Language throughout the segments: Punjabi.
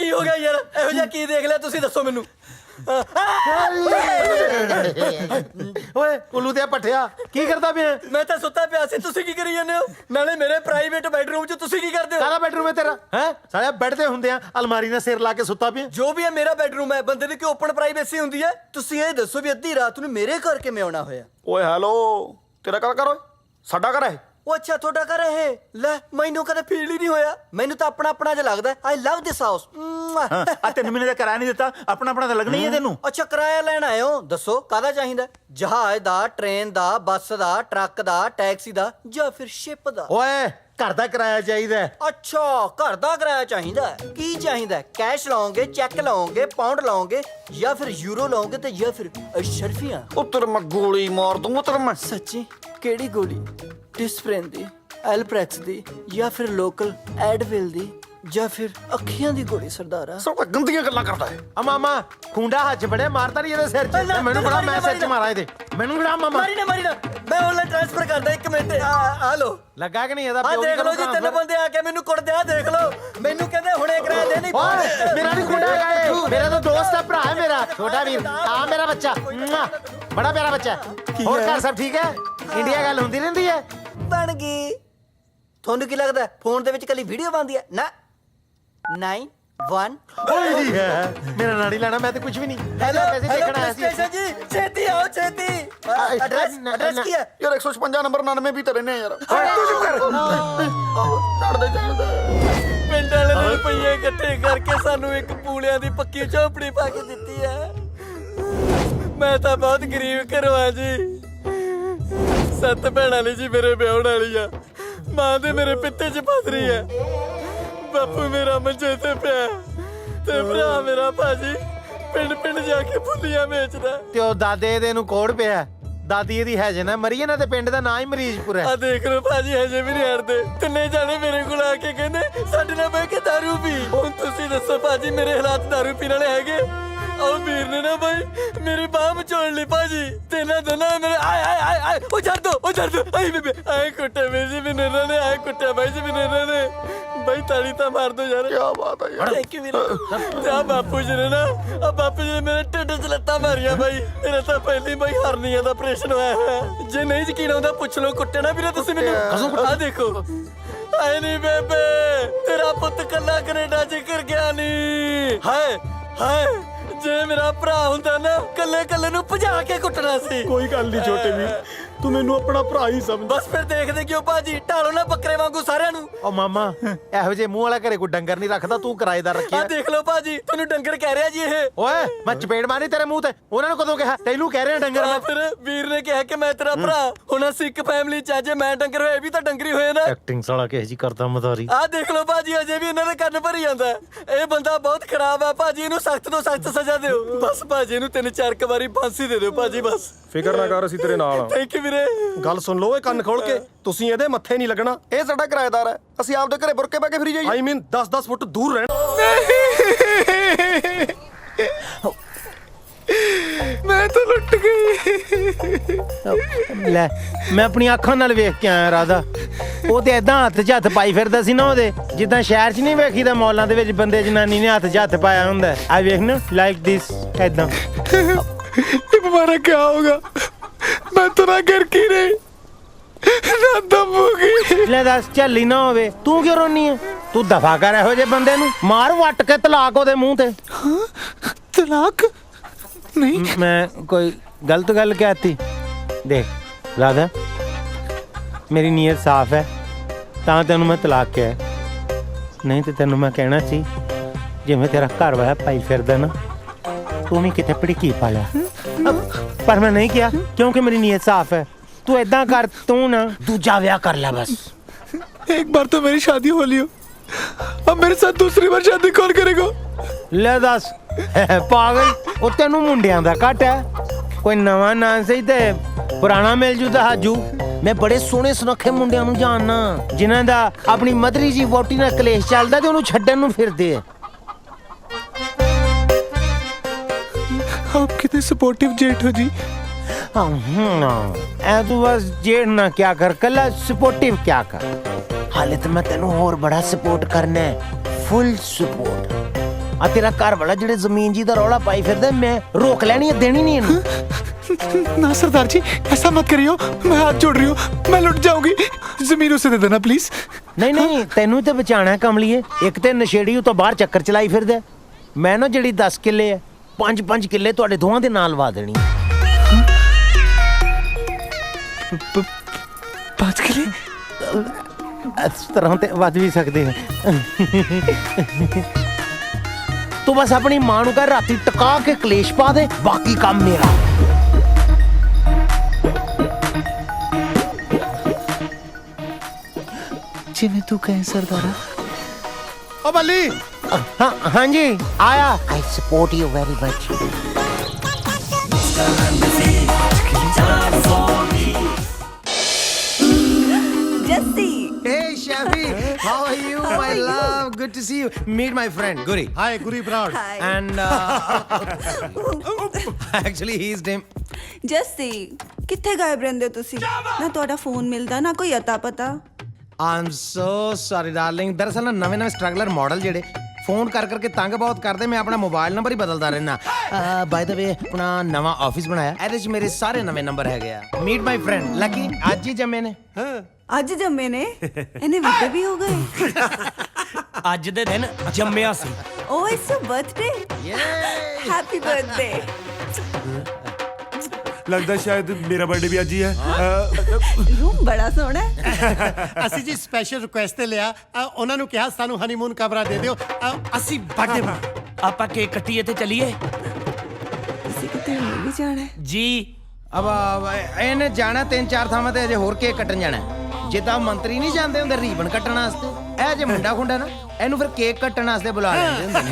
ਕੀ ਹੋ ਗਿਆ ਯਾਰ? ਇਹੋ ਜਿਹਾ ਕੀ ਦੇਖ ਲਿਆ ਤੁਸੀਂ, ਦੱਸੋ ਮੈਨੂੰ। ਓਏ ਉੱਲੂ ਤੇ ਪੱਠਿਆ ਕੀ ਕਰਦਾ ਪਿਆ? ਮੈਂ ਤਾਂ ਸੁੱਤਾ ਪਿਆ ਸੀ, ਤੁਸੀਂ ਕੀ ਕਰੀ ਜਾਂਦੇ ਹੋ? ਨਾਲੇ ਮੇਰੇ ਪ੍ਰਾਈਵੇਟ ਬੈਡਰੂਮ 'ਚ ਤੁਸੀਂ ਕੀ ਕਰਦੇ ਹੋ? ਸਾਰਾ ਬੈਡਰੂਮ ਹੈ ਤੇਰਾ? ਹੈ ਸਾਲਿਆ ਬੈੱਡ ਤੇ ਹੁੰਦੇ ਆ, ਅਲਮਾਰੀ ਨਾਲ ਸਿਰ ਲਾ ਕੇ ਸੁੱਤਾ ਪਿਆ। ਜੋ ਵੀ ਹੈ ਮੇਰਾ ਬੈਡਰੂਮ ਹੈ, ਬੰਦੇ ਦੀ ਕੋਈ ਓਪਨ ਪ੍ਰਾਈਵੇਸੀ ਹੁੰਦੀ ਹੈ? ਤੁਸੀਂ ਇਹ ਦੱਸੋ ਵੀ ਅੱਧੀ ਰਾਤ ਨੂੰ ਮੇਰੇ ਘਰ ਕਿਵੇਂ ਆਉਣਾ ਹੋਇਆ? ਓਏ ਹੈਲੋ, ਤੇਰਾ ਘਰ ਓਏ, ਸਾਡਾ ਘਰ ਹੈ। ਉਹ ਅੱਛਾ ਤੁਹਾਡਾ ਘਰ ਇਹ? ਲੈ ਮੈਨੂੰ ਕਦੇ ਫੀਲ ਹੀ ਨਹੀਂ ਹੋਇਆ, ਮੈਨੂੰ ਤਾਂ ਆਪਣਾ ਆਪਣਾ ਜਿਹਾ ਲੱਗਦਾ। ਆਈ ਲਵ ਦਿਸ ਹਾਊਸ। ਆ 3 ਮਹੀਨੇ ਦਾ ਕਿਰਾਇਆ ਨਹੀਂ ਦਿੱਤਾ, ਆਪਣਾ ਆਪਣਾ ਤਾਂ ਲੱਗਣਾ ਹੀ ਹੈ ਤੈਨੂੰ। ਅੱਛਾ ਕਿਰਾਇਆ ਲੈਣ ਆਏ ਹੋ, ਦੱਸੋ ਕਾਹਦਾ ਚਾਹੀਦਾ? ਜਹਾਜ਼ ਦਾ, ਟ੍ਰੇਨ ਦਾ, ਬੱਸ ਦਾ, ਟਰੱਕ ਦਾ, ਟੈਕਸੀ ਦਾ ਜਾਂ ਫਿਰ ਸ਼ਿਪ ਦਾ? ਓਏ ਘਰ ਦਾ ਕਿਰਾਇਆ ਚਾਹੀਦਾ। ਅੱਛਾ ਘਰ ਦਾ ਕਿਰਾਇਆ ਚਾਹੀਦਾ। ਕੀ ਚਾਹੀਦਾ? ਕੈਸ਼ ਲਾਓਗੇ, ਚੈੱਕ ਲਾਓਗੇ, ਪਾਉਂਡ ਲਾਓਗੇ ਜਾਂ ਫਿਰ ਯੂਰੋ ਲਾਓਗੇ ਤੇ ਜਾਂ ਫਿਰ ਅਸ਼ਰਫੀਆਂ? ਉੱਤਰ ਮੈਂ ਗੋਲੀ ਮਾਰ ਦੂੰ, ਉੱਤਰ ਮੈਂ। ਸੱਚੀ? ਕਿਹੜੀ ਗੋਲੀ? ਡਿਸਪ੍ਰਿਨ ਦੀ, ਐਲਪ੍ਰੈਕਸ ਦੀ ਜਾਂ ਫਿਰ ਲੋਕਲ ਐਡਵਿਲ ਦੀ ਜਾਂ ਫਿਰ ਅੱਖੀਆਂ ਦੀ ਗੋਲੀ? ਸਰਦਾਰਾ ਸਭ ਗੰਦੀਆਂ ਗੱਲਾਂ ਕਰਦਾ ਹੈ। ਆ ਮਾਮਾ ਖੁੰਡਾ ਹੱਥ ਬੜਿਆ ਮਾਰਦਾ ਨਹੀਂ ਇਹਦੇ ਸਿਰ 'ਚ। ਮੈਨੂੰ ਬੜਾ ਮੈਂ ਸਿਰ 'ਚ ਮਾਰਾਂ ਇਹਦੇ, ਮੈਨੂੰ ਬੜਾ ਮਾਮਾ। ਮਾਰੀ ਨਾ, ਮੈਂ ਆਨਲਾਈਨ ਟ੍ਰਾਂਸਫਰ ਕਰਦਾ, 1 ਮਿੰਟ। ਆ ਲੋ ਲੱਗਾ ਕਿ ਨਹੀਂ ਇਹਦਾ? ਆ ਦੇਖ ਲਓ ਜੀ, 3 ਬੰਦੇ ਆ ਕੇ ਮੈਨੂੰ ਕੁੱਟਦੇ ਆ, ਦੇਖ ਲਓ। ਮੈਨੂੰ ਕਹਿੰਦੇ ਹੁਣੇ ਕਿਰਾਇਆ ਦੇ ਨਹੀਂ। ਓਏ ਮੇਰਾ ਨਹੀਂ ਖੁੰਡਾ ਹੈਗਾ ਇਹ, ਮੇਰਾ ਤਾਂ ਦੋਸਤ ਹੈ, ਭਰਾ ਹੈ ਮੇਰਾ, ਛੋਟਾ ਵੀਰ। ਆ ਮੇਰਾ ਬੱਚਾ, ਬੜਾ ਪਿਆਰਾ ਬੱਚਾ। ਹੋਰ ਘਰ ਸਭ ਠੀਕ ਹੈ? ਇੰਡੀਆ ਗੱਲ ਹੁੰਦੀ ਰਹਿੰਦੀ ਹੈ? ਬਣ ਗਈ। ਤੁਹਾਨੂੰ ਕੀ ਲੱਗਦਾ ਫੋਨ ਦੇ ਵਿੱਚ ਕੱਲੀ ਵੀਡੀਓ ਬਣਦੀ ਹੈ? ਨਾ 9-1 ਓਏ ਜੀ ਹੈ ਮੇਰਾ ਨਾੜੀ ਲੈਣਾ, ਮੈਂ ਤੇ ਕੁਝ ਵੀ ਨਹੀਂ। ਹੈਲੋ ਪੈਸੇ ਦੇਖਣ ਆਇਆ ਸੀ। ਸਟੇਸ਼ਨ ਜੀ, ਛੇਤੀ ਆਓ ਛੇਤੀ। ਐਡਰੈਸ ਕੀ ਹੈ? ਯਾਰ 156 ਨੰਬਰ 99 ਵੀ ਤੇ ਰਹਿੰਦੇ ਆ ਯਾਰ। ਤੂੰ ਚੁੱਪ ਕਰ। ਛੱਡ ਦੇ। ਪਿੰਡ ਵਾਲੇ ਨੇ ਰੁਪਈਏ ਇਕੱਠੇ ਕਰਕੇ ਸਾਨੂੰ ਇੱਕ ਪੂਲਿਆਂ ਦੀ ਪੱਕੀ ਝੋਪੜੀ ਪਾ ਕੇ ਦਿੱਤੀ ਹੈ। ਮੈਂ ਤਾਂ ਬਹੁਤ ਗਰੀਬ ਘਰੋਂ ਆ ਜੀ। 7 ਭੈਣਾਂ ਨੇ ਜੀ ਮੇਰੇ ਵਿਆਹਣ ਵਾਲੀ ਆ। ਮਾਂ ਦੇ ਮੇਰੇ ਪਿੱਤੇ 'ਚ ਪੱਥਰੀ ਆ। ਬਾਪੂ ਮੇਰਾ ਮੰਜੇ ਤੇ ਪਿਆ ਤੇ ਭਰਾ ਮੇਰਾ ਭਾਜੀ ਪਿੰਡ ਜਾ ਕੇ ਫੁੱਲੀਆਂ ਵੇਚਦਾ। ਤੇ ਉਹ ਦਾਦੇ ਇਹਦੇ ਨੂੰ ਕੋੜ ਪਿਆ, ਦਾਦੀ ਇਹਦੀ ਹੈਜਨ ਹੈ, ਮਰੀ ਇਹਨਾਂ ਦੇ ਪਿੰਡ ਦਾ ਨਾਂ ਹੀ ਮਰੀਜ਼ਪੁਰ ਹੈ। ਆ ਦੇਖ ਲਓ ਭਾਜੀ, ਹਜੇ ਵੀ ਨਹੀਂ ਹਟਦੇ। 3 ਜਾਣੇ ਮੇਰੇ ਕੋਲ ਆ ਕੇ ਕਹਿੰਦੇ ਸਾਡੇ ਨਾਲ ਬਹਿ ਕੇ ਦਾਰੂ ਪੀ। ਹੁਣ ਤੁਸੀਂ ਦੱਸੋ ਭਾਜੀ, ਮੇਰੇ ਹਾਲਾਤ ਦਾਰੂ ਪੀਣ ਵਾਲੇ ਹੈਗੇ? ਉਹ ਵੀਰ ਨੇ ਨਾ ਬਾਈ ਮੇਰੀ ਬਾਹ ਮਚੋੜ ਲਈ ਭਾਜੀ, ਤੇ ਇਹਨਾਂ ਦੋਨਾਂ ਮੇਰੇ ਆਏ ਉਹ ਛੱਡ ਦੋ ਆਈ ਬੇਬੇ ਆਏ ਕੁੱਟੇ ਵੀਰ ਜੀ, ਮੈਨੂੰ ਇਹਨਾਂ ਨੇ ਆਏ ਕੁੱਟਿਆ ਬਾਈ ਜੀ, ਮੈਨੂੰ ਇਹਨਾਂ ਨੇ ਬਾਈ ਤਾਲੀ ਤਾਂ ਮਾਰ ਦੋ ਯਾਰ। ਕੀ ਬਾਤ ਹੈ ਯਾਰ। ਥੈਂਕ ਯੂ ਵੀਰ। ਤੇ ਆ ਬਾਪੂ ਜੀ ਨੇ ਨਾ, ਆ ਬਾਪੂ ਜੀ ਨੇ ਮੇਰੇ ਢਿੱਡ 'ਚ ਲੱਤਾਂ ਮਾਰੀਆਂ ਬਾਈ। ਮੇਰਾ ਤਾਂ ਪਹਿਲੀ ਬਾਈ ਹਰਨੀਆਂ ਦਾ ਆਪਰੇਸ਼ਨ ਹੋਇਆ ਹੈ। ਜੇ ਨਹੀਂ ਯਕੀਨ ਆਉਂਦਾ ਪੁੱਛ ਲਓ, ਕੁੱਟੇ ਨਾ ਵੀਰੇ ਤੁਸੀਂ ਮੈਨੂੰ। ਆ ਦੇਖੋ। ਆਏ ਨਹੀਂ ਬੇਬੇ, ਤੇਰਾ ਪੁੱਤ ਕੱਲਾ ਕੈਨੇਡਾ 'ਚ ਕਰ ਗਿਆ ਨਹੀਂ। ਹਾਏ ਜੇ ਮੇਰਾ ਭਰਾ ਹੁੰਦਾ ਨਾ, ਕੱਲੇ ਨੂੰ ਭਜਾ ਕੇ ਕੁੱਟਣਾ ਸੀ। ਕੋਈ ਗੱਲ ਨਹੀਂ ਛੋਟੇ ਵੀਰ, ਤੂੰ ਮੈਨੂੰ ਆਪਣਾ ਭਰਾ ਹੀ ਸਮਝ। ਬਸ ਫਿਰ ਦੇਖਦੇ ਕਿਉਂ ਭਾਜੀ, ਢਾਲੋ ਨਾ ਬੱਕਰੇ ਵਾਂਗੂ ਸਾਰਿਆਂ ਨੂੰ। ਉਹ ਮਾਮਾ ਇਹੋ ਜਿਹੇ ਮੂੰਹ ਵਾਲਾ ਘਰੇ ਕੋਈ ਡੰਗਰ ਨਹੀਂ ਰੱਖਦਾ, ਤੂੰ ਕਿਰਾਏਦਾਰ ਆ ਰੱਖਿਆ। ਦੇਖ ਲਓ ਭਾਜੀ, ਤੁਹਾਨੂੰ ਡੰਗਰ ਕਹਿ ਰਿਹਾ ਜੀ ਇਹ। ਓਏ ਮੈਂ ਚਪੇੜ ਮਾਰੀ ਤੇਰੇ ਮੂੰਹ ਤੇ। ਉਹਨਾਂ ਨੂੰ ਕਦੋਂ ਕਿਹਾ? ਤੈਨੂੰ ਕਹਿ ਰਿਹਾ ਡੰਗਰ ਮੈਂ। ਫਿਰ ਵੀਰ ਨੇ ਕਿਹਾ ਕਿ ਮੈਂ ਤੇਰਾ ਭਰਾ। ਹੁਣ ਅਸੀਂ ਇੱਕ ਫੈਮਿਲੀ 'ਚ ਆ, ਜੇ ਮੈਂ ਡੰਗਰ ਹੋਏ ਵੀ ਤਾਂ ਡੰਗਰੀ ਹੋਏ ਨਾ। ਐਕਟਿੰਗ ਸਾਲਾ ਕਿਹੋ ਜੀ ਕਰਦਾ ਮਦਾਰੀ। ਆ ਦੇਖ ਲਓ ਭਾਜੀ, ਅਜੇ ਵੀ ਇਹਨਾਂ ਦੇ ਕੰਨ ਭਰੀ ਜਾਂਦਾ। ਇਹ ਬੰਦਾ ਬਹੁਤ ਖਰਾਬ ਆ ਭਾਜੀ, ਇਹਨੂੰ ਸਖਤ ਤੋਂ ਸਖਤ ਸਜ਼ਾ ਦਿਓ। ਬਸ ਭਾਜੀ ਇਹਨੂੰ 3-4 ਵਾਰੀ ਫਾਂਸੀ ਦੇ ਦਿਓ ਭਾਜੀ, ਬਸ। ਫਿਕਰ ਨਾ ਕਰ, ਅਸੀਂ ਤੇਰੇ ਨਾਲ ਆ। ਥੈਂਕ ਯੂ ਵੀਰੇ। ਗੱਲ ਸੁਣ ਲਓ, ਇਹ ਕੰਨ ਖੋਲ ਕੇ, ਤੁਸੀਂ ਇਹਦੇ ਮੱਥੇ ਨਹੀਂ ਲੱਗਣਾ। ਇਹ ਸਾਡਾ ਕਿਰਾਏਦਾਰ ਹੈ, ਅਸੀਂ ਆਪਦੇ ਘਰੇ ਬੁਰਕੇ ਪਾ ਕੇ ਫਿਰੀ ਜਾਈਏ। ਆਈ ਮੀਨ 10-10 ਫੁੱਟ ਦੂਰ ਰਹਿਣਾ। ਮੈਂ ਤਾਂ ਲੁੱਟ ਗਈ। ਲੈ ਮੈਂ ਆਪਣੀ ਅੱਖਾਂ ਨਾਲ ਵੇਖ ਕੇ ਆਇਆ ਰਾਧਾ। ਉਹ ਤੇ ਏਦਾਂ ਹੱਥ 'ਚ ਹੱਥ ਪਾਈ ਫਿਰਦਾ ਸੀ ਨਾ ਉਹਦੇ, ਜਿੱਦਾਂ ਸ਼ਹਿਰ 'ਚ ਨਹੀਂ ਵੇਖੀਦਾ ਮੌਲਾਂ ਦੇ ਵਿੱਚ ਬੰਦੇ ਜਨਾਨੀ ਨੇ ਹੱਥ 'ਚ ਹੱਥ ਪਾਇਆ ਹੁੰਦਾ। ਆ ਵੇਖ ਨਾ, ਲਾਈਕ ਦਿਸ, ਏਦਾਂ। हमारा क्या होगा? मैं तो ना घर की रही ना दम हो गई। ਲੈ ਦੱਸ, ਝੱਲੀ ਨਾ ਹੋਵੇ, ਤੂੰ ਕਿਉਂ ਰੋਨੀ ਹੈ? ਤੂੰ ਦਫਾ ਕਰ ਇਹੋ ਜਿਹੇ ਬੰਦੇ ਨੂੰ, ਮਾਰ ਵੱਟ ਕੇ ਤਲਾਕ ਉਹਦੇ ਮੂੰਹ ਤੇ। तलाक नहीं, ਮੈਂ ਕੋਈ ਗਲਤ ਗੱਲ ਕਹਿਤੀ? ਦੇਖ ਰਾਧਾ, ਮੇਰੀ ਨੀਅਤ ਸਾਫ਼ ਹੈ, ਤਾਂ ਤੈਨੂੰ ਮੈਂ ਤਲਾਕ ਕਿਹਾ। ਨਹੀਂ ਤੇ ਤੈਨੂੰ ਮੈਂ ਕਹਿਣਾ ਸੀ, ਜਿਵੇਂ ਤੇਰਾ ਘਰ ਵਾਲਾ ਪਾਈ ਫਿਰਦਾ ਨਾ, ਤੂੰ ਵੀ ਕਿਤੇ ਭੜਕੀ ਪਾ ਲਿਆ। पर मैं नहीं किया क्योंकि मेरी नीयत साफ है। तू ऐदा कर, तू ना दूजा ब्याह कर ले बस। एक बार तो मेरी शादी हो लियो, अब मेरे साथ दूसरी बार शादी कौन करेगा? ले दस पागल, वो तेनू मुंडियां दा घट है, कोई नवा ना सही ते पुराना मिल जू ता हाजू। मैं बड़े सोहने सुनखे मुंडियां नू जानना, जिन्हां दा अपनी मदरी जी वोटी नाल कलेश चलदा ते ओनू छड्डण नू फिरदे आ। आप कितने सपोर्टिव जेठ हो जी। ऐ तू बस जेठ ना क्या कर, कला सपोर्टिव क्या कर। हाले तो मैं तेनू होर बड़ा सपोर्ट करना है, फुल सपोर्ट। ਆ ਤੇਰਾ ਘਰ ਵਾਲਾ ਜਿਹੜੇ ਜ਼ਮੀਨ ਜੀ ਦਾ ਰੌਲਾ ਪਾਈ ਫਿਰਦਾ, ਮੈਂ ਰੋਕ ਲੈਣੀ ਹੈ, ਦੇਣੀ ਨਹੀਂ ਇਹਨੂੰ। ना सरदार जी, ऐसा मत करियो, मैं हाथ जोड़ रही हूँ, मैं लुट जाऊंगी, जमीन उसे दे देना प्लीज। ਨਹੀਂ ਨਹੀਂ, ਤੈਨੂੰ ਤੇ ਬਚਾਣਾ ਕਮਲੀਏ। ਇੱਕ ਤੇ ਨਸ਼ੇੜੀ ਉਹ ਤੋਂ ਬਾਹਰ ਚੱਕਰ ਚਲਾਈ ਫਿਰਦਾ, ਮੈਂ ਨਾ ਜਿਹੜੀ 10 ਕਿੱਲੇ ਆ 5 ਕਿੱਲੇ ਤੁਹਾਡੇ ਦੋਵਾਂ ਦੇ ਨਾਲ ਵਾ ਦੇਣੀ। 5 किले? ਇਸ ਤਰ੍ਹਾਂ ਤੇ ਵੱਧ ਵੀ ਸਕਦੇ ਆ। ਤੂੰ ਬਸ ਆਪਣੀ ਮਾਂ ਨੂੰ ਕਹਿ ਰਾਤੀ ਟਕਾ ਕੇ ਕਲੇਸ਼ ਪਾ ਦੇ, ਬਾਕੀ ਕੰਮ ਮੇਰਾ। जिन्हें तू कहे सरदारा। ਓ ਬੱਲੀ हाँ जी आया। I support you very much. Jesse. Hey Shafi, how are you, my love? Good to see you. Meet my friend Guri. ਹਾਏ Guri Brar Hi. And actually his name. Jesse, ਕਿੱਥੇ ਗਾਇਬ ਰਹਿੰਦੇ ਹੋ ਤੁਸੀਂ? ਨਾ ਤੁਹਾਡਾ ਫੋਨ ਮਿਲਦਾ ਨਾ ਕੋਈ ਅਤਾ ਪਤਾ। I'm so sorry darling. ਦਰਅਸਲ ਨਾ ਨਵੇਂ ਸਟਰਗਲਰ ਮਾਡਲ ਜਿਹੜੇ ਫੋਨ ਕਰ ਕਰਕੇ ਤੰਗ ਬਹੁਤ ਕਰਦੇ, ਮੈਂ ਆਪਣਾ ਮੋਬਾਈਲ ਨੰਬਰ ਹੀ ਬਦਲਦਾ ਰਹਿਣਾ। ਬਾਈ ਦਾ ਵੇ ਆਪਣਾ ਨਵਾਂ ਆਫਿਸ ਬਣਾਇਆ, ਇਹਦੇ 'ਚ ਮੇਰੇ ਸਾਰੇ ਨਵੇਂ ਨੰਬਰ ਹੈਗੇ ਆ। ਮੀਟ ਮਾਈ ਫਰੈਂਡ ਲੱਕੀ, ਅੱਜ ਹੀ ਜੰਮੇ ਨੇ। ਅੱਜ ਜੰਮੇ ਨੇ? ਇਹਨੇ ਵੱਡੇ ਵੀ ਹੋ ਗਏ? ਅੱਜ ਦੇ ਦਿਨ ਜੰਮਿਆ ਸੀ। Oh it's a birthday. Happy birthday. ਲੱਗਦਾ ਸ਼ਾਇਦ ਮੇਰਾ ਬਰਥਡੇ ਵੀ ਅੱਜ ਹੀ ਹੈ। ਰੂਮ ਬੜਾ ਸੋਹਣਾ ਹੈ। ਅਸੀਂ ਜੀ ਸਪੈਸ਼ਲ ਰਿਕੁਐਸਟ ਤੇ ਲਿਆ, ਉਹਨਾਂ ਨੂੰ ਕਿਹਾ ਸਾਨੂੰ ਹਨੀਮੂਨ ਕਮਰਾ ਦੇ ਦਿਓ, ਅਸੀਂ ਬਰਥਡੇ ਆਪਾਂ ਕੇਕ ਕੱਟੀਏ ਤੇ ਚੱਲੀਏ ਤੁਸੀਂ ਕਿਤੇ ਹੋਰ ਵੀ ਜਾਣਾ ਹੈ? ਜੀ। ਅਬ ਇਹਨੇ ਜਾਣਾ 3-4 ਥਾਵਾਂ ਤੇ, ਅਜੇ ਹੋਰ ਕੇਕ ਕੱਟਣ ਜਾਣਾ। ਜਿੱਦਾਂ ਮੰਤਰੀ ਨਹੀਂ ਜਾਂਦੇ ਹੁੰਦੇ ਰੀਬਨ ਕੱਟਣ ਵਾਸਤੇ, ਇਹ ਜੇ ਮੁੰਡਾ ਖੁੰਡਾ ਨਾ ਇਹਨੂੰ ਫਿਰ ਕੇਕ ਕੱਟਣ ਵਾਸਤੇ ਬੁਲਾ ਲੈਂਦੇ ਹੁੰਦੇ ਨੇ।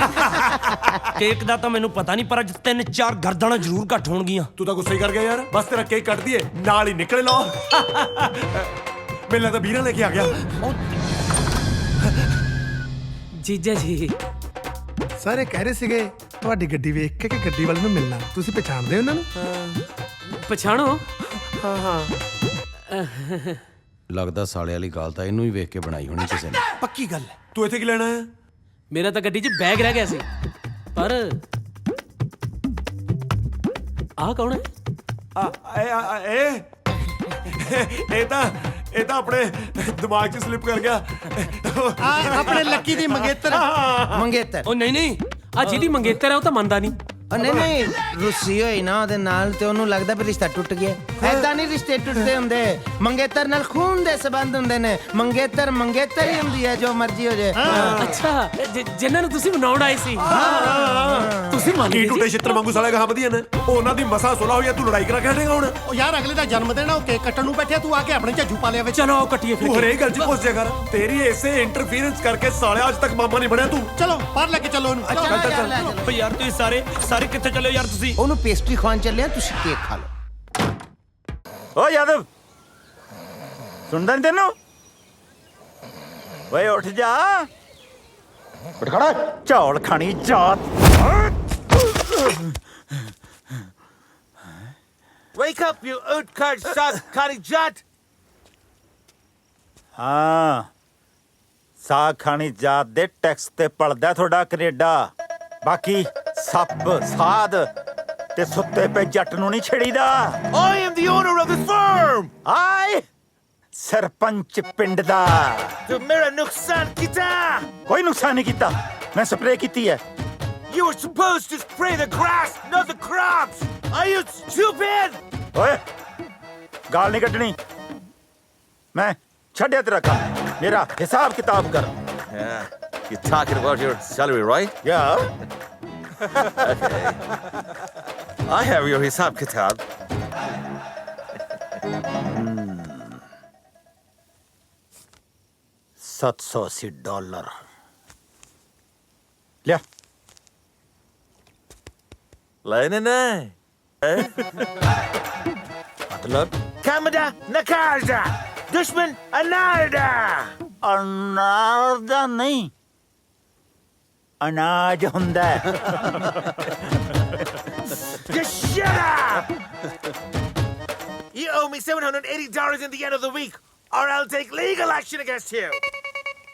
ਕੇਕ ਦਾ ਤਾਂ ਮੈਨੂੰ ਪਤਾ ਨਹੀਂ, ਪਰ ਅੱਜ 3-4 ਗਰਦਨਾਂ ਜ਼ਰੂਰ ਘੱਟ ਹੋਣਗੀਆਂ। ਤੂੰ ਤਾਂ ਗੁੱਸੇ ਹੀ ਕਰ ਗਿਆ ਯਾਰ। ਬਸ ਤੇਰਾ ਕੇਕ ਕੱਟ ਦਈਏ, ਨਾਲ ਹੀ ਨਿਕਲ ਲਓ। ਮੈਨੂੰ ਤਾਂ ਵੀਰਾ ਲੈ ਕੇ ਆ ਗਿਆ। ਜੀਜਾ ਜੀ ਸਾਰੇ ਕਹਿ ਰਹੇ ਸੀਗੇ ਤੁਹਾਡੀ ਗੱਡੀ ਵੇਖ ਕੇ ਕਿ ਗੱਡੀ ਵਾਲੇ ਨੂੰ ਮਿਲਣਾ, ਤੁਸੀਂ ਪਛਾਣਦੇ ਹੋ ਉਹਨਾਂ ਨੂੰ? ਪਛਾਣੋ। ਲੱਗਦਾ ਸਾਲੇ ਵਾਲੀ ਗੱਲ ਤਾਂ ਇਹਨੂੰ ਹੀ ਵੇਖ ਕੇ ਬਣਾਈ ਹੋਣੀ ਕਿਸੇ ਨੇ। ਪੱਕੀ ਗੱਲ ਹੈ। ਤੂੰ ਇੱਥੇ ਕੀ ਲੈਣਾ ਹੈ? ਮੇਰਾ ਤਾਂ ਗੱਡੀ 'ਚ ਬੈਗ ਰਹਿ ਗਿਆ ਸੀ, ਪਰ ਆਹ ਕੌਣ ਹੈ? ਇਹ ਤਾਂ ਆਪਣੇ ਦਿਮਾਗ 'ਚ ਸਲਿੱਪ ਕਰ ਗਿਆ। ਆਪਣੇ ਲੱਕੀ ਦੀ ਮੰਗੇਤਰ। ਮੰਗੇਤਰ? ਉਹ ਨਹੀਂ, ਆ ਜਿਹਦੀ ਮੰਗੇਤਰ ਹੈ ਉਹ ਤਾਂ ਮੰਨਦਾ ਨਹੀਂ। ਨਹੀਂ ਰੁੱਸੀ ਹੋਈ ਨਾ ਉਹਦੇ ਨਾਲ, ਤੇ ਉਹਨੂੰ ਲੱਗਦਾ ਵੀ ਰਿਸ਼ਤਾ ਟੁੱਟ ਗਿਆ। ਐਦਾਂ ਨਹੀਂ ਰਿਸ਼ਤੇ ਟੁੱਟਦੇ ਹੁੰਦੇ, ਮੰਗੇਤਰ ਨਾਲ ਖੂਨ ਦੇ ਸਬੰਧ ਹੁੰਦੇ ਨੇ। ਮੰਗੇਤਰ ਹੀ ਹੁੰਦੀ ਹੈ, ਜੋ ਮਰਜ਼ੀ ਹੋ ਜਾਏ। ਅੱਛਾ, ਜਿਨ੍ਹਾਂ ਨੂੰ ਤੁਸੀਂ ਮਨਾਉਣ ਆਏ ਸੀ ਤੁਸੀਂ ਮੰਨ ਕੀ ਗਏ ਟੁੱਟੇ ਸੀ? ਛਿੱਤਰ ਵਾਂਗੂ ਸਾਲੇ ਗਾਹ ਵਧੀਆ ਨੇ। ਉਹਨਾਂ ਦੀ ਮਸਾ ਸੁਲਾ ਹੋਈ ਆ, ਤੂੰ ਲੜਾਈ ਕਰਾ ਕੇ ਹਟੇਗਾ ਹੁਣ? ਉਹ ਯਾਰ ਅਗਲੇ ਦਾ ਜਨਮ ਦਿਨ ਆ, ਉਹ ਕੇਕ ਕੱਟਣ ਨੂੰ ਬੈਠਿਆ, ਤੂੰ ਆ ਕੇ ਆਪਣੇ ਝੱਜੂ ਪਾ ਲਿਆ ਵਿੱਚ। ਚਲੋ ਆਓ ਕੱਟੀਏ ਫਿਰ ਤੂੰ ਕੇਕ। ਹਰੇਕ ਗੱਲ 'ਚ ਪੁੱਛ ਜਾ ਕਰ। ਤੇਰੀ ਇਸੇ ਇੰਟਰਫੀਰੈਂਸ ਕਰਕੇ ਸਾਲਿਆ ਅੱਜ ਤੱਕ ਮਾਮਾ ਨਹੀਂ ਬਣਿਆ ਤੂੰ। ਚਲੋ ਬਾਹਰ ਲੈ ਕੇ ਚੱਲੋ ਉਹਨੂੰ। ਓ ਯਾਰ ਤੁਸੀਂ ਸਾਰੇ ਕਿੱਥੇ ਚੱਲੇ ਹੋ ਯਾਰ ਤੁਸੀਂ? ਉਹਨੂੰ ਪੇਸਟਰੀ ਖਵਾਉਣ ਚੱਲਿਆ, ਤੁਸੀਂ ਕੇਕ ਖਾ ਲਓ। ਓ ਯਾਦਵ, ਸੁਣਦਾ ਨੀ ਤੈਨੂੰ? ਓਏ ਉੱਠ ਜਾ, ਉੱਠ ਖੜਾ। ਚੌਲ ਖਾਣੀ ਜਾਤ। Wake up, you outcast son, Kari Jat! ਹਾਂ, ਸਾਗ ਖਾਣੀ ਜਾਤ ਦੇ ਟੈਕਸ ਤੇ ਪਲਦਾ ਤੁਹਾਡਾ ਕੈਨੇਡਾ। ਬਾਕੀ ਸੱਪ ਸਾਧ ਤੇ ਸੁੱਤੇ ਪਏ ਜੱਟ ਨੂੰ ਨਹੀਂ ਛੇੜੀਦਾ। I am the owner of this farm! ਆਏ ਸਰਪੰਚ ਪਿੰਡ ਦਾ। The Mira Nuksan Kita! ਕੋਈ ਨੁਕਸਾਨ ਨਹੀਂ ਕੀਤਾ, ਮੈਂ ਸਪਰੇਅ ਕੀਤੀ ਹੈ। You were supposed to spray the grass, not the crops! Are you stupid? ਓਏ ਗਾਲ ਨਹੀਂ ਕੱਢਣੀ, ਮੈਂ ਛੱਡਿਆ ਤੇਰਾ ਕੰਮ। ਮੇਰਾ ਹਿਸਾਬ ਕਿਤਾਬ ਕਰ। Yeah, you're talking about your salary, right? ਯਾ I have your Hisab Kitab. $780 ਲਿਆ। Lena Nay. ਮਤਲਬ Kamada Nakarda! Dushman Anarda! ਅਨਾਰ ਦਾ ਨਹੀਂ, ਅਨਾਜ ਹੁੰਦਾ ਹੈ। Just shut up! You owe me $780 at the end of the week, or I'll take legal action against you!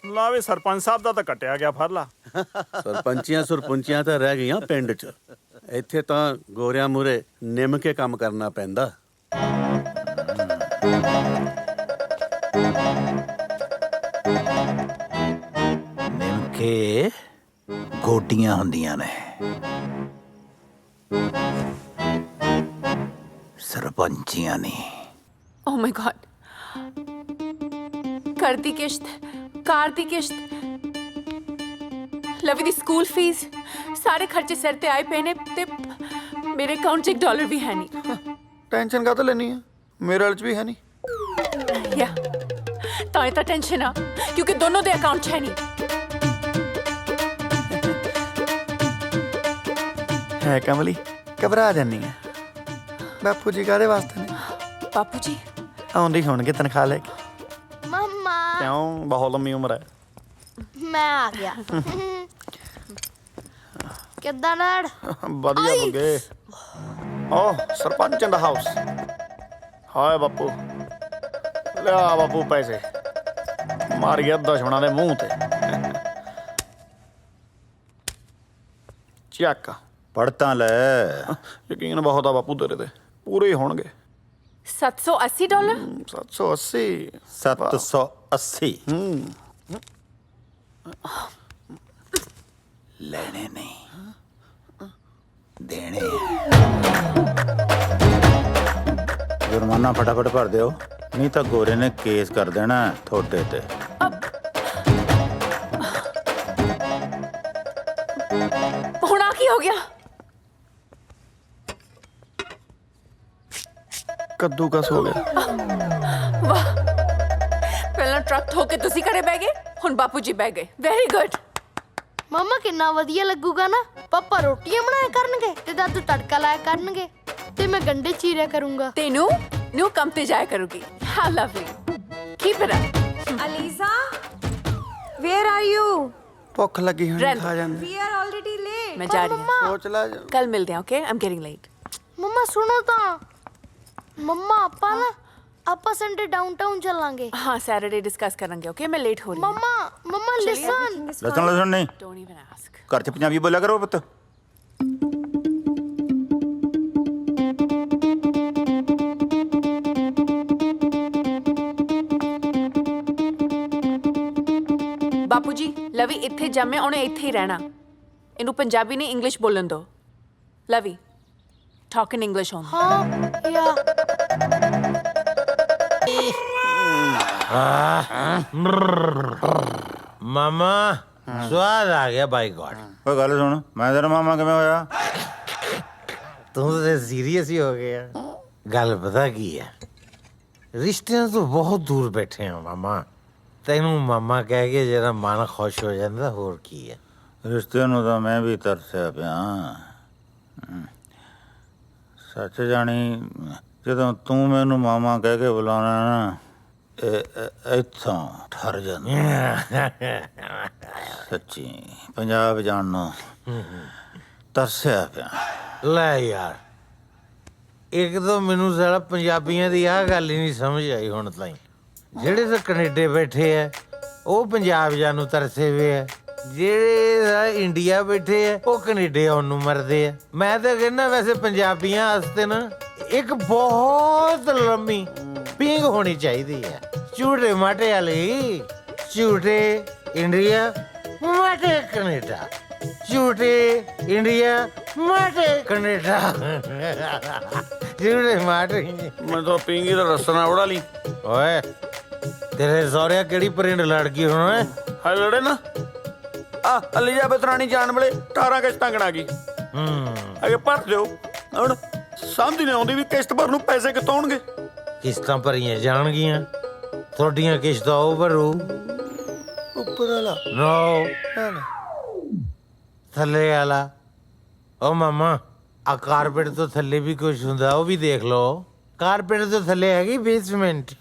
ਲਾ ਵੀ ਸਰਪੰਚ ਸਾਹਿਬ ਦਾ ਤਾਂ ਕੱਟਿਆ ਗਿਆ ਫਰਲਾ। ਸਰਪੰਚੀਆਂ ਸੁਰਪੰਚੀਆਂ ਤਾਂ ਰਹਿ ਗਈਆਂ ਪਿੰਡ 'ਚ। ਇੱਥੇ ਤਾਂ ਗੋਰਿਆਂ ਮੂਰੇ ਨਿੰਮ ਕੇ ਕੰਮ ਕਰਨਾ ਪੈਂਦਾ। ਨਿਮਕੇ ਗੋਡੀਆਂ ਹੁੰਦੀਆਂ ਨੇ, ਸਰਪੰਚੀਆਂ ਨਹੀਂ। ਓ ਮਾਈ ਗॉड, ਘਰ ਦੀ ਕਿਸ਼ਤ, ਕਾਰ ਦੀ ਕਿਸ਼ਤ, ਲਵੀ ਦੀ ਸਕੂਲ ਫੀਸ, ਸਾਰੇ ਖਰਚੇ ਸਿਰ ਤੇ ਆਏ ਪਏ ਨੇ ਤੇ ਮੇਰੇ ਅਕਾਊਂਟ 'ਚ $1 ਵੀ ਹੈ ਨਹੀਂ। ਟੈਨਸ਼ਨ ਕਾਹਤੋਂ ਲੈਣੀ ਆ, ਮੇਰੇ ਵਾਲ 'ਚ ਵੀ ਹੈ ਨਹੀਂ। ਯਾ ਤਾਂ ਇਹ ਤਾਂ ਟੈਨਸ਼ਨ ਆ ਕਿਉਂਕਿ ਦੋਨੋਂ ਦੇ ਅਕਾਊਂਟ 'ਚ ਹੈ ਨਹੀਂ। ਹੈ ਕਮਲੀ, ਘਬਰਾ ਜਾਨੀ ਆ। ਬਾਪੂ ਜੀ ਕਾਹਦੇ ਵਾਸਤੇ ਨੇ? ਬਾਪੂ ਜੀ ਆਉਂਦੇ ਹੀ ਹੋਣਗੇ ਤਨਖਾਹ ਲੈ ਕੇ। ਮੰਮਾ ਕਿਉਂ, ਬਹੁਤ ਲੰਮੀ ਉਮਰ ਹੈ। ਮੈਂ ਆ ਗਿਆ। ਕਿੱਦਾਂ ਡੈਡ? ਵਧੀਆ ਬੁੱਗੇ। ਓ ਸਰਪੰਚ ਇਨ ਦਾ ਹਾਊਸ। ਹਾਏ ਬਾਪੂ, ਲਿਆ ਬਾਪੂ ਪੈਸੇ, ਮਾਰ ਗਿਆ ਦੁਸ਼ਮਣਾਂ ਦੇ ਮੂੰਹ ਤੇ। ਚੱਕ, ਪੜ੍ਹ ਤਾਂ ਲੈ। ਯਕੀਨ ਬਹੁਤ ਆ ਬਾਪੂ ਤੇਰੇ ਤੇ, ਪੂਰੇ ਹੀ ਹੋਣਗੇ। $780? 780। 780 ਲੈਣੇ ਨਹੀਂ, ਦੇਣੇ। ਜੁਰਮਾਨਾ ਫਟਾਫਟ ਭਰ ਦਿਓ, ਨਹੀਂ ਤਾਂ ਗੋਰੇ ਨੇ ਕੇਸ ਕਰ ਦੇਣਾ ਤੁਹਾਡੇ ਤੇ। ਹੁਣ ਆ ਕੀ ਹੋ ਗਿਆ? ਕੱਦੂਕਸ ਹੋ ਗਿਆ। ਵਾਹ, ਪਹਿਲਾਂ ਟਰੱਕ ਠੋਕ ਕੇ ਤੁਸੀਂ ਘਰੇ ਬਹਿ ਗਏ, ਹੁਣ ਬਾਪੂ ਜੀ ਬਹਿ ਗਏ। Very good. ਮੰਮਾ ਕਿੰਨਾ ਵਧੀਆ ਲੱਗੂਗਾ ਨਾ। ਪਾਪਾ ਰੋਟੀਆਂ ਬਣਾਇਆ ਕਰਨਗੇ ਤੇ ਦਾਦੂ ਤੜਕਾ ਲਾਇਆ ਕਰਨਗੇ ਤੇ ਮੈਂ ਗੰਡੇ ਚੀਰਿਆ ਕਰੂੰਗਾ ਤੇ ਨੂੰ ਕੰਮ ਤੇ ਜਾਇਆ ਕਰੂਗੀ। How lovely, keep it up. Aliza, where are you? ਭੁੱਖ ਲੱਗੀ ਹੋਣੀ, ਰਹਿਣ ਖਾ ਜਾਂਦੇ। We are already late. ਮੈਂ ਜਾ ਰਹੀ ਹਾਂ, ਸੋਚ ਲੈ। ਕੱਲ ਮਿਲਦੇ ਹਾਂ। Okay, I'm getting late. Mumma ਸੁਣੋ ਤਾਂ। ਮੰਮਾ ਆਪਾਂ ਸੰਡੇ ਡਾਊਨਟਾਊਨ ਚੱਲਾਂਗੇ। ਹਾਂ, ਸੈਟਰਡੇ ਡਿਸਕਸ ਕਰਾਂਗੇ। ਓਕੇ, ਮੈਂ ਲੇਟ ਹੋ ਰਹੀ ਹਾਂ। ਮੰਮਾ ਲਿਸਨ। ਲਸਣ ਨਹੀਂ, ਡੋਂਟ ਇਵਨ ਆਸਕ। ਘਰ 'ਚ ਪੰਜਾਬੀ ਬੋਲਿਆ ਕਰੋ ਪੁੱਤ। ਬਾਪੂ ਜੀ, ਲਵੀ ਇੱਥੇ ਜੰਮਿਆ, ਉਹਨੇ ਇੱਥੇ ਹੀ ਰਹਿਣਾ। ਇਹਨੂੰ ਪੰਜਾਬੀ ਨਹੀਂ ਇੰਗਲਿਸ਼ ਬੋਲਣ ਦਿਓ। ਲਵੀ, ਟਾਕ ਇਨ ਇੰਗਲਿਸ਼ ਓਨਲੀ। ਹਾਂ ਯਾ ਮਾਮਾ ਸਵਾਦ ਆ ਗਿਆ ਬਾਈ ਗॉड। ਓਏ ਗੱਲ ਸੁਣ, ਮੈਂ ਤੇਰਾ ਮਾਮਾ ਕਿਵੇਂ ਹੋਇਆ? ਤੂੰ ਤਾਂ ਸੀਰੀਅਸ ਹੀ ਹੋ ਗਿਆ। ਗੱਲ ਪਤਾ ਕੀ ਹੈ, ਰਿਸ਼ਤਿਆਂ ਤੋਂ ਬਹੁਤ ਦੂਰ ਬੈਠੇ ਆ ਮਾਮਾ। ਤੈਨੂੰ ਮਾਮਾ ਕਹਿ ਕੇ ਜਿਹੜਾ ਮਨ ਖੁਸ਼ ਹੋ ਜਾਂਦਾ, ਹੋਰ ਕੀ ਹੈ। ਰਿਸ਼ਤੇ ਨੂੰ ਤਾਂ ਮੈਂ ਵੀ ਤਰਸਿਆ ਪਿਆ। ਸੱਚ ਜਾਣੀ, ਜਦੋਂ ਤੂੰ ਮੈਨੂੰ ਮਾਮਾ ਕਹਿ ਕੇ ਬੁਲਾਉਣਾ ਨਾ, ਇੱਥੋਂ ਠਰ ਜਾਂਦਾ। ਸੱਚੀ ਪੰਜਾਬ ਜਾਣ ਨੂੰ ਤਰਸਿਆ ਪਿਆ। ਲੈ ਯਾਰ, ਇੱਕ ਤਾਂ ਮੈਨੂੰ ਸਾਲਾ ਪੰਜਾਬੀਆਂ ਦੀ ਆਹ ਗੱਲ ਹੀ ਨਹੀਂ ਸਮਝ ਆਈ ਹੁਣ ਤਾਈਂ। ਜਿਹੜੇ ਤਾਂ ਕੈਨੇਡਾ ਬੈਠੇ ਐ ਉਹ ਪੰਜਾਬ ਜਾਣ ਨੂੰ ਤਰਸੇ ਵੇ ਐ, ਜਿਹੜੇ ਇੰਡੀਆ ਬੈਠੇ ਐ ਉਹ ਕੈਨੇਡਾ ਆਉਣ ਨੂੰ ਮਰਦੇ ਐ। ਮੈਂ ਤਾਂ ਕਹਿੰਦਾ ਵੈਸੇ ਪੰਜਾਬੀਆਂ ਵਾਸਤੇ ਨਾ ਇੱਕ ਬਹੁਤ ਲੰਮੀ ਪੀਂਘ ਹੋਣੀ ਚਾਹੀਦੀ ਹੈ। ਝੂਠੇ ਮਾਟੇ ਵਾਲੀ, ਝੂਠੇ ਇੰਡੀਆ, ਮਾਟੇ ਕੈਨੇਡਾ, ਝੂਠੇ ਇੰਡੀਆ, ਮਾਟੇ ਕੈਨੇਡਾ, ਝੂਠੇ ਮਾਟੇ। ਮੈਂ ਤਾਂ ਪੀਂਗੀ ਦਾ ਰਸਨਾ ਉਡਾ ਲਈ। ਓਏ ਤੇਰੇ ਸਹੁਰਿਆ ਕਿਹੜੀ ਪ੍ਰਿੰਟ ਲੜ ਗਈ ਹੁਣ? ਓਏ ਹਾਏ ਲੜੇ ਨਾ। ਆ ਅਲੀਜ਼ਾਬeth ਰਾਣੀ ਜਾਣ ਵੇਲੇ 18 ਕਿਸ਼ਤਾਂ ਗਣਾ ਗਈ। ਅਗੇ ਭਰ ਦਿਓ। ਹੁਣ ਸਮਝ ਨਹੀਂ ਆਉਂਦੀ ਵੀ ਕਿਸ਼ਤ ਭਰਨ ਨੂੰ ਪੈਸੇ ਕਿੱਥੋਂ ਆਉਣਗੇ। ਕਿਸ਼ਤਾਂ ਭਰੀਆਂ ਜਾਣਗੀਆਂ, ਤੁਹਾਡੀਆਂ ਕਿਸ਼ਤਾਂ ਉਹ ਭਰੂ। ਉੱਪਰ ਵਾਲਾ ਨੋ, ਥੱਲੇ ਵਾਲਾ। ਉਹ ਮਾਮਾ, ਆ ਕਾਰਪੇਟ ਤੋਂ ਥੱਲੇ ਵੀ ਕੁਝ ਹੁੰਦਾ, ਉਹ ਵੀ ਦੇਖ ਲਓ। ਕਾਰਪੇਟ ਤੋਂ ਥੱਲੇ ਹੈਗੀ ਬੇਸਮੈਂਟ।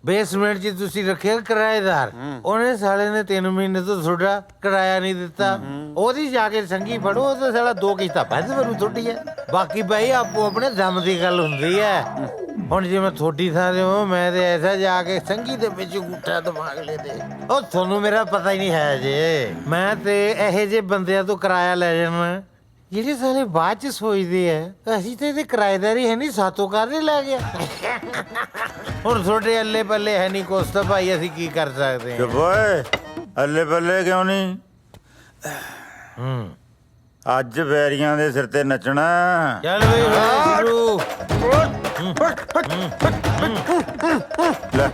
ਬੇਸਮੈਂਟ 'ਚ ਤੁਸੀਂ ਰੱਖਿਆ ਕਿਰਾਏਦਾਰ, ਉਹਨੇ ਸਾਲੇ ਨੇ 3 ਮਹੀਨੇ ਤੋਂ ਤੁਹਾਡਾ ਕਿਰਾਇਆ ਨਹੀਂ ਦਿੱਤਾ। ਉਹਦੀ ਜਾ ਕੇ ਸੰਗੀ ਫੜੋ, ਉਹ ਤਾਂ ਸਾਲਾ 2 ਕਿਸ਼ਤਾਂ ਵੱਧ ਭਰੂ ਤੁਹਾਡੀ ਹੈ। ਬਾਕੀ ਭਾਈ ਆਪੋ ਆਪਣੇ ਦਮ ਦੀ ਗੱਲ ਹੁੰਦੀ ਹੈ। ਹੁਣ ਜੇ ਮੈਂ ਥੋੜੀ ਥਾਂ ਤੇ ਹੋ ਮੈਂ ਤੇ ਐਸਾ ਜਾ ਕੇ ਸੰਗੀ ਦੇ ਵਿੱਚ ਗੁੱਠਾ ਦਿਮਾਗ ਲੈ ਦੇ ਉਹ ਤੁਹਾਨੂੰ ਮੇਰਾ ਪਤਾ ਹੀ ਨਹੀਂ ਹੈ ਜੇ ਮੈਂ ਤੇ ਇਹੋ ਜਿਹੇ ਬੰਦਿਆਂ ਤੋਂ ਕਿਰਾਇਆ ਲੈ ਜਾਣਾ ਜਿਹੜੇ ਸਾਲੇ ਬਾਅਦ ਚ ਸੋਚਦੇ ਆ ਅਸੀਂ ਤੇ ਇਹਦੇ ਕਿਰਾਏਦਾਰੀ ਹੈ ਨਹੀਂ ਸਾਤੋਂ ਕਾਹਦੇ ਲੈ ਗਿਆ ਹੁਣ ਤੁਹਾਡੇ ਅੱਲੇ ਪੱਲੇ ਹੈ ਨਹੀਂ ਕੁਛ ਤਾਂ ਭਾਈ ਅਸੀਂ ਕੀ ਕਰ ਸਕਦੇ ਚੁੱਪ ਓਏ ਅੱਲੇ ਪੱਲੇ ਕਿਉਂ ਨਹੀਂ ਅੱਜ ਵੈਰੀਆਂ ਦੇ ਸਿਰ ਤੇ ਨੱਚਣਾ ਚੱਲ ਬਈ ਸ਼ੁਰੂ ਲੈ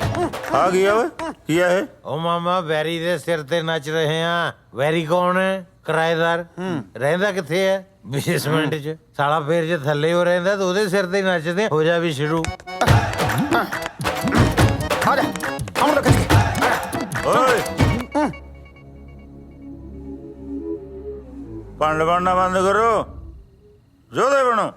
ਆ ਗਿਆ ਓਏ ਕੀ ਆ ਇਹ ਉਹ ਮਾਮਾ ਵੈਰੀ ਦੇ ਸਿਰ ਤੇ ਨੱਚ ਰਹੇ ਆ ਵੈਰੀ ਕੌਣ ਹੈ ਕਿਰਾਏਦਾਰ ਰਹਿੰਦਾ ਕਿੱਥੇ ਹੈ ਬੇਸਮੈਂਟ 'ਚ ਸਾਲਾ ਫੇਰ ਜੇ ਥੱਲੇ ਹੋ ਰਹਿੰਦਾ ਤਾਂ ਉਹਦੇ ਸਿਰ ਤੇ ਨੱਚਦੇ ਹੋ ਜਾ ਵੀ ਸ਼ੁਰੂ ਆ ਜਾ ਆਉਂ ਰੱਖ ਓਏ ਪੰਡ ਬਣਨਾ ਬੰਦ ਕਰੋ ਜੋਦੇ ਬਣੋ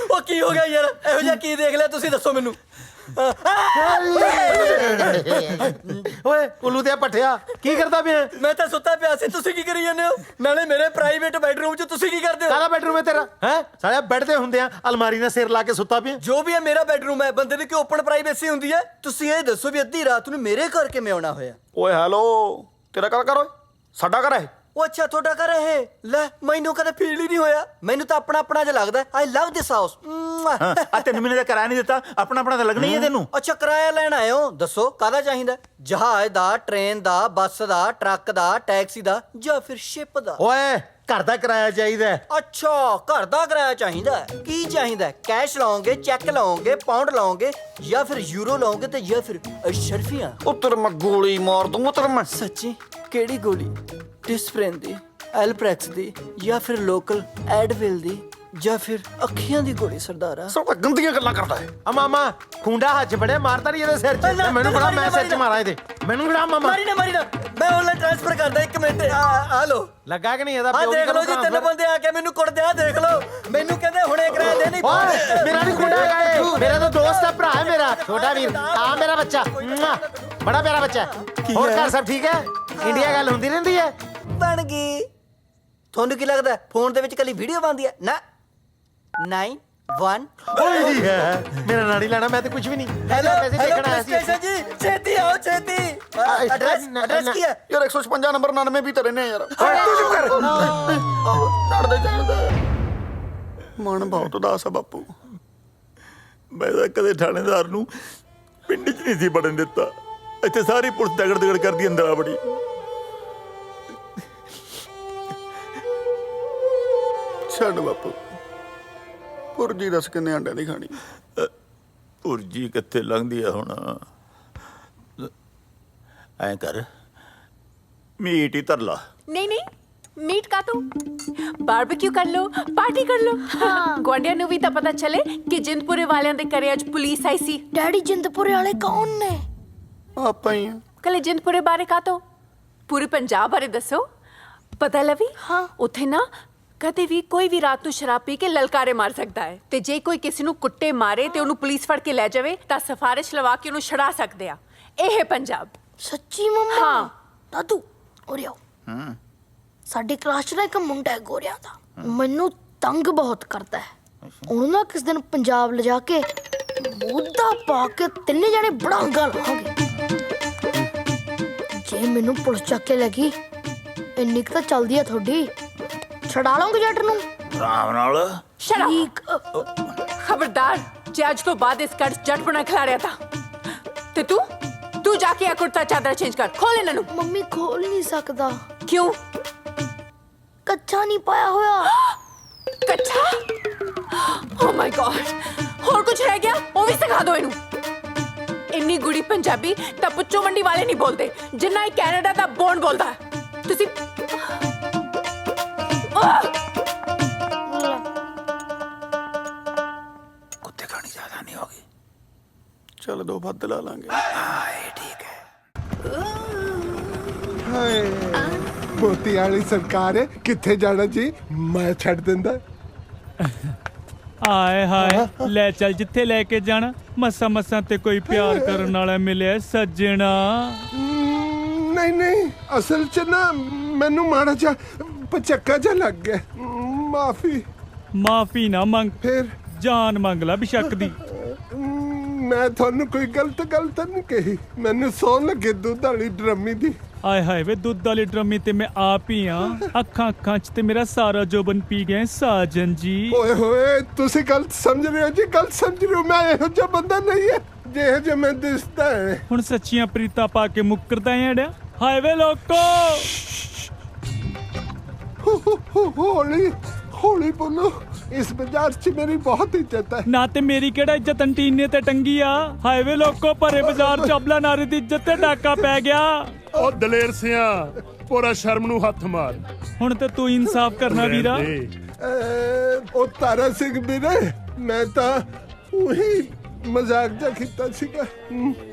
ਉਹ ਕੀ ਹੋ ਗਿਆ ਯਾਰ ਇਹੋ ਜਿਹਾ ਕੀ ਦੇਖ ਲਿਆ ਤੁਸੀਂ ਦੱਸੋ ਮੈਨੂੰ ਓਏ ਉੱਲੂ ਤੇ ਪੱਠਿਆ ਕੀ ਕਰਦਾ ਪਿਆ ਮੈਂ ਤਾਂ ਸੁੱਤਾ ਪਿਆ ਸੀ ਤੁਸੀਂ ਕੀ ਕਰੀ ਜਾਂਦੇ ਹੋ ਨਾਲੇ ਮੇਰੇ ਪ੍ਰਾਈਵੇਟ ਬੈਡਰੂਮ 'ਚ ਤੁਸੀਂ ਕੀ ਕਰਦੇ ਹੋ ਸਾਰਾ ਬੈਡਰੂਮ ਹੈ ਤੇਰਾ ਹੈ ਸਾਲਿਆ ਬੈੱਡ ਤੇ ਹੁੰਦੇ ਆ ਅਲਮਾਰੀ ਨਾਲ ਸਿਰ ਲਾ ਕੇ ਸੁੱਤਾ ਪਿਆ ਜੋ ਵੀ ਹੈ ਮੇਰਾ ਬੈਡਰੂਮ ਹੈ ਬੰਦੇ ਦੀ ਕਿ ਓਪਨ ਪ੍ਰਾਈਵੇਸੀ ਹੁੰਦੀ ਹੈ ਤੁਸੀਂ ਇਹ ਦੱਸੋ ਵੀ ਅੱਧੀ ਰਾਤ ਨੂੰ ਮੇਰੇ ਘਰ ਕਿਵੇਂ ਆਉਣਾ ਹੋਇਆ ਓਏ ਹੈਲੋ ਤੇਰਾ ਘਰ ਓਏ ਸਾਡਾ ਘਰ ਹੈ ਉਹ ਅੱਛਾ ਤੁਹਾਡਾ ਘਰ ਇਹ ਲੈ ਮੈਨੂੰ ਕਦੇ ਫੀਲ ਹੀ ਨਹੀਂ ਹੋਇਆ ਮੈਨੂੰ ਤਾਂ ਆਪਣਾ ਆਪਣਾ ਜਿਹਾ ਲੱਗਦਾ ਆਈ ਲਵ ਦਿਸ ਹਾਊਸ ਆ 3 ਮਹੀਨੇ ਦਾ ਕਿਰਾਇਆ ਨਹੀਂ ਦਿੱਤਾ ਆਪਣਾ ਆਪਣਾ ਤਾਂ ਲੱਗਣਾ ਹੀ ਹੈ ਤੈਨੂੰ ਅੱਛਾ ਕਿਰਾਇਆ ਲੈਣ ਆਏ ਹੋ ਦੱਸੋ ਕਾਹਦਾ ਚਾਹੀਦਾ ਜਹਾਜ਼ ਦਾ ਟ੍ਰੇਨ ਦਾ ਬੱਸ ਦਾ ਟਰੱਕ ਦਾ ਟੈਕਸੀ ਦਾ ਜਾਂ ਫਿਰ ਸ਼ਿਪ ਦਾ ਓਏ ਘਰ ਦਾ ਕਿਰਾਇਆ ਚਾਹੀਦਾ ਅੱਛਾ ਘਰ ਦਾ ਕਿਰਾਇਆ ਚਾਹੀਦਾ ਕੀ ਚਾਹੀਦਾ ਕੈਸ਼ ਲਾਓਗੇ ਚੈੱਕ ਲਾਓਗੇ ਪਾਉਂਡ ਲਾਓਗੇ ਜਾਂ ਫਿਰ ਯੂਰੋ ਲਾਓਗੇ ਤੇ ਜਾਂ ਫਿਰ ਅਸ਼ਰਫੀਆਂ ਉੱਤਰ ਮੈਂ ਗੋਲੀ ਮਾਰ ਦੂੰ ਉੱਤਰ ਮੈਂ ਸੱਚੀ ਕਿਹੜੀ ਗੋਲੀ ਡਿਸਪ੍ਰਿਨ ਦੀ ਐਲਪ੍ਰੈਕਸ ਦੀ ਜਾਂ ਫਿਰ ਲੋਕਲ ਐਡਵਿਲ ਦੀ ਜਾਂ ਫਿਰ ਅੱਖੀਆਂ ਦੀ ਗੋਲੀ ਸਰਦਾਰਾ ਸਭ ਗੰਦੀਆਂ ਗੱਲਾਂ ਕਰਦਾ ਹੈ ਆ ਮਾਮਾ ਖੁੰਡਾ ਹੱਥ ਬੜਿਆ ਮਾਰਦਾ ਨਹੀਂ ਇਹਦੇ ਸਿਰ 'ਚ ਮੈਨੂੰ ਬੜਾ ਮੈਂ ਸਿਰ 'ਚ ਮਾਰਾਂ ਇਹਦੇ ਮੈਨੂੰ ਬੜਾ ਮਾਮਾ ਮਾਰੀ ਨਾ ਮੈਂ ਆਨਲਾਈਨ ਟ੍ਰਾਂਸਫਰ ਕਰਦਾ 1 ਮਿੰਟ ਆ ਲੋ ਲੱਗਾ ਕਿ ਨਹੀਂ ਇਹਦਾ ਆ ਪਿਓ ਦੇਖ ਲਓ ਜੀ 3 ਬੰਦੇ ਆ ਕੇ ਮੈਨੂੰ ਕੁੱਟਦੇ ਆ ਦੇਖ ਲਓ ਮੈਨੂੰ ਕਹਿੰਦੇ ਹੁਣੇ ਕਿਰਾਇਆ ਦੇ ਨਹੀਂ ਓਏ ਮੇਰਾ ਨਹੀਂ ਖੁੰਡਾ ਹੈਗਾ ਇਹ ਮੇਰਾ ਤਾਂ ਦੋਸਤ ਹੈ ਭਰਾ ਹੈ ਮੇਰਾ ਛੋਟਾ ਵੀਰ ਆ ਮੇਰਾ ਬੱਚਾ ਬੜਾ ਪਿਆਰਾ ਬੱਚਾ ਹੋਰ ਘਰ ਸਭ ਠੀਕ ਹੈ ਇੰਡੀਆ ਗੱਲ ਹੁੰਦੀ ਰਹਿੰਦੀ ਹੈ ਬਣ ਗਈ ਤੁਹਾਨੂੰ ਕੀ ਲੱਗਦਾ ਫੋਨ ਦੇ ਵਿੱਚ ਕੱਲੀ ਵੀਡੀਓ ਬਣਦੀ ਹੈ ਨਾ 9-1 ਓਏ ਜੀ ਹੈ ਮੇਰਾ ਨਾੜੀ ਲੈਣਾ ਮੈਂ ਤੇ ਕੁਝ ਵੀ ਨਹੀਂ ਹੈਲੋ ਪੈਸੇ ਦੇਖਣ ਆਇਆ ਸੀ ਸਟੇਸ਼ਨ ਜੀ ਛੇਤੀ ਆਓ ਛੇਤੀ ਐਡਰੈਸ ਕੀ ਹੈ ਯਾਰ 156 ਨੰਬਰ 99 ਵੀ ਤੇ ਰਹਿੰਦੇ ਆ ਯਾਰ ਤੂੰ ਚੁੱਪ ਕਰ ਚੜਦੇ ਮਨ ਬਹੁਤ ਉਦਾਸ ਆ ਬਾਪੂ ਮੈਂ ਤਾਂ ਕਦੇ ਥਾਣੇਦਾਰ ਨੂੰ ਪਿੰਡ 'ਚ ਨਹੀਂ ਸੀ ਵੜਨ ਦਿੱਤਾ ਇੱਥੇ ਸਾਰੀ ਪੁਲਿਸ ਦਗੜ ਕਰਦੀ ਅੰਦਰ ਆ ਬੜੀ ਛੱਡ ਬਾਪੂ ਪੁਰਜੀ ਦੱਸ ਕਿੰਨੇ ਅੰਡਿਆਂ ਦੀ ਖਾਣੀ ਪੁਰਜੀ ਕਿੱਥੇ ਲੰਘਦੀ ਆ ਹੁਣ ਐਂ ਕਰ ਮੀਟ ਹੀ ਧਰ ਲਾ ਨਹੀਂ ਮੀਟ ਕਾਟੋ ਬਾਰਬੀਕਿਊ ਕਰ ਲੋ ਪਾਰਟੀ ਕਰ ਲੋ ਗਵਾਂਢੀਆਂ ਨੂੰ ਵੀ ਤਾਂ ਪਤਾ ਚੱਲੇ ਕਿ ਜਿੰਦਪੁਰੇ ਵਾਲਿਆਂ ਦੇ ਘਰੇ ਅੱਜ ਪੁਲਿਸ ਆਈ ਸੀ ਡੈਡੀ ਜਿੰਦਪੁਰੇ ਵਾਲੇ ਕੌਣ ਨੇ ਆਪਾਂ ਹੀ ਆ ਕੱਲੇ ਜਿੰਦਪੁਰੇ ਬਾਰੇ ਕਾਟੋ ਪੂਰੇ ਪੰਜਾਬ ਬਾਰੇ ਦੱਸੋ ਪਤਾ ਲਵੀ ਹਾਂ ਉੱਥੇ ਨਾ ਕਦੇ ਵੀ ਕੋਈ ਵੀ ਰਾਤ ਨੂੰ ਸ਼ਰਾਬ ਪੀ ਕੇ ਲਲਕਾਰੇ ਮਾਰ ਸਕਦਾ ਹੈ ਤੇ ਜੇ ਕੋਈ ਕਿਸੇ ਨੂੰ ਕੁੱਟੇ ਮਾਰੇ ਤੇ ਉਹਨੂੰ ਪੁਲਿਸ ਫੜ ਕੇ ਲੈ ਜਾਵੇ ਤਾਂ ਸਿਫਾਰਿਸ਼ ਲਵਾ ਕੇ ਉਹਨੂੰ ਛੁਡਾ ਸਕਦੇ ਆ ਇਹ ਪੰਜਾਬ ਸੱਚੀ ਮੰਮਾ ਹਾਂ ਦਾਦੂ ਉਰੇ ਆਓ ਸਾਡੇ ਕਲਾਸ 'ਚ ਨਾ ਇੱਕ ਮੁੰਡਾ ਹੈ ਗੋਰਿਆਂ ਦਾ ਮੈਨੂੰ ਤੰਗ ਬਹੁਤ ਕਰਦਾ ਹੈ ਉਹਨੂੰ ਨਾ ਕਿਸ ਦਿਨ ਪੰਜਾਬ ਲਿਜਾ ਕੇ ਮੋਢਾ ਪਾ ਕੇ 3 ਜਣੇ ਬੜਾਂਗਾ ਲਾਵਾਂਗੇ ਜੇ ਮੈਨੂੰ ਪੁਲਿਸ ਚੱਕ ਕੇ ਲੱਗੀ ਇੰਨੀ ਕੁ ਤਾਂ ਚੱਲਦੀ ਆ ਤੁਹਾਡੀ ਛਡਾ ਲਓਗੇ ਜੱਟ ਨੂੰ ਆਰਾਮ ਨਾਲ ਠੀਕ ਖਬਰਦਾਰ ਜੇ ਅੱਜ ਤੋਂ ਬਾਅਦ ਇਸ ਘਰ 'ਚ ਜੱਟ ਬਣਾ ਖਿਲਾਰਿਆ ਤਾਂ ਤੇ ਤੂੰ ਜਾ ਕੇ ਆ ਕੁੜਤਾ ਚਾਦਰ ਚੇਂਜ ਕਰ ਖੋਲ ਇਹਨਾਂ ਨੂੰ ਮੰਮੀ ਖੋਲ ਨਹੀਂ ਸਕਦਾ ਕਿਉਂ ਕੱਚਾ ਨਹੀਂ ਪਾਇਆ ਹੋਇਆ ਕੱਚਾ ਓ ਮਾਈ ਗॉड ਹੋਰ ਕੁਝ ਰਹਿ ਗਿਆ ਉਹ ਵੀ ਸਿਖਾ ਦਿਓ ਇਹਨੂੰ ਇੰਨੀ ਗੁੜੀ ਪੰਜਾਬੀ ਤਾਂ ਪੁੱਛੋ ਮੰਡੀ ਵਾਲੇ ਨਹੀਂ ਬੋਲਦੇ ਜਿੰਨਾ ਇਹ ਕੈਨੇਡਾ ਦਾ ਬੌਂਡ ਬੋਲਦਾ ਤੁਸੀਂ ਕੁੱਤੇ ਖਾਣੀ ਜ਼ਿਆਦਾ ਨਹੀਂ ਹੋਗੀ ਚੱਲ 2 ਵੱਧ ਲਾ ਲਾਂਗੇ ਹਾਂ ਇਹ ਠੀਕ ਹੈ ਮੋਤੀ ਵਾਲੀ ਸਰਕਾਰ ਹੈ, ਕਿੱਥੇ ਜਾਣਾ ਜੀ ਮੈਂ ਛੱਡ ਦਿੰਦਾ। ਆਏ ਹਾਏ ਲੈ ਚੱਲ ਜਿੱਥੇ ਲੈ ਕੇ ਜਾਣਾ। ਮਸਾਂ ਮਸਾਂ ਤੇ ਕੋਈ ਪਿਆਰ ਕਰਨ ਵਾਲਾ ਮਿਲਿਆ ਸੱਜਣਾ। ਨਹੀਂ ਨਹੀਂ, ਅਸਲ 'ਚ ਨਾ ਮੈਨੂੰ ਮਾੜਾ ਜਿਹਾ ਪਚੱਕਾ ਜਿਹਾ ਲੱਗ ਗਿਆ। ਮਾਫੀ। ਮਾਫੀ ਨਾ ਮੰਗ, ਫਿਰ ਜਾਨ ਮੰਗ ਲੈ ਬਿਸ਼ੱਕ ਦੀ। ਮੈਂ ਤੁਹਾਨੂੰ ਕੋਈ ਗਲਤ ਗੱਲ ਤਾਂ ਨਹੀਂ ਕਹੀ। ਮੈਨੂੰ ਸੌਣ ਲੱਗੇ ਦੁੱਧ ਵਾਲੀ ਡਰਮੀ ਦੀ। ਆਏ ਹਾਏ ਵੇ ਦੁੱਧ ਵਾਲੀ ਡਰਮੀ ਤੇ ਮੈਂ ਆਪ ਹੀ ਆ। ਅੱਖਾਂ ਅੱਖਾਂ 'ਚ ਤੇ ਮੇਰਾ ਸਾਰਾ ਜੋਬਨ ਪੀ ਗਏ ਸਾਜਨ ਜੀ। ਓਏ ਹੋਏ, ਤੁਸੀਂ ਗਲਤ ਸਮਝ ਰਹੇ ਹੋ ਜੀ, ਗਲਤ ਸਮਝ ਰਹੇ ਹੋ। ਮੈਂ ਇਹੋ ਜਿਹਾ ਬੰਦਾ ਨਹੀਂ ਹੈ ਜਿਹੋ ਜਿਹਾ ਮੈਂ ਦਿਸਦਾ ਹੈ। ਹੁਣ ਸੱਚੀਆਂ ਪ੍ਰੀਤਾਂ ਪਾ ਕੇ ਮੁੱਕਰਦਾ ਐੜਿਆ। ਹਾਏ ਵੇ ਲੋਕੋ, ਹੌਲੀ ਹੌਲੀ ਬੋਲੋ। ਇਸ ਬਾਜ਼ਾਰ 'ਚ ਮੇਰੀ ਬਹੁਤ ਇੱਜ਼ਤ ਹੈ। ਨਾ ਤੇ ਮੇਰੀ ਕਿਹੜਾ ਇੱਜ਼ਤ ਅੰਟੀਨੇ ਤੇ ਟੰਗੀ ਆ। ਹਾਏ ਵੇ ਲੋਕੋ, ਭਰੇ ਬਾਜ਼ਾਰ 'ਚ ਅਬਲਾ ਨਾਰੀ ਦੀ ਇੱਜ਼ਤ ਤੇ ਡਾਕਾ ਪੈ ਗਿਆ। ਉਹ ਦਲੇਰ ਸਿਆ ਪੂਰਾ ਸ਼ਰਮ ਨੂੰ ਹੱਥ ਮਾਰ। ਹੁਣ ਤੇ ਤੂੰ ਇਨਸਾਫ ਕਰਨਾ ਵੀਰਾ। ਉਹ ਤਾਰਾ ਸਿੰਘ ਵੀਰੇ, ਮੈਂ ਤਾਂ ਉਹੀ ਮਜ਼ਾਕ ਜਿਹਾ ਕੀਤਾ ਸੀਗਾ।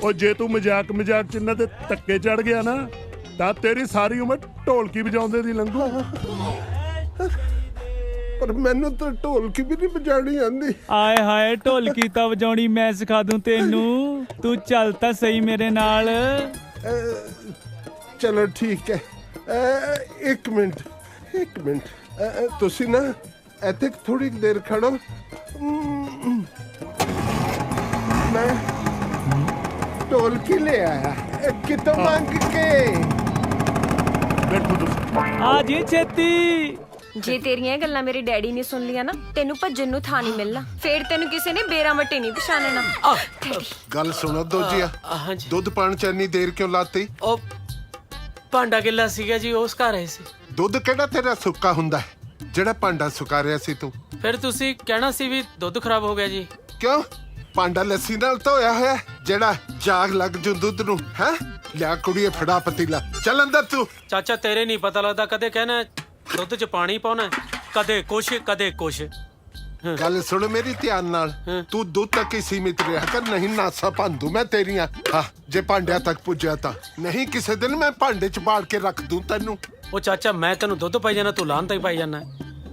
ਉਹ ਜੇ ਤੂੰ ਮਜ਼ਾਕ ਚ ਇਹਨਾਂ ਤੇ ਧੱਕੇ ਚੜ ਗਿਆ ਨਾ ਤਾਂ ਤੇਰੀ ਸਾਰੀ ਉਮਰ ਢੋਲਕੀ ਵਜਾਉਂਦੇ ਦੀ ਲੰਘੂ। ਪਰ ਮੈਨੂੰ ਤਾਂ ਢੋਲਕੀ ਵੀ ਨਹੀਂ ਵਜਾਣੀ ਆਂਦੀ। ਆਏ ਹਾਏ, ਢੋਲਕੀ ਤਾਂ ਵਜਾਉਣੀ ਮੈਂ ਸਿਖਾ ਦੂੰ ਤੈਨੂੰ। ਤੂੰ ਚੱਲ ਤਾਂ ਸਹੀ ਮੇਰੇ ਨਾਲ। ਚਲੋ ਠੀਕ ਹੈ। ਇੱਕ ਮਿੰਟ ਤੁਸੀਂ ਨਾ ਇੱਥੇ ਥੋੜੀ ਦੇਰ ਖੜੋ। ਮੈਂ ਢੋਲਕੀ ਲੈ ਆਇਆ ਕਿਤੋਂ ਮੰਗ ਕੇ। ਬੈਠੋ ਤੁਸੀਂ। ਆ ਜੀ ਛੇਤੀ। ਜੇ ਤੇਰੀਆਂ ਗੱਲਾਂ ਮੇਰੇ ਡੈਡੀ ਨੇ ਸੁਣ ਲਿਆ ਨਾ, ਤੈਨੂੰ ਭੱਜਣ ਨੂੰ ਥਾਂ ਨਹੀਂ ਮਿਲਣਾ। ਫੇਰ ਤੈਨੂੰ ਕਿਸੇ ਨੇ ਬੇਰਾਂ ਵੱਟੇ ਨਹੀਂ ਪਛਾਣਨਾ। ਗੱਲ ਸੁਣੋ ਦੋਜੀਆ, ਦੁੱਧ ਪਾਣ ਚ ਇੰਨੀ ਦੇਰ ਕਿਉਂ ਲਾਤੀ? ਉਹ ਭਾਂਡਾ ਗਿੱਲਾ ਸੀਗਾ ਜੀ, ਉਸ ਘਰ ਆਏ ਸੀ। ਦੁੱਧ ਕਿਹੜਾ ਤੇਰਾ ਸੁੱਕਾ ਹੁੰਦਾ ਹੈ ਜਿਹੜਾ ਭਾਂਡਾ ਸੁਕਾ ਰਿਹਾ ਸੀ ਤੂੰ? ਫਿਰ ਤੁਸੀਂ ਕਹਿਣਾ ਸੀ ਵੀ ਦੁੱਧ ਖਰਾਬ ਹੋ ਗਿਆ ਜੀ। ਕਿਉਂ? ਭਾਂਡਾ ਲੱਸੀ ਨਾਲ ਧੋਇਆ ਹੋਇਆ ਜਿਹੜਾ ਜਾਗ ਲੱਗ ਜੂ ਦੁੱਧ ਨੂੰ ਹੈ? ਲਿਆ ਕੁੜੀਏ, ਫੜਾ ਪਤੀਲਾ, ਚੱਲ ਅੰਦਰ ਤੂੰ। ਚਾਚਾ ਤੇਰੇ ਨਹੀਂ ਪਤਾ ਲੱਗਦਾ, ਕਦੇ ਕਹਿਣਾ ਦੁੱਧ 'ਚ ਪਾਣੀ ਪਾਉਣਾ, ਕਦੇ ਕੁਛ ਕਦੇ ਕੁਛ। ਗੱਲ ਸੁਣ ਮੇਰੀ ਧਿਆਨ ਨਾਲ, ਤੂੰ ਦੁੱਧ ਤੱਕ ਹੀ ਸੀਮਿਤ ਰਿਹਾ ਕਰ, ਨਹੀਂ ਨਾਸਾ ਭੰਦੂ ਮੈਂ ਤੇਰੀਆਂ। ਹਾਂ, ਜੇ ਭਾਂਡਿਆਂ ਤੱਕ ਪੁੱਜਿਆ ਤਾਂ ਨਹੀਂ ਕਿਸੇ ਦਿਨ ਮੈਂ ਭਾਂਡੇ 'ਚ ਬਾੜ ਕੇ ਰੱਖ ਦੂੰ ਤੈਨੂੰ। ਉਹ ਚਾਚਾ ਮੈਂ ਤੈਨੂੰ ਦੁੱਧ ਪਾਈ ਜਾਣਾ, ਤੂੰ ਲਾਹਨ ਤਾਂ ਹੀ ਪਾਈ ਜਾਣਾ।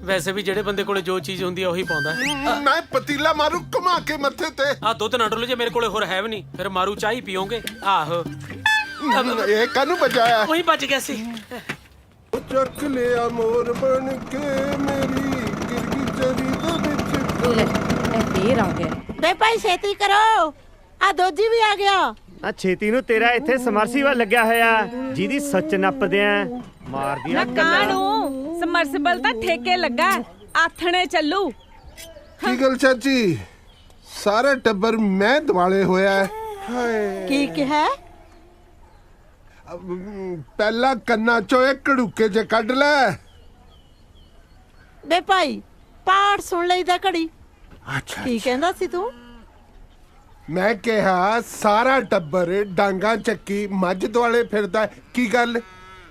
ਵੈਸੇ ਵੀ ਜਿਹੜੇ ਬੰਦੇ ਕੋਲੇ ਜੋ ਚੀਜ਼ ਹੁੰਦੀ ਆ ਉਹੀ ਪਾਉਂਦਾ। ਮੈਂ ਪਤੀਲਾ ਮਾਰੂ ਘੁਮਾ ਕੇ ਮੱਥੇ ਤੇ। ਆ ਦੁੱਧ ਨਾ ਡੋਲੇ, ਜੇ ਮੇਰੇ ਕੋਲੇ ਹੋਰ ਹੈ ਵੀ ਨਹੀਂ, ਫਿਰ ਮਾਰੂ ਚਾਹ ਹੀ ਪੀਓਗੇ। ਆਹੋ, ਇਹ ਕਾਹਨੂੰ ਬਜਾਇਆ? ਉਹੀ ਬਚ ਗਿਆ ਸੀ। ਚੱਕ ਲਿਆ ਮੋਰ ਬਣ ਕੇ ਮੇਰੀ ਗਿਰਗੀ ਚਰੀ ਦੇ ਵਿੱਚ। ਫੇਰ ਆ ਗਿਆ। ਬੇ ਭਾਈ ਛੇਤੀ ਕਰੋ, ਆ ਦੋਜੀ ਵੀ ਆ ਗਿਆ। ਆ ਛੇਤੀ ਨੂੰ, ਤੇਰਾ ਇੱਥੇ ਸਮਰਸੀਬਲ ਲੱਗਿਆ ਹੋਇਆ ਜਿਹਦੀ ਸੱਚ ਨੱਪਦੇ ਆ। ਮਾਰਦੀਆਂ ਕਾਹਨੂੰ ਸਮਰਸੀਬਲ ਤਾਂ ਠੇਕੇ ਲੱਗਾ, ਆਥਣੇ ਚੱਲੂ। ਕੀ ਗੱਲ ਚਾਚੀ, ਸਾਰਾ ਟੱਬਰ ਮੈਂ ਦਿਵਾਲੇ ਹੋਇਆ ਹੈ। ਹਾਏ, ਕੀ ਕਿਹਾ? ਪਹਿਲਾਂ ਕੰਨਾਂ ਚੋਂ ਇੱਕ ਢੁੱਕੇ ਜੇ ਕੱਢ ਲੈ। ਬੇ ਭਾਈ ਪਾਠ ਸੁਣ ਲਈਦਾ ਘੜੀ। ਅੱਛਾ, ਕੀ ਕਹਿੰਦਾ ਸੀ ਤੂੰ? ਮੈਂ ਕਿਹਾ ਸਾਰਾ ਟੱਬਰ ਡਾਂਗਾ ਚੱਕੀ ਮੱਝ ਦੁਆਲੇ ਫਿਰਦਾ। ਕੀ ਗੱਲ?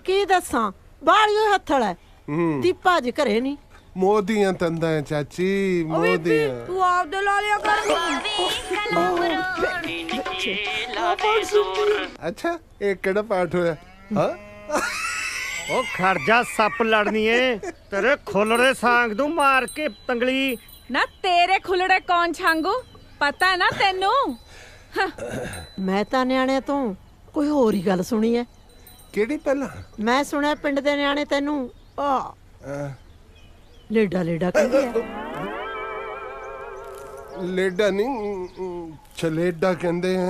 ਕੀ ਦੱਸਾਂ, ਬਾਹਲੀਓ ਹੱਥਲ ਹੈ। ਦੀਪਾ ਜੀ ਘਰੇ ਨਹੀਂ। ਮੋਦੀਆਂ ਤੰਦਾਂ ਚਾਚੀ, ਮੋਦੀਆਂ। ਤੂੰ ਆਪ ਦੇ ਲਾ ਲਿਆ ਕਰ। ਅੱਛਾ, ਇਹ ਕਿਹੜਾ ਪਾਠ ਹੋਇਆ? ਹਾਂ, ਉਹ ਖਰਜਾ ਸੱਪ ਲੜਨੀ ਏ, ਤੇਰੇ ਖੁੱਲੜੇ ਸਾਂਗ ਦੂੰ ਮਾਰ ਕੇ ਤੰਗਲੀ। ਨਾ ਤੇਰੇ ਖੁੱਲੜੇ ਕੌਣ ਛਾਂਗੂ, ਪਤਾ ਨਾ ਤੈਨੂੰ? ਮੈਂ ਤਾਂ ਨਿਆਣਿਆਂ ਤੋਂ ਕੋਈ ਹੋਰ ਹੀ ਗੱਲ ਸੁਣੀ ਐ। ਕਿਹੜੀ? ਪਹਿਲਾਂ ਮੈਂ ਸੁਣਿਆ ਪਿੰਡ ਦੇ ਨਿਆਣੇ ਤੈਨੂੰ ਲੇਡਾ ਲੇਡਾ ਕਹਿੰਦੇ ਆ। ਲੇਡਾ ਨਹੀਂ, ਛਲੇਡਾ ਕਹਿੰਦੇ ਆ।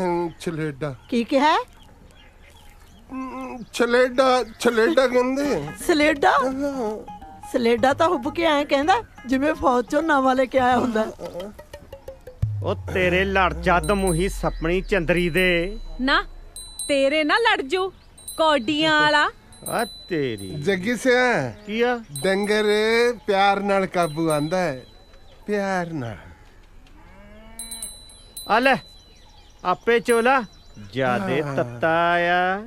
ਛਲੇਡਾ ਕੀ ਕਿਹਾ? ਛਲੇਡਾ ਕਹਿੰਦੇ ਆ। ਸਲੇਡਾ? ਸਲੇਡਾ ਤਾਂ ਹੁੱਬ ਕੇ ਆਏ ਕਹਿੰਦਾ ਜਿਵੇਂ ਫੌਜ ਚੋਂ ਨਵਾਂ ਲੈ ਕੇ ਆਇਆ ਹੁੰਦਾ। ਉਹ ਤੇਰੇ ਲੜ ਚੱਦ ਮੂੰਹੀ ਸਪਣੀ ਚੰਦਰੀ ਦੇ। ਨਾ ਤੇਰੇ ਨਾ ਲੜ ਜੂ ਕੌਡੀਆਂ ਵਾਲਾ। ਆ ਤੇਰੀ ਜੱਗੀ ਸਿਆ ਕੀ ਆ? ਡੰਗਰ ਪਿਆਰ ਨਾਲ ਕਾਬੂ ਆਂਦਾ ਹੈ, ਪਿਆਰ ਨਾਲ। ਆ ਲੈ ਆਪੇ ਚੋਲਾ ਜਿਆਦੇ ਤੱਤਾ ਆ।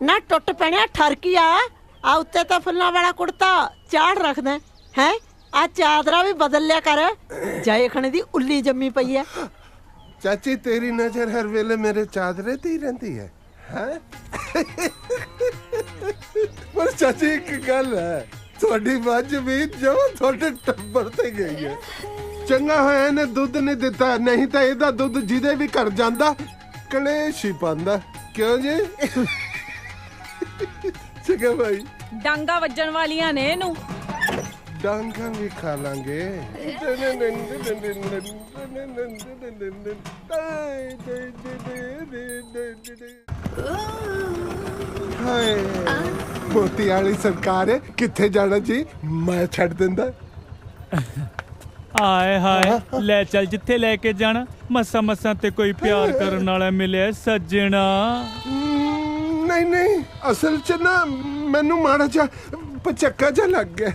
ਨਾ ਟੁੱਟ ਪੈਣਿਆ ਠਰਕੀ ਆ ਉੱਤੇ ਤਾਂ ਫੁੱਲਾਂ ਵਾਲਾ ਕੁੜਤਾ ਚਾੜ ਰੱਖਦਾ ਹੈ। ਆ ਚਾਦਰਾ ਵੀ ਬਦਲ ਲਿਆ ਕਰ, ਜਾਏ ਖਣੇ ਦੀ ਉੱਲੀ ਜੰਮੀ ਪਈ ਐ। ਚਾਚੀ ਤੇਰੀ ਨਜ਼ਰ ਹਰ ਵੇਲੇ ਮੇਰੇ ਚਾਦਰੇ ਤੇ ਹੀ ਰਹਿੰਦੀ ਹੈ। ਪਰ ਚਾਚੀ ਇੱਕ ਗੱਲ ਹੈ, ਤੁਹਾਡੀ ਮੱਝ ਵੀ ਜਮਾਂ ਤੁਹਾਡੇ ਟੱਬਰ ਤੇ ਗਈ ਹੈ। ਚੰਗਾ ਹੋਇਆ ਇਹਨੇ ਦੁੱਧ ਨਹੀਂ ਦਿੱਤਾ, ਨਹੀਂ ਤਾਂ ਇਹਦਾ ਦੁੱਧ ਜਿਹਦੇ ਵੀ ਘਰ ਜਾਂਦਾ ਕਲੇਸ਼ ਹੀ ਪਾਉਂਦਾ। ਕਿਉਂ ਜੀ? ਚੰਗਾ ਭਾਈ। ਡਾਂਗਾ ਵੱਜਣ ਵਾਲੀਆਂ ਨੇ ਇਹਨੂੰ। ਡਾਂਗਾ ਵੀ ਖਾ ਲਾਂਗੇ। ਹਾਏ ਮੋਤੀ ਵਾਲੀ ਸਰਕਾਰ ਕਿੱਥੇ ਜਾਣਾ ਜੀ? ਮੈਂ ਛੱਡ ਦਿੰਦਾ। ਆਏ ਹਾਏ ਲੈ ਚੱਲ ਜਿੱਥੇ ਲੈ ਕੇ ਜਾਣਾ। ਮਸਾਂ ਮਸਾਂ ਤੇ ਕੋਈ ਪਿਆਰ ਕਰਨ ਵਾਲਾ ਮਿਲਿਆ ਸੱਜਣਾ। ਨਹੀਂ ਨਹੀਂ, ਅਸਲ ਚ ਨਾ ਮੈਨੂੰ ਮਾੜਾ ਜਿਹਾ ਪਚੱਕਾ ਜਿਹਾ ਲੱਗ ਗਿਆ।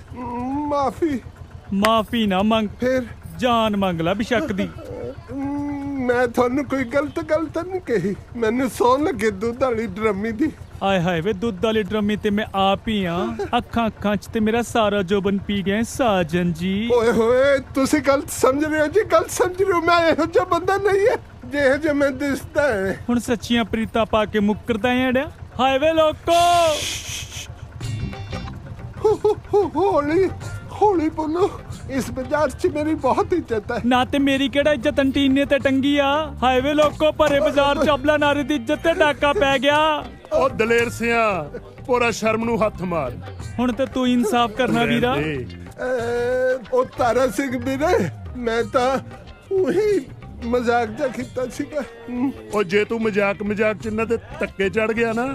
ਮਾਫੀ। ਮਾਫੀ ਨਾ ਮੰਗ, ਫਿਰ ਜਾਨ ਮੰਗ ਲੈ ਬਿਸ਼ੱਕ ਦੀ। ਮੈਂ ਤੁਹਾਨੂੰ ਕੋਈ ਗਲਤ ਗੱਲ ਤਾਂ ਨਹੀਂ ਕਹੀ? ਮੈਨੂੰ ਸੌਣ ਲੱਗੇ ਦੁੱਧ ਵਾਲੀ ਡਰਮੀ ਦੀ। ਆਏ ਹਾਏ ਵੇ ਦੁੱਧ ਵਾਲੀ ਡਰਮੀ ਤੇ ਮੈਂ ਆਪ ਹੀ ਆ। ਅੱਖਾਂ ਅੱਖਾਂ 'ਚ ਤੇ ਮੇਰਾ ਸਾਰਾ ਜੋਬਨ ਪੀ ਗਏ ਸਾਜਨ ਜੀ। ਓਏ ਹੋਏ, ਤੁਸੀਂ ਗਲਤ ਸਮਝ ਰਹੇ ਹੋ ਜੀ, ਗਲਤ ਸਮਝ ਰਹੇ ਹੋ। ਮੈਂ ਇਹੋ ਜਿਹਾ ਬੰਦਾ ਨਹੀਂ ਹੈ ਜਿਹੋ ਜਿਹਾ ਮੈਂ ਦਿਸਦਾ ਹੈ। ਹੁਣ ਸੱਚੀਆਂ ਪ੍ਰੀਤਾਂ ਪਾ ਕੇ ਮੁੱਕਰਦਾ ਏੜਿਆ। ਹਾਏ ਵੇ ਲੋਕੋ, ਹੌਲੀ ਹੌਲੀ ਬੋਲੋ। ਇਸ ਬਾਜ਼ਾਰ 'ਚ ਮੇਰੀ ਬਹੁਤ ਇੱਜ਼ਤ ਹੈ। ਨਾ ਤੇ ਮੇਰੀ ਕਿਹੜਾ ਇੱਜ਼ਤ ਅੰਟੀਨੇ ਤੇ ਟੰਗੀ ਆ। ਹਾਏ ਵੇ ਲੋਕੋ, ਭਰੇ ਬਾਜ਼ਾਰ 'ਚ ਅਬਲਾ ਨਾਰੀ ਦੀ ਇੱਜ਼ਤ ਤੇ ਡਾਕਾ ਪੈ ਗਿਆ। ਉਹ ਦਲੇਰ ਸਿਆ, ਪੂਰਾ ਸ਼ਰਮ ਨੂੰ ਹੱਥ ਮਾਰ। ਹੁਣ ਤੇ ਤੂੰ ਇਨਸਾਫ ਕਰਨਾ ਵੀਰਾ। ਉਹ ਤਾਰਾ ਸਿੰਘ ਵੀਰੇ, ਮੈਂ ਤਾਂ ਉਹੀ ਮਜ਼ਾਕ ਜਿਹਾ ਕੀਤਾ ਸੀਗਾ। ਉਹ ਜੇ ਤੂੰ ਮਜ਼ਾਕ ਚ ਇਹਨਾਂ ਤੇ ਧੱਕੇ ਚੜ ਗਿਆ ਨਾ,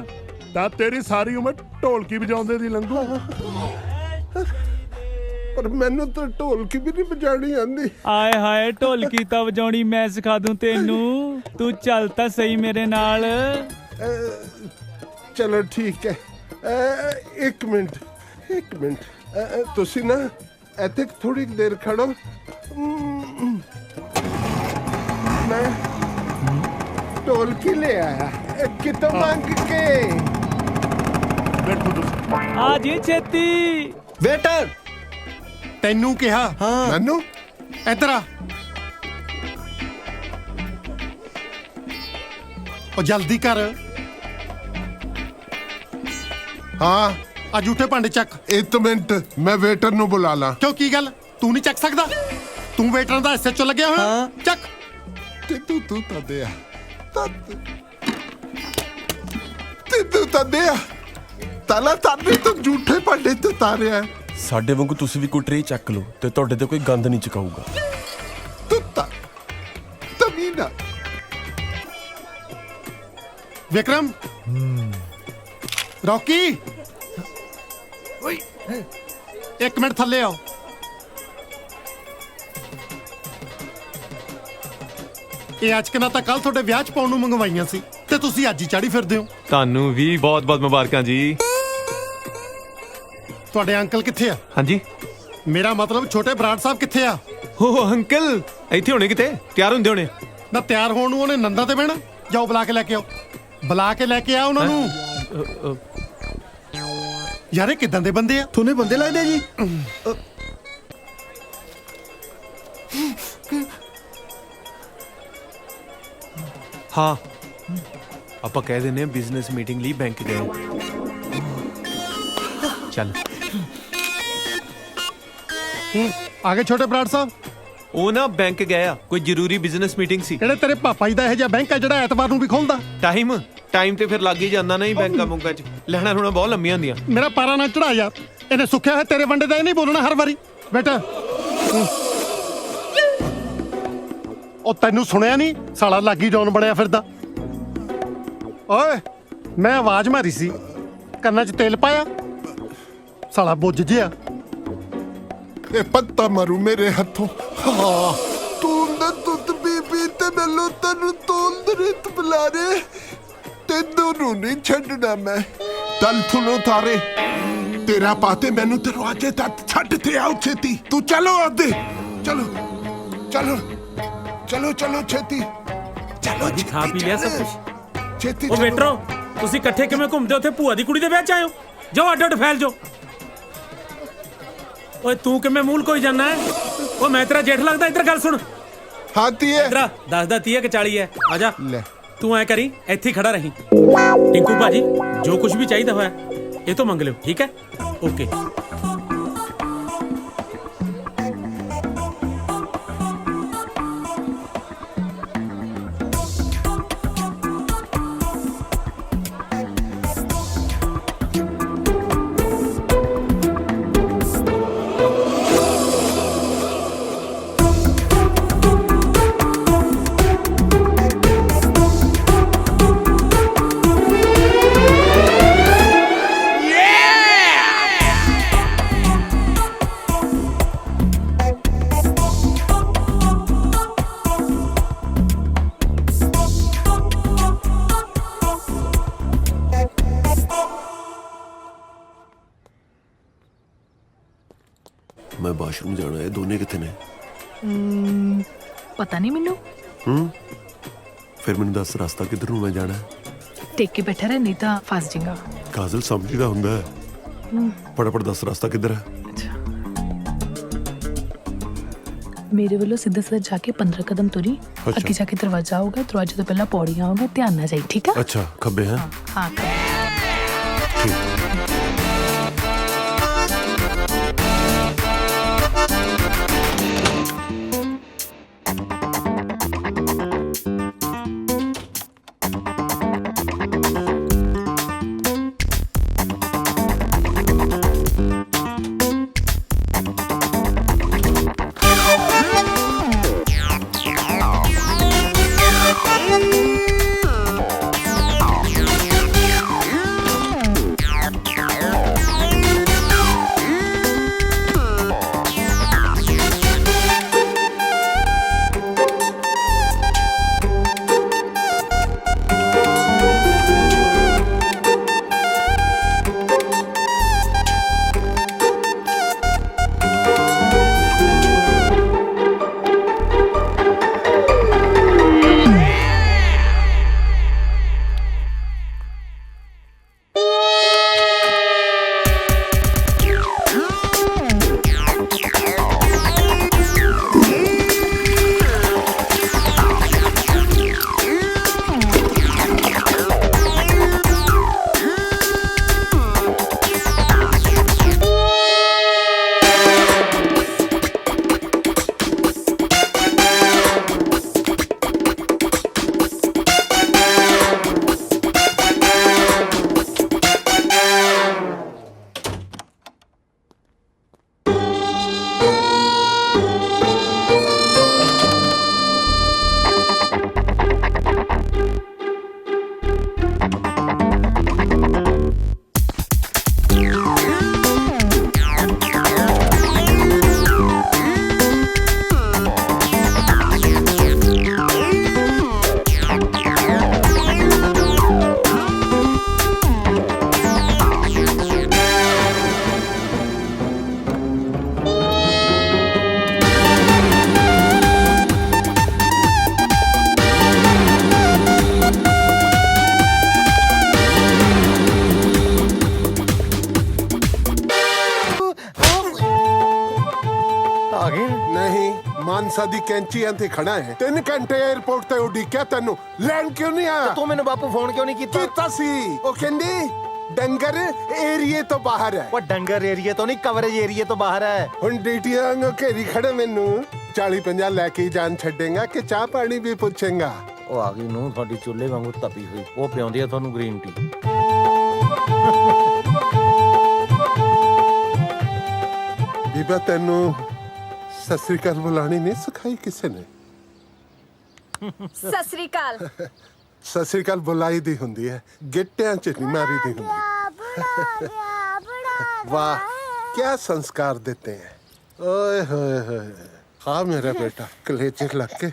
ਤਾਂ ਤੇਰੀ ਸਾਰੀ ਉਮਰ ਢੋਲਕੀ ਵਜਾਉਂਦੇ ਦੀ ਲੰਘੂ। ਪਰ ਮੈਨੂੰ ਤਾਂ ਢੋਲਕੀ ਵੀ ਨਹੀਂ ਵਜਾਣੀ ਆਂਦੀ। ਆਏ ਹਾਏ, ਢੋਲਕੀ ਤਾਂ ਵਜਾਉਣੀ ਮੈਂ ਸਿਖਾ ਦੂੰ ਤੈਨੂੰ। ਤੂੰ ਚੱਲ ਤਾਂ ਸਹੀ ਮੇਰੇ ਨਾਲ। ਚਲੋ ਠੀਕ ਹੈ। ਇੱਕ ਮਿੰਟ ਤੁਸੀਂ ਨਾ ਇੱਥੇ ਥੋੜੀ ਦੇਰ ਖੜੋ। ਮੈਂ ਢੋਲਕੀ ਲੈ ਆਇਆ ਕਿਤੋਂ ਮੰਗ ਕੇ। ਬੈਠੋ ਤੁਸੀਂ। ਆ ਜੀ ਛੇਤੀ। ਵੇਟਰ, ਤੈਨੂੰ ਕਿਹਾ। ਮੈਨੂੰ ਇੱਧਰ ਆ। ਉਹ ਜਲਦੀ ਕਰ। ਹਾਂ, ਆ ਝੂਠੇ ਭਾਂਡੇ ਚੱਕ। ਇੱਕ ਮਿੰਟ, ਮੈਂ ਵੇਟਰ ਨੂੰ ਬੁਲਾ ਲਾਂ। ਕਿਉਂ, ਕੀ ਗੱਲ? ਤੂੰ ਨਹੀਂ ਚੱਕ ਸਕਦਾ? ਤੂੰ ਵੇਟਰਾਂ ਦਾ ਐਸਐਚਓ ਲੱਗਿਆ ਹੋਇਆ। ਚੱਕ। ਤੇ ਤੂੰ ਤਾਂ ਦੇ ਆ। ਤੇ ਤੂੰ ਤਾਂ ਦੇ ਆ। ਤਾਲਾ ਤਾਨੇ ਤੋਂ ਝੂਠੇ ਭਾਂਡੇ ਤੇ ਤਾਰਿਆ। ਸਾਡੇ ਵਾਂਗੂ ਤੁਸੀਂ ਵੀ ਕੋਈ ਟਰੇ ਚੱਕ ਲਓ ਤੇ ਤੁਹਾਡੇ ਤੇ ਕੋਈ ਗੰਦ ਨਹੀਂ ਚਕਾਊਗਾ। ਤੁੱਤਾ ਤਮੀਨਾ। ਵਿਕਰਮ, ਰੌਕੀ, ਓਏ ਇੱਕ ਮਿੰਟ ਥੱਲੇ ਆਓ। ਇਹ ਅੱਜ ਕਿਨਾ ਤਾਂ ਕੱਲ ਤੁਹਾਡੇ ਵਿਆਹ 'ਚ ਪਾਉਣ ਨੂੰ ਮੰਗਵਾਈਆਂ ਸੀ ਤੇ ਤੁਸੀਂ ਅੱਜ ਹੀ ਚਾੜੀ ਫਿਰਦੇ ਹੋ। ਤੁਹਾਨੂੰ ਵੀ ਬਹੁਤ ਬਹੁਤ ਮੁਬਾਰਕਾਂ ਜੀ। ਤੁਹਾਡੇ ਅੰਕਲ ਕਿੱਥੇ ਆ? ਹਾਂਜੀ, ਮੇਰਾ ਮਤਲਬ ਛੋਟੇ ਬਰਾੜ ਸਾਹਿਬ ਕਿੱਥੇ ਆ? ਹੋ ਅੰਕਲ ਇੱਥੇ ਹੋਣੇ, ਕਿਤੇ ਤਿਆਰ ਹੁੰਦੇ ਹੋਣੇ। ਨਾ ਤਿਆਰ ਹੋਣ ਨੂੰ ਉਹਨੇ ਨੰਦਾ ਤੇ ਬਹਿਣਾ। ਜਾਓ ਬੁਲਾ ਕੇ ਲੈ ਕੇ ਆਓ। ਬੁਲਾ ਕੇ ਲੈ ਕੇ ਆ ਉਹਨਾਂ ਨੂੰ। ਯਾਰ ਇਹ ਕਿਦਾਂ ਦੇ ਬੰਦੇ ਆ? ਤੁਹਾਨੂੰ ਬੰਦੇ ਲੱਗਦੇ ਜੀ? ਹਾਂ, ਆਪਾਂ ਕਹਿ ਦਿੰਦੇ ਆ ਬਿਜ਼ਨਸ ਮੀਟਿੰਗ ਲਈ ਬੈਂਕ ਗਏ। ਚੱਲ ਆ ਗਏ ਛੋਟੇ ਬਰਾੜ ਸਾਹਿਬ। ਉਹ ਨਾ ਬੈਂਕ ਗਏ ਆ, ਕੋਈ ਜ਼ਰੂਰੀ ਬਿਜ਼ਨਸ ਮੀਟਿੰਗ ਸੀ। ਕਿਹੜੇ ਤੇਰੇ ਪਾਪਾ ਜੀ ਦਾ ਇਹੋ ਜਿਹਾ ਬੈਂਕ ਆ ਜਿਹੜਾ ਐਤਵਾਰ ਨੂੰ ਵੀ ਖੁੱਲਦਾ? ਟਾਈਮ ਤੇ ਫਿਰ ਲੱਗ ਹੀ ਜਾਂਦਾ ਨਹੀਂ ਬੈਂਕਾਂ ਬੁੰਕਾਂ 'ਚ। ਲੈਣਾ ਲੂਣਾ ਬਹੁਤ ਲੰਮੀਆਂ ਹੁੰਦੀਆਂ। ਮੇਰਾ ਪਾਰਾ ਨਾ ਚੜਾ ਯਾਰ। ਇਹਨੇ ਸੁੱਖਿਆ ਹੋਇਆ ਤੇਰੇ ਵੰਡੇ ਦਾ ਇਹ ਨਹੀਂ ਬੋਲਣਾ ਹਰ ਵਾਰੀ। ਬੇਟਾ ਉਹ ਤੈਨੂੰ ਸੁਣਿਆ ਨਹੀਂ? ਸਾਲਾ ਲਾਗੀ ਜੌਨ ਬਣਿਆ ਫਿਰਦਾ। ਓਏ ਮੈਂ ਆਵਾਜ਼ ਮਾਰੀ ਸੀ, ਕੰਨਾਂ 'ਚ ਤੇਲ ਪਾਇਆ? ਸਾਲਾ ਬੁੱਝ ਜਿਆ। ਇਹ ਪੱਤਾ ਮਾਰੂ ਮੇਰੇ ਹੱਥੋਂ। ਹਾਂ, ਤੂੰ ਨਾ ਦੁੱਧ ਪੀ ਤੇ ਮੈਨੂੰ ਤੈਨੂੰ ਤੋਲ ਰਿਤ ਬੁਲਾ ਰੇ। ਤੈਨੂੰ ਨੂੰ ਨਹੀਂ ਛੱਡਣਾ ਮੈਂ। ਤਲ ਫੁੱਲੋ ਤਾਰੇ ਤੇਰਾ ਪਾਤੇ ਮੈਨੂੰ ਦਰਵਾਜ਼ੇ ਤੱਕ ਛੱਡ ਤੇ ਆਓ ਛੇਤੀ। ਤੂੰ ਚਲੋ ਅੱਧੇ। ਚਲੋ ਛੇਤੀ। ਚਲੋ ਜੀ, ਖਾ ਪੀ ਲਿਆ ਸਭ ਕੁਝ? ਛੇਤੀ। ਉਹ ਵੇਟਰੋ, ਤੁਸੀਂ ਇਕੱਠੇ ਕਿਵੇਂ ਘੁੰਮਦੇ ਉੱਥੇ ਭੂਆ ਦੀ ਕੁੜੀ ਦੇ ਵਿਆਹ 'ਚ ਆਇਓ? ਜਾਓ ਅੱਡ ਅੱਡ ਫੈਲ ਜਾਓ। ਓਏ ਤੂੰ ਕਿਵੇਂ ਮੂਲ ਕੋਈ ਜਾਨਾ ਹੈ? ਉਹ ਮੈਂ ਤੇਰਾ ਜੇਠ ਲੱਗਦਾ? ਇੱਧਰ ਗੱਲ ਸੁਣ। ਹਾਂ ਤੀਏ। ਇੱਧਰ ਦੱਸਦਾ 30 ਕਿ 40 ਹੈ। ਆ ਜਾ। ਲੈ ਤੂੰ ਐ ਕਰੀ, ਇੱਥੇ ਖੜਾ ਰਹੀਂ। ਟਿੰਕੂ ਭਾਜੀ ਜੋ ਕੁਝ ਵੀ ਚਾਹੀਦਾ ਹੋਇਆ ਇਹ ਤੋਂ ਮੰਗ ਲਿਓ, ਠੀਕ ਹੈ? ਓਕੇ। मैं वाशरूम जाना है। दोने कितने ने? ਪਤਾ ਨਹੀਂ ਮੈਨੂੰ। फिर मैंने दस रास्ता किधर मैं जाना है? ਟੇਕ ਕੇ ਬੈਠਾ ਰਹਿ, ਨਹੀਂ ਤਾਂ ਫਸ ਜਾਏਗਾ। काजल समझदा हुंदा है। फटाफट दस रास्ता किधर है? ਮੇਰੇ ਵੱਲੋਂ ਸਿੱਧਾ ਸਿੱਧਾ ਜਾ ਕੇ 15 ਕਦਮ ਤੁਰੀ, ਅੱਗੇ ਜਾ ਕੇ ਦਰਵਾਜ਼ਾ ਆਊਗਾ, ਦਰਵਾਜ਼ੇ ਤੋਂ ਪਹਿਲਾਂ ਪੌੜੀਆਂ ਆਊਗਾ, ਧਿਆਨ ਨਾਲ ਜਾਈ, ਠੀਕ ਆ? अच्छा खब्बे हैं? ਹਾਂ ठीक। ਮਾਨਸਾ ਦੀ ਕੈਂਚੀਆਂ ਤੇ ਖੜਾ ਹੈ 3 ਘੰਟੇ 에어ਪੋਰਟ ਤੇ ਉਡੀਕਿਆ ਤੈਨੂੰ ਲੈਣ ਕਿਉਂ ਨਹੀਂ ਆਇਆ? ਤੂੰ ਮੈਨੂੰ ਬਾਪੂ ਫੋਨ ਕਿਉਂ ਨਹੀਂ ਕੀਤਾ? ਕੀਤਾ ਸੀ, ਉਹ ਕਹਿੰਦੀ ਡੰਗਰ ਏਰੀਏ ਤੋਂ ਬਾਹਰ ਹੈ। ਉਹ ਡੰਗਰ ਏਰੀਏ ਤੋਂ ਨਹੀਂ, ਕਵਰੇਜ ਏਰੀਏ ਤੋਂ ਬਾਹਰ ਹੈ। ਹੁਣ ਡੀਟੀਆਂ ਵਾਂਗੂ ਘੇਰੀ ਖੜੇ ਮੈਨੂੰ 40-50 ਲੈ ਕੇ ਜਾਨ ਛੱਡੇਗਾ ਕਿ ਚਾਹ ਪਾਣੀ ਵੀ ਪੁੱਛੇਗਾ? ਉਹ ਆ ਗਈ ਨੂੰ ਤੁਹਾਡੀ ਚੁੱਲ੍ਹੇ ਵਾਂਗੂ ਤਪੀ ਹੋਈ, ਉਹ ਪਿਆਉਂਦੀ ਆ ਤੁਹਾਨੂੰ ਗ੍ਰੀਨ ਟੀ। ਬੀਬਾ ਤੈਨੂੰ ਸਤਿ ਸ੍ਰੀ ਅਕਾਲ ਬੁਲਾਣੀ ਨਹੀਂ ਸਿਖਾਈ ਕਿਸੇ ਨੇ? ਸਤਿ ਸ੍ਰੀ ਅਕਾਲ। ਸਤਿ ਸ੍ਰੀ ਅਕਾਲ ਬੁਲਾਈ ਦੀ ਹੁੰਦੀ ਹੈ, ਗਿੱਟਿਆਂ 'ਚ ਨਹੀਂ ਮਾਰੀ ਦੀ ਹੁੰਦੀ। ਵਾਹ ਕੀ ਸੰਸਕਾਰ ਦਿੱਤੇ ਹੈ। ਓਏ ਹੋਏ ਹੋਏ, ਹਾਂ ਮੇਰਾ ਬੇਟਾ ਕਲੇਜੇ ਲੱਗ ਕੇ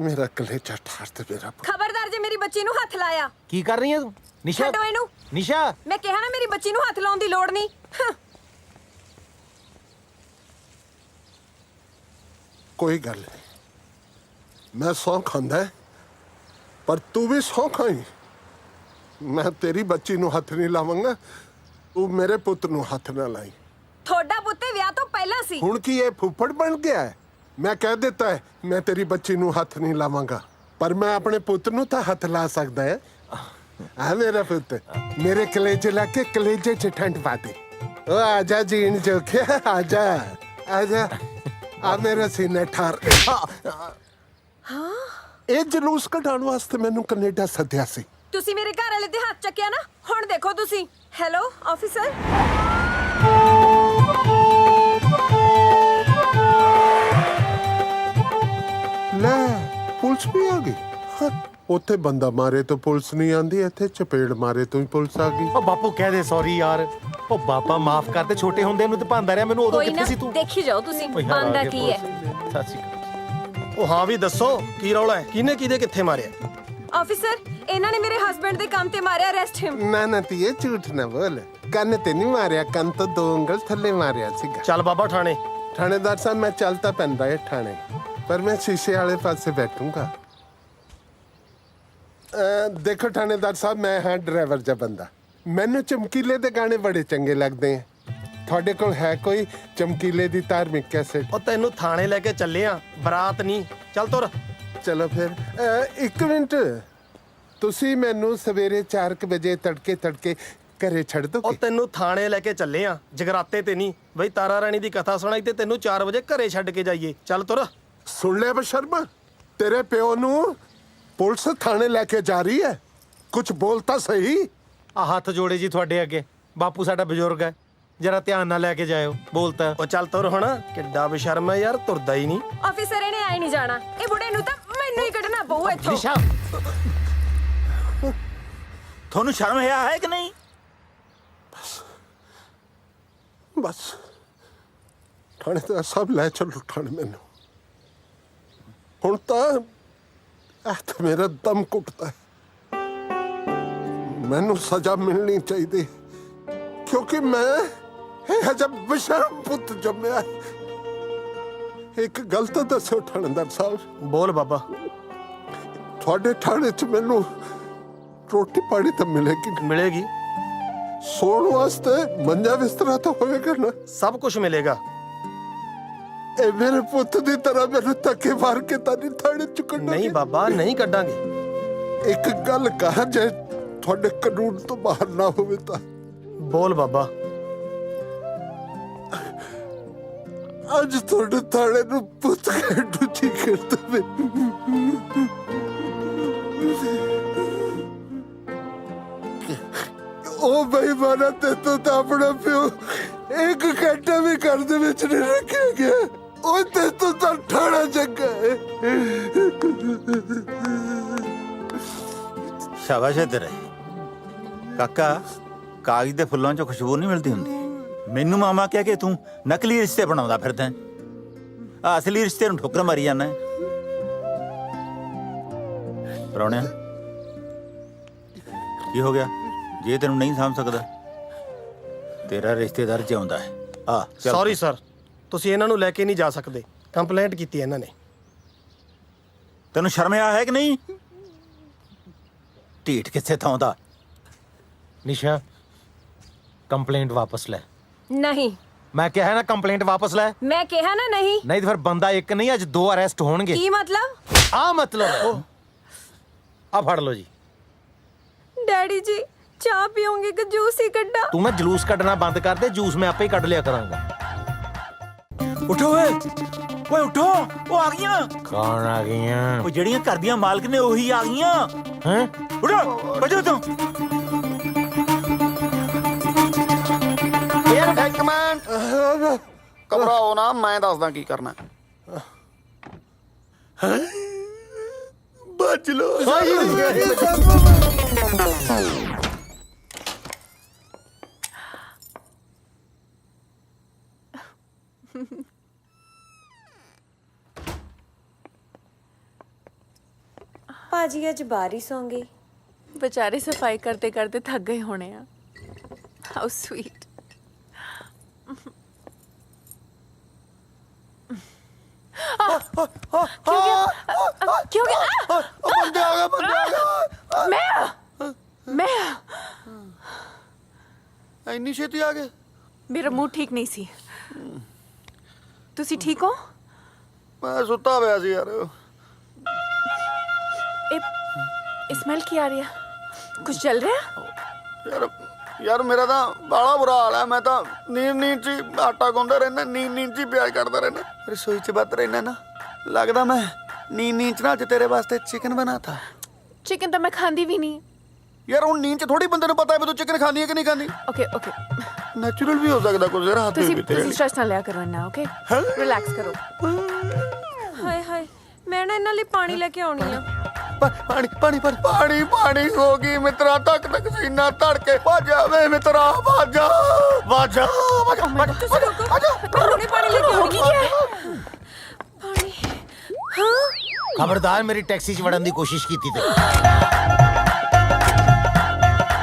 ਮੇਰਾ ਕਲੇਜਾ ਠਾਰ ਤੇ ਮੇਰਾ। ਖਬਰਦਾਰ ਜੇ ਮੇਰੀ ਬੱਚੀ ਨੂੰ ਹੱਥ ਲਾਇਆ। ਕੀ ਕਰ ਰਹੀ ਹੈ ਤੂੰ ਨਿਸ਼ਾ? ਛੱਡੋ ਇਹਨੂੰ। ਨਿਸ਼ਾ ਮੈਂ ਕਿਹਾ ਨਾ ਮੇਰੀ ਬੱਚੀ ਨੂੰ ਹੱਥ ਲਾਉਣ ਦੀ ਲੋੜ ਨਹੀਂ। ਕੋਈ ਗੱਲ ਨਹੀਂ, ਮੈਂ ਸੌਂ ਖਾਂਦਾ ਪਰ ਤੂੰ ਵੀ ਸੌਂ ਖਾਈ। ਮੈਂ ਤੇਰੀ ਬੱਚੀ ਨੂੰ ਹੱਥ ਨਹੀਂ ਲਾਵਾਂਗਾ, ਤੂੰ ਮੇਰੇ ਪੁੱਤ ਨੂੰ ਹੱਥ ਨਾ ਲਾਈ। ਤੁਹਾਡਾ ਪੁੱਤੇ ਵਿਆਹ ਤੋਂ ਪਹਿਲਾਂ ਸੀ। ਹੁਣ ਕੀ ਇਹ ਫੁੱਫੜ ਬਣ ਗਿਆ ਹੈ? ਮੈਂ ਕਹਿ ਦਿੱਤਾ ਹੈ ਮੈਂ ਤੇਰੀ ਬੱਚੀ ਨੂੰ ਹੱਥ ਨਹੀਂ ਲਾਵਾਂਗਾ, ਪਰ ਮੈਂ ਆਪਣੇ ਪੁੱਤ ਨੂੰ ਤਾਂ ਹੱਥ ਲਾ ਸਕਦਾ ਹੈ। आ मेरा पुत्र मेरे कलेजे लाके कलेजे च ठंड पा दे ओ आजा जीन जोखिया आजा आजा आ मेरा सीना ठार ਹਾਂ ਇਹ ਜਲੂਸ ਕਢਾਉਣ ਵਾਸਤੇ ਮੈਨੂੰ ਕੈਨੇਡਾ ਸੱਦਿਆ ਸੀ ਤੁਸੀਂ ਮੇਰੇ ਘਰ ਵਾਲੇ ਦੇ ਹੱਥ ਚੱਕਿਆ ਨਾ, ਹੁਣ ਦੇਖੋ ਤੁਸੀਂ। Hello officer. ਲੈ ਪੁਲਿਸ ਵੀ ਆ ਗਈ ਹਾਂ, ਉੱਥੇ ਬੰਦਾ ਮਾਰੇ ਤੋਂ ਪੁਲਿਸ ਨਹੀਂ ਆਂਦੀ ਇੱਥੇ ਚਪੇੜ ਮਾਰੇ ਤੋਂ ਹੀ ਪੁਲਿਸ ਆ ਗਈ ਉਹ ਬਾਪੂ ਕਹਿ ਦੇ ਸੌਰੀ ਯਾਰ। ਉਹ ਬਾਪਾ ਮਾਫ ਕਰ ਦੇ, ਛੋਟੇ ਹੁੰਦੇ ਨੂੰ ਤੇ ਭਾਂਦਾ ਰਿਹਾ ਮੈਨੂੰ, ਉਦੋਂ ਕੋਈ ਨਾ ਕਿੱਥੇ ਸੀ ਤੂੰ? ਦੇਖੀ ਜਾਓ ਤੁਸੀਂ ਓਏ ਯਾਰ, ਆ ਬੰਦਾ ਗਏ ਕੀ ਹੈ। ਪੁਲਿਸ। ਸਤਿ ਸ਼੍ਰੀ ਅਕਾਲ। ਉਹ ਹਾਂ ਵੀ ਦੱਸੋ ਕੀ ਰੌਲਾ ਹੈ, ਕਿਹਨੇ ਕਿਹਦੇ ਕਿੱਥੇ ਮਾਰਿਆ? ਆਫੀਸਰ ਇਹਨਾਂ ਨੇ ਮੇਰੇ ਹਸਬੰਡ ਦੇ ਕੰਮ ਤੇ ਮਾਰਿਆ, ਅਰੈਸਟ ਹਿਮ। ਨਾ ਨਾ ਧੀਏ ਝੂਠ ਨਾ ਬੋਲ ਕੰਨ ਤੇ ਨਹੀਂ ਮਾਰਿਆ ਕੰਨ ਤੋਂ 2 ਉਂਗਲ ਥੱਲੇ ਮਾਰਿਆ ਸੀਗਾ ਚੱਲ ਬਾਬਾ ਥਾਣੇ। ਥਾਣੇਦਾਰ ਸਾਹਿਬ ਮੈਂ ਚੱਲ ਤਾਂ ਪੈਂਦਾ ਹੈ ਥਾਣੇ ਪਰ ਮੈਂ ਸ਼ੀਸ਼ੇ ਵਾਲੇ ਪਾਸੇ ਬੈਠੂੰਗਾ ਦੇਖੋ ਥਾਣੇਦਾਰ ਸਾਹਿਬ ਮੈਂ ਹਾਂ ਡਰਾਈਵਰ ਜਿਹਾ ਬੰਦਾ ਮੈਨੂੰ ਚਮਕੀਲੇ ਦੇ ਗਾਣੇ ਬੜੇ ਚੰਗੇ ਲੱਗਦੇ ਆ ਤੁਹਾਡੇ ਕੋਲ ਹੈ ਕੋਈ ਚਮਕੀਲੇ ਦੀ ਧਾਰਮਿਕ ਕੈਸੇਟ ਉਹ ਤੈਨੂੰ ਥਾਣੇ ਲੈ ਕੇ ਚੱਲੇ ਆ, ਬਰਾਤ ਨਹੀਂ। ਚੱਲ ਤੁਰ। ਚਲੋ ਫਿਰ 1 ਮਿੰਟ ਤੁਸੀਂ ਮੈਨੂੰ ਸਵੇਰੇ 4 ਵਜੇ ਤੜਕੇ ਘਰੇ ਛੱਡ ਦੋ ਉਹ ਤੈਨੂੰ ਥਾਣੇ ਲੈ ਕੇ ਚੱਲੇ ਆ, ਜਗਰਾਤੇ ਤੇ ਨਹੀਂ ਬਈ। ਤਾਰਾ ਰਾਣੀ ਦੀ ਕਥਾ ਸੁਣਾਈ ਤੇ ਤੈਨੂੰ 4 ਵਜੇ ਘਰੇ ਛੱਡ ਕੇ ਜਾਈਏ। ਚੱਲ ਤੁਰ। ਸੁਣ ਲਿਆ ਬਸ਼ਰਮਾ ਤੇਰੇ ਪਿਓ ਨੂੰ ਪੁਲਿਸ ਥਾਣੇ ਲੈ ਕੇ ਜਾ ਰਹੀ ਹੈ ਕੁਝ ਬੋਲ ਤਾਂ ਸਹੀ ਆ ਹੱਥ ਜੋੜੇ ਜੀ ਤੁਹਾਡੇ ਅੱਗੇ, ਬਾਪੂ ਸਾਡਾ ਬਜ਼ੁਰਗ ਹੈ, ਜਰਾ ਧਿਆਨ ਨਾਲ ਲੈ ਕੇ ਜਾਇਓ। ਬੋਲਤਾ ਉਹ ਚੱਲ ਤੁਰ ਹੁਣ। ਕਿੱਡਾ ਬੇਸ਼ਰਮ ਹੈ ਯਾਰ, ਤੁਰਦਾ ਹੀ ਨਹੀਂ। ਆਫੀਸਰ ਇਹਨੇ ਆਈ ਨਹੀਂ ਜਾਣਾ, ਇਹ ਬੁੜੇ ਨੂੰ ਤਾਂ ਮੈਨੂੰ ਹੀ ਕੱਢਣਾ ਪਊ ਇੱਥੋਂ। ਨਿਸ਼ਾ ਤੁਹਾਨੂੰ ਸ਼ਰਮ ਹੈ ਕਿ ਨਹੀਂ? ਬਸ ਥਾਣੇ ਤਾਂ ਸਭ ਲੈ ਚੱਲੋ ਥਾਣੇ ਮੈਨੂੰ ਹੁਣ ਤਾਂ ਮੇਰਾ ਦਮ ਘੁੱਟਦਾ ਹੈ ਮੈਨੂੰ ਸਜ਼ਾ ਮਿਲਣੀ ਚਾਹੀਦੀ ਕਿਉਂਕਿ ਮੈਂ ਇਹ ਜਬ ਬਸ਼ਰਮ ਪੁੱਤ ਜੰਮਿਆ ਇੱਕ ਗੱਲ ਤਾਂ ਦੱਸੋ ਥਾਣੇਦਾਰ ਸਾਹਿਬ। ਬੋਲ ਬਾਬਾ। ਤੁਹਾਡੇ ਥਾਣੇ 'ਚ ਮੈਨੂੰ ਰੋਟੀ ਪਾਣੀ ਤਾਂ ਮਿਲੇਗੀ। ਸੌਣ ਵਾਸਤੇ ਮੰਜਾ ਬਿਸਤਰਾ ਤਾਂ ਹੋਵੇਗਾ ਨਾ? ਸਭ ਕੁਝ ਮਿਲੇਗਾ। ਇਹ ਮੇਰੇ ਪੁੱਤ ਦੀ ਤਰ੍ਹਾਂ ਮੈਨੂੰ ਧੱਕੇ ਮਾਰ ਕੇ ਤਾਂ ਨਹੀਂ ਥਾਣੇ 'ਚ ਕੱਢੋਗੇ? ਨਹੀਂ ਬਾਬਾ, ਨਹੀਂ ਕੱਢਾਂਗੇ। ਇੱਕ ਗੱਲ ਕਹਾਂ ਜੇ ਤੁਹਾਡੇ ਕਾਨੂੰਨ ਤੋਂ ਬਾਹਰ ਨਾ ਹੋਵੇ ਤਾਂ? ਬੋਲ ਬਾਬਾ। ਅੱਜ ਤੁਹਾਡੇ ਥਾਣੇ ਨੂੰ ਪੁੱਤ ਕੇ ਡੁੱਚੀ ਕਰ ਦਵੇ ਉਹ ਬੇਈਮਾਨਾ ਤੇ ਤਾਂ ਆਪਣਾ ਪਿਓ 1 ਘੰਟਾ ਵੀ ਘਰ ਦੇ ਵਿੱਚ ਨਹੀਂ ਰੱਖਿਆ ਗਿਆ ਉਹ ਤੇ ਤਾਂ ਠਾਣਾ ਚੰਗਾ ਹੈ। ਸ਼ਾਬਾਸ਼ ਹੈ ਤੇਰੇ ਕਾਕਾ। ਕਾਗਜ਼ ਦੇ ਫੁੱਲਾਂ 'ਚੋਂ ਖੁਸ਼ਬੂ ਨਹੀਂ ਮਿਲਦੀ ਹੁੰਦੀ। ਮੈਨੂੰ ਮਾਮਾ ਕਹਿ ਕੇ ਤੂੰ ਨਕਲੀ ਰਿਸ਼ਤੇ ਬਣਾਉਂਦਾ ਫਿਰਦਾ ਆ, ਅਸਲੀ ਰਿਸ਼ਤੇ ਨੂੰ ਠੋਕਰ ਮਾਰੀ ਜਾਂਦਾ। ਪ੍ਰਾਹੁਣਿਆ ਕੀ ਹੋ ਗਿਆ? ਜੇ ਤੈਨੂੰ ਨਹੀਂ ਸਮਝ ਸਕਦਾ ਤੇਰਾ ਰਿਸ਼ਤੇਦਾਰ ਜਿਉਂਦਾ ਹੈ। ਆ ਸੌਰੀ ਸਰ, ਤੁਸੀਂ ਇਹਨਾਂ ਨੂੰ ਲੈ ਕੇ ਨਹੀਂ ਜਾ ਸਕਦੇ। ਕੰਪਲੇਂਟ ਕੀਤੀ ਇਹਨਾਂ ਨੇ। ਤੈਨੂੰ ਸ਼ਰਮ ਹੈ ਕਿ ਨਹੀਂ? ਢੀਠ ਕਿੱਥੇ ਥਾਂ ਦਾ। ਨਿਸ਼ਾ ਕੰਪਲੇਂਟ ਵਾਪਸ ਲੈ। ਨਹੀਂ ਮੈਂ ਕਿਹਾ ਹੈ ਨਾ ਕੰਪਲੇਂਟ ਵਾਪਸ ਲੈ। ਮੈਂ ਕਿਹਾ ਨਾ ਨਹੀਂ। ਨਹੀਂ ਤਾਂ ਫਿਰ ਬੰਦਾ ਇੱਕ ਨਹੀਂ ਅੱਜ 2 ਅਰੈਸਟ ਹੋਣਗੇ। ਕੀ ਮਤਲਬ? ਆ ਮਤਲਬ ਆ ਫੜ ਲਓ ਜੀ। ਡੈਡੀ ਜੀ ਚਾਹ ਪੀਓਗੇ ਕਿ ਜੂਸ ਹੀ ਕੱਢਾਂ? ਤੂੰ ਨਾ ਜਲੂਸ ਕੱਢਣਾ ਬੰਦ ਕਰ ਦੇ, ਜੂਸ ਮੈਂ ਆਪੇ ਹੀ ਕੱਢ ਲਿਆ ਕਰਾਂਗਾ। ਉਠੋ ਓਏ ਉਠੋ, ਉਹ ਆ ਗਈਆਂ। ਕੌਣ ਆ ਗਈਆਂ? ਉਹ ਜਿਹੜੀਆਂ ਘਰ ਦੀਆਂ ਮਾਲਕ ਨੇ ਉਹੀ ਆ ਗਈਆਂ। ਹੈਂ? ਉਠੋ ਬਜੋ ਤੂੰ। ਇੱਕ ਮਿੰਟ ਘਬਰਾਓ ਨਾ, ਮੈਂ ਦੱਸਦਾ ਕੀ ਕਰਨਾ। ਬਚ ਲੋ ਭਾਜੀ ਅੱਜ ਬਾਹਰ ਹੀ ਸੌਂ ਗਈ। ਵਿਚਾਰੇ ਸਫਾਈ ਕਰਦੇ ਕਰਦੇ ਥੱਕ ਗਏ ਹੋਣੇ ਆ। How sweet. ਕਿਉਂ ਗਿਆ? ਬੰਦੇ ਆ ਗਏ। ਮੈਂ ਇੰਨੀ ਛੇਤੀ ਆ ਗਏ? ਮੇਰਾ ਮੂਡ ਠੀਕ ਨਹੀਂ ਸੀ। ਤੁਸੀਂ ਠੀਕ ਹੋ? ਮੈਂ ਸੁੱਤਾ ਪਿਆ ਸੀ ਯਾਰ। ਇਹ ਸਮੈਲ ਕੀ ਆ ਰਹੀ ਆ? कुछ चल रहा है? ਯਾਰ ਯਾਰ ਮੇਰਾ ਤਾਂ ਬਾਲਾ ਬੁਰਾ ਹਾਲ ਹੈ। ਮੈਂ ਤਾਂ ਨੀਂਦ 'ਚ ਹੀ ਆਟਾ ਗੁੰਨਦਾ ਰਹਿਣਾ, ਨੀਂਦ 'ਚ ਹੀ ਪਿਆਜ਼ ਕੱਟਦਾ ਰਹਿਣਾ, ਰਸੋਈ 'ਚ ਵੱਧ ਰਹਿਣਾ ਨਾ। ਲੱਗਦਾ ਮੈਂ ਨੀਂਦ 'ਚ ਨਾ ਅੱਜ ਤੇਰੇ ਵਾਸਤੇ ਚਿਕਨ ਬਣਾਤਾ। चिकन तो मैं खांदी भी नहीं। ਯਾਰ ਹੁਣ ਨੀਂਦ 'ਚ ਥੋੜੀ ਬੰਦੇ ਨੂੰ ਪਤਾ ਹੈ ਵੀ ਤੂੰ ਚਿਕਨ ਖਾਂਦੀ ਹੈ ਕਿ ਨਹੀਂ ਖਾਂਦੀ। ओके ओके ਨੈਚੁਰਲ ਵੀ ਹੋ ਸਕਦਾ ਕੁਝ ਯਾਰ ਹੱਥ ਤੁਸੀਂ ਵੀ ਤੇਰੇ ਤੁਸੀਂ ਸਟ੍ਰੈਸ ਨਾ ਲਿਆ ਕਰੋ ਨਾ। ਓਕੇ ਰਿਲੈਕਸ ਕਰੋ। ਹਾਏ ਹਾਏ ਮੈਂ ਨਾ ਇਹਨਾਂ ਲਈ ਪਾਣੀ ਲੈ ਕੇ ਆਉਣੀ ਆ। ਪਾਣੀ ਪਾਣੀ ਪਾਣੀ ਪਾਣੀ ਹੋ ਗਈ ਮਿੱਤਰਾ, ਤੱਕ ਤੱਕ ਸੀਨਾ ਧੜਕੇ ਭੱਜਾ ਵੇ ਮਿੱਤਰਾ, ਭੱਜਾ ਭੱਜਾ ਹੁਣੇ ਪਾਣੀ ਲੈ ਕੇ ਆਉਣੀ ਹੈ। ਪਾਣੀ ਹਾਂ ਖਬਰਦਾਰ ਮੇਰੀ ਟੈਕਸੀ 'ਚ ਵੜਨ ਦੀ ਕੋਸ਼ਿਸ਼ ਕੀਤੀ ਤੇ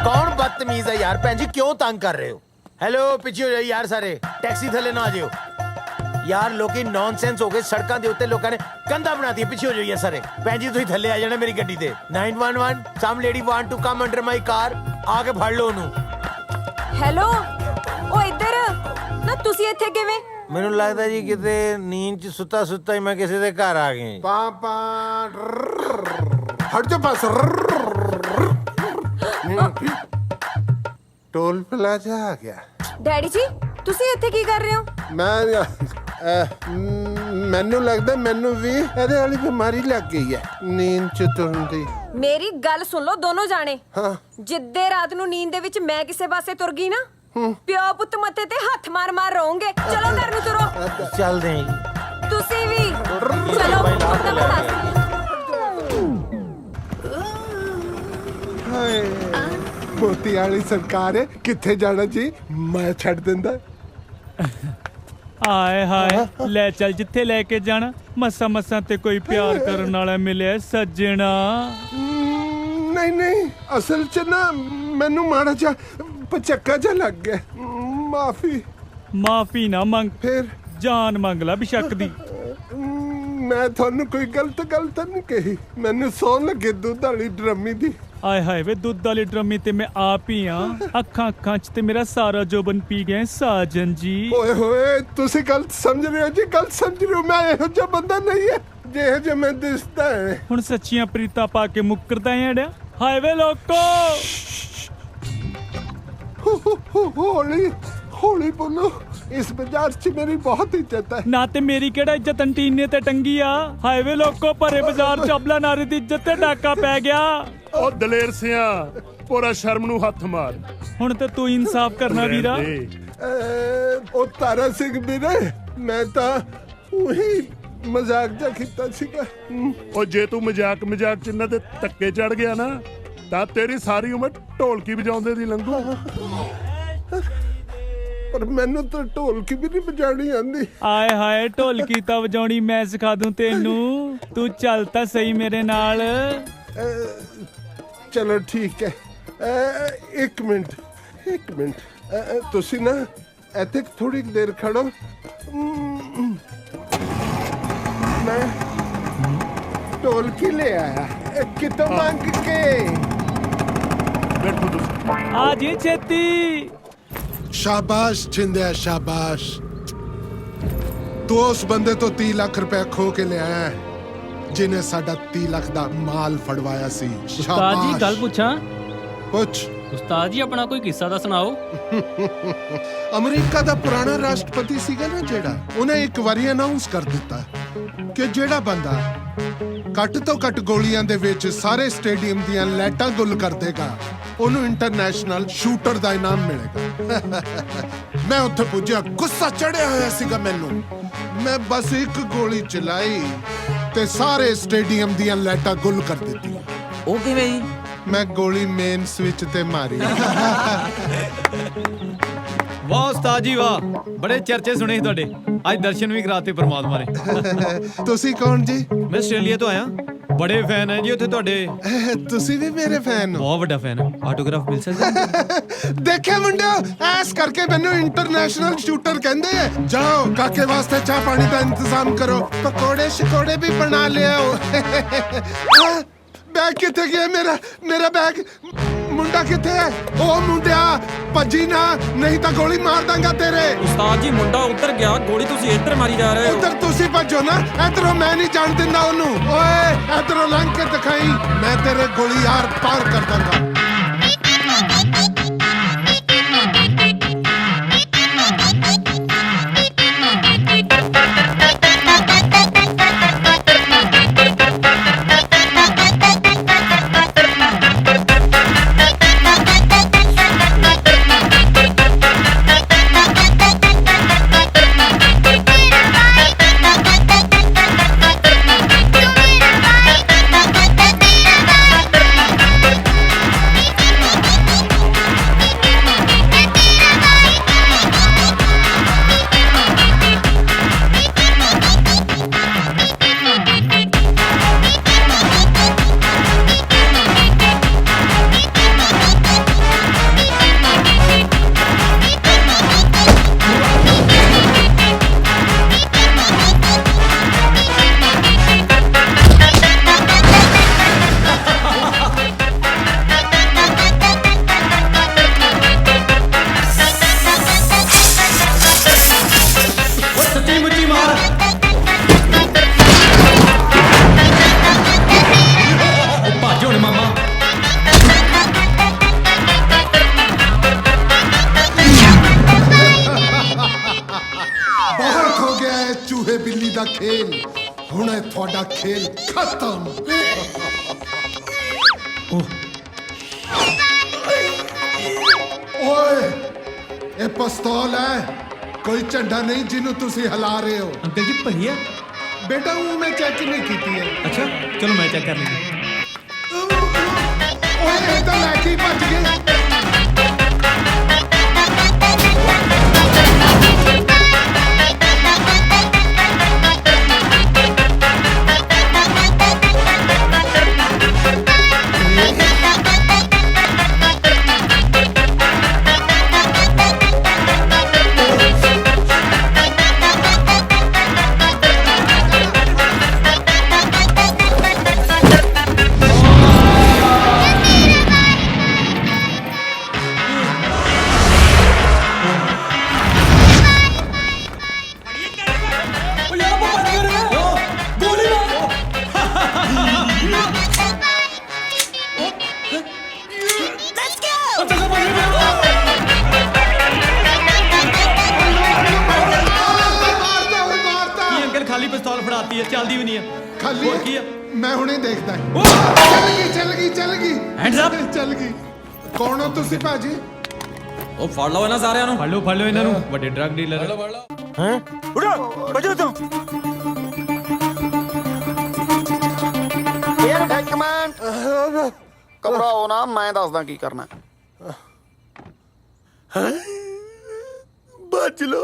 ਕੌਣ ਬਦਤਮੀਜ਼ ਹੈ ਯਾਰ। ਭੈਣ ਜੀ ਕਿਉਂ ਤੰਗ ਕਰ ਰਹੇ ਹੋ? ਹੈਲੋ ਪਿੱਛੇ ਹੋ ਜਾਓ ਯਾਰ ਸਾਰੇ, ਟੈਕਸੀ ਥੱਲੇ ਨਾ ਆ ਜਿਓ ਯਾਰ। ਲੋਕੀ ਨੌਨਸੈਂਸ ਹੋ ਗਏ, ਸੜਕਾਂ ਦੇ ਉੱਤੇ ਲੋਕਾਂ ਨੇ ਕੰਧਾਂ ਬਣਾਤੀ। ਪਿੱਛੇ ਹੋ ਜਾਓ ਯਾਰ ਸਾਰੇ। ਭੈਣ ਜੀ ਤੁਸੀਂ ਥੱਲੇ ਆ ਜਾਣਾ ਮੇਰੀ ਗੱਡੀ ਤੇ। 911 some lady want to come under my car, ਆ ਕੇ ਫੜ ਲਓ ਉਹਨੂੰ। ਹੈਲੋ ਉਹ ਇੱਧਰ ਨਾ, ਤੁਸੀਂ ਇੱਥੇ ਕਿਵੇਂ? ਮੈਨੂੰ ਲੱਗਦਾ ਜੀ ਕਿਤੇ ਨੀਂਦ 'ਚ ਸੁੱਤਾ ਸੁੱਤਾ ਹੀ ਮੈਂ ਕਿਸੇ ਦੇ ਘਰ ਆ ਗਿਆ। ਪਾਪਾ ਹਟ ਜਾ ਬਸ। ਟੋਲ ਪਲਾਜ਼ਾ ਆ ਗਿਆ। ਡੈਡੀ ਜੀ ਤੁਸੀਂ ਇੱਥੇ ਕੀ ਕਰ ਰਹੇ ਹੋ? ਮੈਨੂੰ ਲੱਗਦਾ ਮੈਨੂੰ ਵੀ ਇਹਦੇ ਵਾਲੀ ਬਿਮਾਰੀ ਲੱਗ ਗਈ ਹੈ, ਨੀਂਦ 'ਚ ਤੁਰਨ ਦੀ। ਮੇਰੀ ਗੱਲ ਸੁਣ ਲਓ ਦੋਨੋਂ ਜਾਣੇ। ਹਾਂ ਜਿੱਦੇ ਰਾਤ ਨੂੰ ਨੀਂਦ ਦੇ ਵਿੱਚ ਮੈਂ ਕਿਸੇ ਪਾਸੇ ਤੁਰ ਗਈ ਨਾ, ਪਿਓ ਪੁੱਤ ਮੱਥੇ ਤੇ ਹੱਥ ਮਾਰ ਮਾਰ ਰੋਂਗੇ। ਚਲੋ ਘਰ ਨੂੰ ਤੁਰੋ। ਚੱਲਦੇ ਆਂ ਜੀ। ਤੁਸੀਂ ਵੀ ਚਲੋ। ਹਾਏ ਮੋਤੀ ਵਾਲੀ ਸਰਕਾਰ ਹੈ, ਕਿੱਥੇ ਜਾਣਾ ਜੀ? ਮੈਂ ਛੱਡ ਦਿੰਦਾ। ਆਏ ਹਾਏ ਲੈ ਚੱਲ ਜਿੱਥੇ ਲੈ ਕੇ ਜਾਣਾ। ਮਸਾਂ ਮਸਾਂ ਤੇ ਕੋਈ ਪਿਆਰ ਕਰਨ ਵਾਲਾ ਮਿਲਿਆ ਸੱਜਣਾ। ਨਹੀਂ ਨਹੀਂ, ਅਸਲ 'ਚ ਨਾ ਮੈਨੂੰ ਮਾੜਾ ਜਿਹਾ ਪਚੱਕਾ ਜਿਹਾ ਲੱਗ ਗਿਆ। ਮਾਫੀ। ਮਾਫੀ ਨਾ ਮੰਗ, ਫਿਰ ਜਾਨ ਮੰਗ ਲੈ ਬਿਸ਼ੱਕ ਦੀ। ਮੈਂ ਤੁਹਾਨੂੰ ਕੋਈ ਗਲਤ ਨਹੀਂ ਕਹੀ। ਮੈਨੂੰ ਸੌਣ ਲੱਗੇ ਦੁੱਧ ਵਾਲੀ ਡਰਮੀ ਦੀ। ਆਏ ਹਾਏ ਵੇ ਦੁੱਧ ਵਾਲੀ ਡਰਮੀ ਤੇ ਮੈਂ ਆਪ ਹੀ ਆ। ਅੱਖਾਂ ਅੱਖਾਂ 'ਚ ਤੇ ਮੇਰਾ ਸਾਰਾ ਜੋਬਨ ਪੀ ਗਏ ਸਾਜਨ ਜੀ। ਓਏ ਹੋਏ ਤੁਸੀਂ ਗਲਤ ਸਮਝ ਰਹੇ ਹੋ ਜੀ, ਗਲਤ ਸਮਝ ਰਹੇ ਹੋ। ਮੈਂ ਇਹੋ ਜਿਹਾ ਬੰਦਾ ਨਹੀਂ ਹੈ ਜਿਹੋ ਜਿਹਾ ਮੈਂ ਦਿਸਦਾ ਹੈ। ਹੁਣ ਸੱਚੀਆਂ ਪ੍ਰੀਤਾਂ ਪਾ ਕੇ ਮੁੱਕਰਦਾ ਐੜਿਆ। ਹਾਏ ਵੇ ਲੋਕੋ ਹੌਲੀ ਹੌਲੀ ਬੋਲੋ। ਇਸ ਬਾਜ਼ਾਰ 'ਚ ਮੇਰੀ ਬਹੁਤ ਇੱਜ਼ਤ ਹੈ। ਨਾ ਤੇ ਮੇਰੀ ਕਿਹੜਾ ਇੱਜ਼ਤ ਅੰਟੀਨੇ ਤੇ ਟੰਗੀ ਆ। ਹਾਏ ਵੇ ਲੋਕੋ ਭਰੇ ਬਾਜ਼ਾਰ 'ਚ ਅਬਲਾ ਨਾਰੀ ਦੀ ਇੱਜ਼ਤ ਤੇ ਡਾਕਾ ਪੈ ਗਿਆ। ਉਹ ਦਲੇਰ ਸਿਆ ਪੂਰਾ ਸ਼ਰਮ ਨੂੰ ਹੱਥ ਮਾਰ। ਹੁਣ ਤੇ ਤੂੰ ਇਨਸਾਫ ਕਰਨਾ ਵੀਰਾ। ਉਹ ਤਾਰਾ ਸਿੰਘ ਵੀਰੇ, ਮੈਂ ਤਾਂ ਉਹੀ ਮਜ਼ਾਕ ਜਿਹਾ ਕੀਤਾ ਸੀਗਾ। ਉਹ ਜੇ ਤੂੰ ਮਜ਼ਾਕ ਚ ਇਹਨਾਂ ਦੇ ਧੱਕੇ ਚੜ ਗਿਆ ਨਾ, ਤਾਂ ਤੇਰੀ ਸਾਰੀ ਉਮਰ ਢੋਲਕੀ ਵਜਾਉਂਦੇ ਦੀ ਲੰਘੂ। ਪਰ ਮੈਨੂੰ ਤਾਂ ਢੋਲਕੀ ਵੀ ਨਹੀਂ ਵਜਾਣੀ ਆਉਂਦੀ। ਆਏ ਹਾਏ ਢੋਲਕੀ ਤਾਂ ਵਜਾਉਣੀ ਮੈਂ ਸਿਖਾ ਦੂੰ ਤੈਨੂੰ। ਤੂੰ ਚੱਲ ਤਾਂ ਸਹੀ ਮੇਰੇ ਨਾਲ। ਚਲੋ ਠੀਕ ਹੈ। ਇੱਕ ਮਿੰਟ ਤੁਸੀਂ ਨਾ ਇੱਥੇ ਥੋੜੀ ਦੇਰ ਖੜੋ। ਮੈਂ ਢੋਲਕੀ ਲੈ ਆਇਆ ਕਿਤੋਂ ਮੰਗ ਕੇ। ਬੈਠੋ ਤੁਸੀਂ। ਆ ਜੀ ਛੇਤੀ। शाबाश छिंदे शाबाश। तू उस बंदे तो 30 लाख रुपए खो के ले आया है जिन्हें साडा 30 लाख दा माल फड़वाया सी। उस्ताद जी गल पूछा? कुछ उस्ताद जी अपना कोई किस्सा दा सुनाओ। अमेरिका दा पुराना राष्ट्रपति सीगा ना जेड़ा, उन्हें एक बारी अनाउंस कर दिता कि जेड़ा बंदा ਘੱਟ ਤੋਂ ਘੱਟ ਗੋਲੀਆਂ ਦੇ ਵਿੱਚ ਸਾਰੇ ਸਟੇਡੀਅਮ ਦੀਆਂ ਲਾਈਟਾਂ ਗੁੱਲ ਕਰ ਦੇਗਾ, ਉਹਨੂੰ ਇੰਟਰਨੈਸ਼ਨਲ ਸ਼ੂਟਰ ਦਾ ਇਨਾਮ ਮਿਲੇਗਾ। ਮੈਂ ਉੱਥੇ ਪੁੱਜਿਆ, ਗੁੱਸਾ ਚੜਿਆ ਹੋਇਆ ਸੀਗਾ ਮੈਨੂੰ। ਮੈਂ ਬਸ ਇੱਕ ਗੋਲੀ ਚਲਾਈ ਤੇ ਸਾਰੇ ਸਟੇਡੀਅਮ ਦੀਆਂ ਲਾਈਟਾਂ ਗੁੱਲ ਕਰ ਦਿੱਤੀਆਂ। ਉਹ ਕਿਵੇਂ ਜੀ? ਮੈਂ ਗੋਲੀ ਮੇਨ ਸਵਿਚ ਤੇ ਮਾਰੀ। ਵਾਹ ਉਸਤਾਦ ਜੀ ਵਾਹ, ਬੜੇ ਚਰਚੇ ਸੁਣੇ ਸੀ ਤੁਹਾਡੇ। ਅੱਜ ਦਰਸ਼ਨ ਵੀ ਕਰਾਤੇ ਪਰਮਾਤਮਾ ਨੇ। ਤੁਸੀਂ ਕੌਣ ਜੀ? ਮੈਂ ਆਸਟ੍ਰੇਲੀਆ ਤੋਂ ਆਇਆ। ਬੜੇ ਫੈਨ ਹੈ ਜੀ ਉੱਥੇ ਤੁਹਾਡੇ। ਤੁਸੀਂ ਵੀ ਮੇਰੇ ਫੈਨ ਹੋ? ਬਹੁਤ ਵੱਡਾ ਫੈਨ ਹੈ। ਆਟੋਗ੍ਰਾਫ ਮਿਲ ਸਕਦਾ? ਦੇਖਿਆ ਮੁੰਡਿਓ, ਐਸ ਕਰਕੇ ਮੈਨੂੰ ਇੰਟਰਨੈਸ਼ਨਲ ਸ਼ੂਟਰ ਕਹਿੰਦੇ ਆ। ਜਾਓ ਕਾਕੇ ਵਾਸਤੇ ਚਾਹ ਪਾਣੀ ਦਾ ਇੰਤਜ਼ਾਮ ਕਰੋ, ਪਕੌੜੇ ਸ਼ਕੌੜੇ ਵੀ ਬਣਾ ਲਿਆਓ। ਬੈਗ ਕਿੱਥੇ ਗਿਆ ਮੇਰਾ ਬੈਗ? ਮੁੰਡਾ ਕਿੱਥੇ ਹੈ? ਉਹ ਮੁੰਡਿਆ ਭੱਜੀ ਨਾ, ਨਹੀਂ ਤਾਂ ਗੋਲੀ ਮਾਰ ਦਾਂਗਾ ਤੇਰੇ। ਉਸਤਾਦ ਜੀ ਮੁੰਡਾ ਉੱਧਰ ਗਿਆ, ਗੋਲੀ ਤੁਸੀਂ ਇੱਧਰ ਮਾਰੀ ਜਾ ਰਹੇ ਹੋ। ਉੱਧਰ ਤੁਸੀਂ ਭੱਜੋ ਨਾ, ਇੱਧਰੋਂ ਮੈਂ ਨਹੀਂ ਜਾਣ ਦਿੰਦਾ ਉਹਨੂੰ। ਓਏ ਇੱਧਰੋਂ ਲੰਘ ਕੇ ਦਿਖਾਈ, ਮੈਂ ਤੇਰੇ ਗੋਲੀ ਆਰ ਪਾਰ ਕਰ ਦਾਂਗਾ। ਤੁਹਾਡਾ ਖੇਲ ਖਤਮ। ਓਏ ਇਹ ਪਿਸਤੌਲ ਹੈ, ਕੋਈ ਝੰਡਾ ਨਹੀਂ ਜਿਹਨੂੰ ਤੁਸੀਂ ਹਿਲਾ ਰਹੇ ਹੋ। ਅੰਕਲ ਜੀ ਭਰੀ ਹੈ ਬੇਟਾ ਉਹ ਮੈਂ ਚੈੱਕ ਨਹੀਂ ਕੀਤੀ ਹੈ। ਅੱਛਾ ਚਲੋ ਮੈਂ ਚੈੱਕ ਕਰ ਲੈਂਦਾ। ਓਏ ਇਹ ਤਾਂ ਲੈ ਕੇ ਹੀ ਭੱਜ ਗਏ। खाली पिस्तौल फड़ाती है, चलती भी नहीं है। खाली और की है? मैं हुणे देखता है। चल गई हैंड्स अप। चल गई। कौन हो तुसी भाजी? ओ फड़ लो इन्हां सारिਆਂ ਨੂੰ, ਫੜ ਲਓ ਇਹਨਾਂ ਨੂੰ, ਵੱਡੇ ਡਰੱਗ ਡੀਲਰ हैं उड़ो बजो तुम ਯਾਰ ਇੱਕ ਮਿੰਟ ਘਬਰਾਓ ਨਾ, ਮੈਂ ਦੱਸਦਾ ਕੀ ਕਰਨਾ। ਬਚ ਲੋ।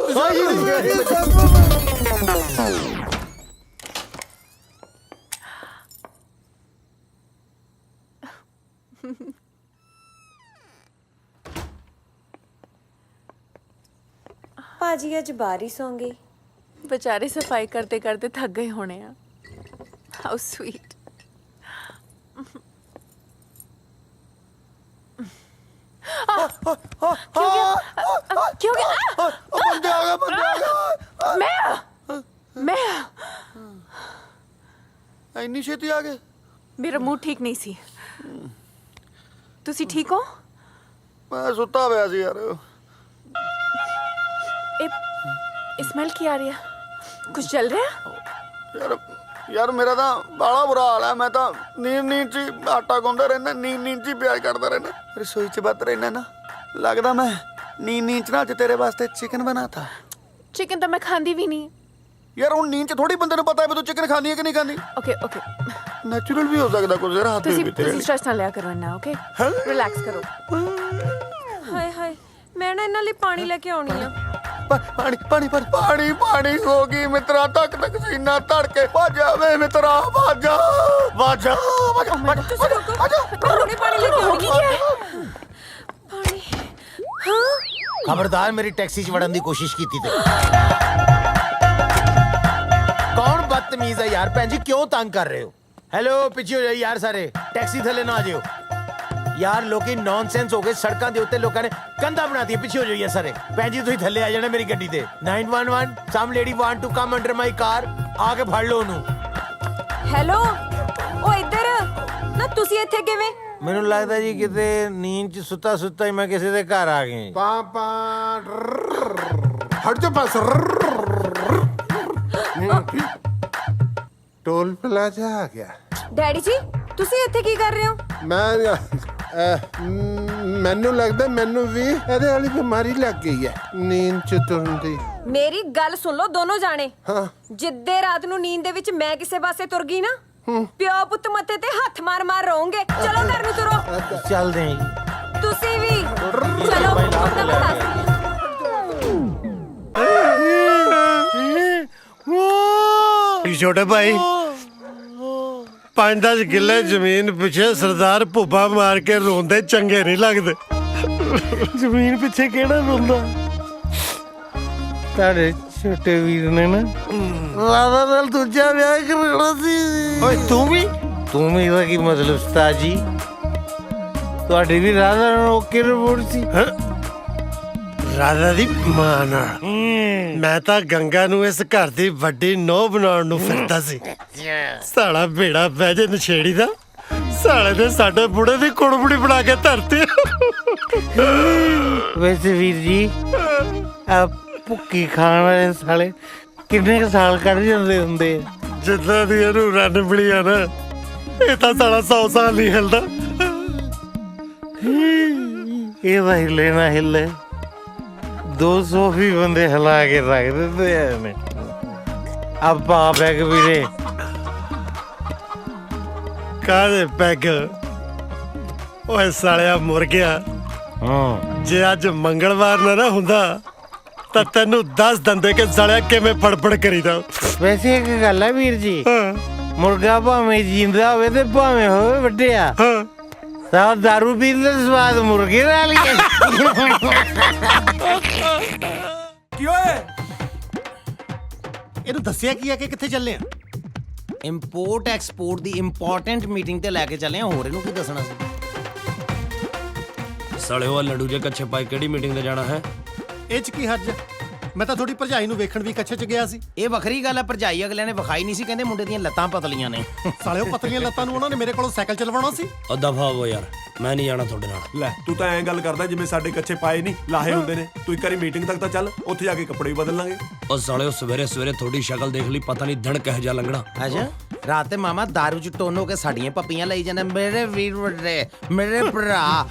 ਭਾਜੀ ਅੱਜ ਬਾਰਿਸ਼ ਹੋਂਗੇ। बेचारे सफाई करते करते थक गए होने हैं। How sweet. क्यों गया? बंदे आ गए। मैं ਇੰਨੀ ਛੇਤੀ ਆ ਗਏ? मेरा मूड ठीक नहीं सी। तुसी ठीक हो? ਮੈਂ ਸੁੱਤਾ ਪਿਆ ਸੀ ਯਾਰ। स्मेल की आ रही है? कुछ चल रहा है? ਯਾਰ ਮੇਰਾ ਤਾਂ ਬਾਲਾ ਬੁਰਾ ਹਾਲ ਹੈ। ਮੈਂ ਤਾਂ ਨੀਂਦ 'ਚ ਹੀ ਆਟਾ ਗੁੰਨਦਾ ਰਹਿਣਾ, ਨੀਂਦ 'ਚ ਹੀ ਪਿਆਜ਼ ਕੱਟਦਾ ਰਹਿਣਾ, ਰਸੋਈ 'ਚ ਵੱਧ ਰਹਿਣਾ ਨਾ। ਲੱਗਦਾ ਮੈਂ ਨੀਂਦ 'ਚ ਨਾ ਅੱਜ ਤੇਰੇ ਵਾਸਤੇ ਚਿਕਨ ਬਣਾਤਾ। चिकन तो मैं खांदी भी नहीं। ਯਾਰ ਹੁਣ ਨੀਂਦ 'ਚ ਥੋੜੀ ਬੰਦੇ ਨੂੰ ਪਤਾ ਹੈ ਵੀ ਤੂੰ ਚਿਕਨ ਖਾਂਦੀ ਹੈ ਕਿ ਨਹੀਂ ਖਾਂਦੀ। ओके ओके ਨੈਚੁਰਲ ਵੀ ਹੋ ਸਕਦਾ ਕੁਝ ਯਾਰ ਹੱਥ तुसी ਵੀ ਤੇਰੇ। तुसी स्ट्रेस ना लिया करो इन्ना। ओके रिलैक्स करो। ਹਾਏ ਹਾਏ ਮੈਂ ਨਾ ਇਹਨਾਂ ਲਈ ਪਾਣੀ ਲੈ ਕੇ ਆਉਣੀ ਆ। ਪਾਣੀ ਹੋ ਗਈ ਮਿੱਤਰਾ, ਤੱਕ ਸੀਨਾ ਧੜਕੇ। ਭੱਜਾ ਵੇ ਮਿੱਤਰਾ, ਭੱਜਾ। ਹੁਣੇ ਪਾਣੀ ਲੈ ਕੇ ਆਉਣੀ ਹੈ। ਪਾਣੀ। ਹਾਂ ਖਬਰਦਾਰ ਮੇਰੀ ਟੈਕਸੀ 'ਚ ਵੜਨ ਦੀ ਕੋਸ਼ਿਸ਼ ਕੀਤੀ ਤੇ। ਕੌਣ ਬਦਤਮੀਜ਼ ਹੈ ਯਾਰ? ਭੈਣ ਜੀ ਕਿਉਂ ਤੰਗ ਕਰ ਰਹੇ ਹੋ? ਹੈਲੋ ਪਿੱਛੇ ਹੋ ਜਾਓ ਯਾਰ ਸਾਰੇ, ਟੈਕਸੀ ਥੱਲੇ ਨਾ ਆ ਜਿਓ ਯਾਰ। ਲੋਕੀ ਨੌਨਸੈਂਸ ਹੋ ਗਏ, ਸੜਕਾਂ ਦੇ ਉੱਤੇ ਲੋਕਾਂ ਨੇ ਕੰਧਾਂ ਬਣਾ ਦਿੱਤੀਆਂ। ਪਿੱਛੇ ਹੋ ਜਾਈਏ ਸਾਰੇ। ਭੈਣ ਜੀ ਤੁਸੀਂ ਥੱਲੇ ਆ ਜਾਣਾ ਮੇਰੀ ਗੱਡੀ ਤੇ। 911 some lady want to come under my car. ਆ ਕੇ ਫੜ ਲਓ ਉਹਨੂੰ। ਹੈਲੋ ਉਹ ਇੱਧਰ ਨਾ, ਤੁਸੀਂ ਇੱਥੇ ਕਿਵੇਂ? ਮੈਨੂੰ ਲੱਗਦਾ ਜੀ ਕਿਤੇ ਨੀਂਦ 'ਚ ਸੁੱਤਾ ਹੀ ਮੈਂ ਕਿਸੇ ਦੇ ਘਰ ਆ ਗਏ। ਪਾਪਾ ਹਟ ਜਾ ਬਸ। ਟੋਲ ਪਲਾਜ਼ਾ ਆ ਗਿਆ। ਡੈਡੀ ਜੀ ਤੁਸੀਂ ਇੱਥੇ ਕੀ ਕਰ ਰਹੇ ਹੋ? ਮੈਨੂੰ ਲੱਗਦਾ ਮੈਨੂੰ ਵੀ ਇਹਦੇ ਵਾਲੀ ਬਿਮਾਰੀ ਲੱਗ ਗਈ ਹੈ, ਨੀਂਦ 'ਚ ਤੁਰਨ ਦੀ। ਮੇਰੀ ਗੱਲ ਸੁਣ ਲਓ ਦੋਨੋਂ ਜਾਣੇ। ਹਾਂ। ਜਿੱਦੇ ਰਾਤ ਨੂੰ ਨੀਂਦ ਦੇ ਵਿੱਚ ਮੈਂ ਕਿਸੇ ਪਾਸੇ ਤੁਰ ਗਈ ਨਾ, ਪਿਓ ਪੁੱਤ ਮੱਥੇ ਤੇ ਹੱਥ ਮਾਰ ਰਹੋਗੇ। ਚਲੋ ਘਰ ਨੂੰ ਤੁਰੋ। ਚੱਲਦੇ ਆਂ ਜੀ। ਤੁਸੀਂ ਵੀ ਚਲੋ ਆਪਣਾ ਬਤਾ। ਛੋਟੇ ਭਾਈ 5-10 ਕਿੱਲੇ ਜ਼ਮੀਨ ਪਿੱਛੇ ਸਰਦਾਰ ਭੁੱਬਾ ਮਾਰ ਕੇ ਰੋਂਦੇ ਚੰਗੇ ਨਹੀਂ ਲੱਗਦੇ। ਜ਼ਮੀਨ ਪਿੱਛੇ ਕਿਹੜਾ ਰੋਂਦਾ? ਤੁਹਾਡੇ ਛੋਟੇ ਵੀਰ ਨੇ ਨਾ ਰਾਧਾ ਨਾਲ ਦੂਜਾ ਵਿਆਹ ਕਰਨਾ ਸੀ। ਓਏ ਤੂੰ ਵੀ ਇਹਦਾ ਕੀ ਮਤਲਬ ਉਸਤਾਦ ਜੀ? ਤੁਹਾਡੀ ਵੀ ਰਾਧਾ ਨਾਲ ਓਕੇ ਰਿਪੋਰਟ ਸੀ? ਰਾਧਾ ਦੀ ਮਾਂ ਨਾਲ। ਮੈਂ ਤਾਂ ਗੰਗਾ ਨੂੰ ਇਸ ਘਰ ਦੀ ਵੱਡੀ ਨੋਹ ਬਣਾਉਣ ਨੂੰ ਫਿਰਦਾ ਸੀ। ਸਾਲਾ ਬੇੜਾ ਬਹਿ ਜੇ ਨਸ਼ੇੜੀ ਦਾ। ਸਾਲੇ ਨੇ ਸਾਡੇ ਬੁੜੇ ਦੀ ਕੁੜਮੁੜੀ ਬਣਾ ਕੇ ਧਰਤੀ। ਵੈਸੇ ਵੀਰ ਜੀ ਆ ਭੁੱਕੀ ਖਾਣ ਵਾਲੇ ਸਾਲੇ ਕਿੰਨੇ ਕੁ ਸਾਲ ਕੱਢ ਜਾਂਦੇ ਹੁੰਦੇ? ਜਿੱਦਾਂ ਦੀ ਇਹਨੂੰ ਰੰਨ ਮਿਲੀ ਆ ਨਾ, ਇਹ ਤਾਂ ਸਾਲਾ 100 ਸਾਲ ਨਹੀਂ ਹਿਲਦਾ। ਇਹ ਤਾਂ ਹਿੱਲੇ ਨਾ ਹਿੱਲੇ 200 ਵੀ ਬੰਦੇ ਹਿਲਾ ਕੇ ਰੱਖ ਦਿੰਦੇ ਆ ਇਹਨੇ। ਆਪਾਂ ਬੈਗ ਵੀਰੇ ਕਾਹਦੇ ਪੈਗ? ਓਏ ਸਾਲਿਆ ਮੁਰ ਗਿਆ। ਹਾਂ, ਜੇ ਅੱਜ ਮੰਗਲਵਾਰ ਨਾ ਹੁੰਦਾ ਤਾਂ ਤੈਨੂੰ ਦੱਸ ਦਿੰਦੇ ਕਿ ਸਾਲਿਆ ਕਿਵੇਂ ਫੜਫੜ ਕਰੀਦਾ। ਵੈਸੇ ਇੱਕ ਗੱਲ ਹੈ ਵੀਰ ਜੀ, ਮੁਰਗਾ ਭਾਵੇਂ ਜਿੰਦਾ ਹੋਵੇ ਤੇ ਭਾਵੇਂ ਹੋਵੇ ਵੱਡਿਆ, ਤਾਂ ਦਾਰੂ ਪੀਣ ਦਾ ਸਵਾਦ ਮੁਰਗੇ ਨਾਲ ਹੀ ਹੈ। ਕੀ ਓਏ? ਇਹਨੂੰ ਦੱਸਿਆ ਕੀ ਆ ਕਿ ਕਿੱਥੇ ਚੱਲੇ ਆ? ਇੰਪੋਰਟ ਐਕਸਪੋਰਟ ਦੀ ਇੰਪੋਰਟੈਂਟ ਮੀਟਿੰਗ ਤੇ ਲੈ ਕੇ ਚੱਲੇ ਆ, ਹੋਰ ਇਹਨੂੰ ਕੀ ਦੱਸਣਾ ਸੀ? ਸਾਲਿਓ ਲੱਡੂ ਜੇ ਕੱਛੇ ਪਾਈ ਕਿਹੜੀ ਮੀਟਿੰਗ ਤੇ ਜਾਣਾ ਹੈ? ਇਹ ਚ ਕੀ ਹੱਜ? ਮੈਂ ਤਾਂ ਥੋੜੀ ਭਰਜਾਈ ਨੂੰ ਵੇਖਣ ਵੀ ਕੱਛੇ ਚ ਗਿਆ ਸੀ। ਇਹ ਵੱਖਰੀ ਗੱਲ ਹੈ, ਭਰਜਾਈ ਅਗਲਿਆਂ ਨੇ ਵਿਖਾਈ ਨਹੀਂ ਸੀ, ਕਹਿੰਦੇ ਮੁੰਡੇ ਦੀਆਂ ਲੱਤਾਂ ਪਤਲੀਆਂ ਨੇ। ਸਾਲਿਓ ਪਤਲੀਆਂ ਲੱਤਾਂ ਨੂੰ ਉਹਨਾਂ ਨੇ ਮੇਰੇ ਕੋਲੋਂ ਸਾਈਕਲ ਚਲਵਾਉਣਾ ਸੀ। ਉਹ ਦਫਾ ਹੋ ਯਾਰ, ਮੈਂ ਨਹੀਂ ਜਾਣਾ ਤੁਹਾਡੇ ਨਾਲ। ਲੈ ਤੂੰ ਤਾਂ ਐਂ ਗੱਲ ਕਰਦਾ ਜਿਵੇਂ ਸਾਡੇ ਕੱਛੇ ਪਾਏ ਨਹੀਂ ਲਾਹੇ ਹੁੰਦੇ ਨੇ। ਤੂੰ ਇੱਕ ਵਾਰੀ ਮੀਟਿੰਗ ਤੱਕ ਤਾਂ ਚੱਲ, ਉੱਥੇ ਜਾ ਕੇ ਕੱਪੜੇ ਵੀ ਬਦਲ ਲਾਂਗੇ। ਉਹ ਸਾਲਿਓ ਸਵੇਰੇ ਸਵੇਰੇ ਤੁਹਾਡੀ ਸ਼ਕਲ ਦੇਖ ਲਈ, ਪਤਾ ਨਹੀਂ ਦਿਨ ਕਿਹੋ ਜਿਹਾ ਲੰਘਣਾ। ਅੱਛਾ, ਰਾਤ ਤੇ ਮਾਮਾ ਦਾਰੂ ਚ ਟੋਨ ਹੋ ਕੇ ਸਾਡੀਆਂ ਪੱਪੀਆਂ ਲਈ ਜਾਂਦੇ। ਮੇਰੇ ਵੀਰ ਵੱਡੇ, ਮੇਰੇ ਭਰਾ,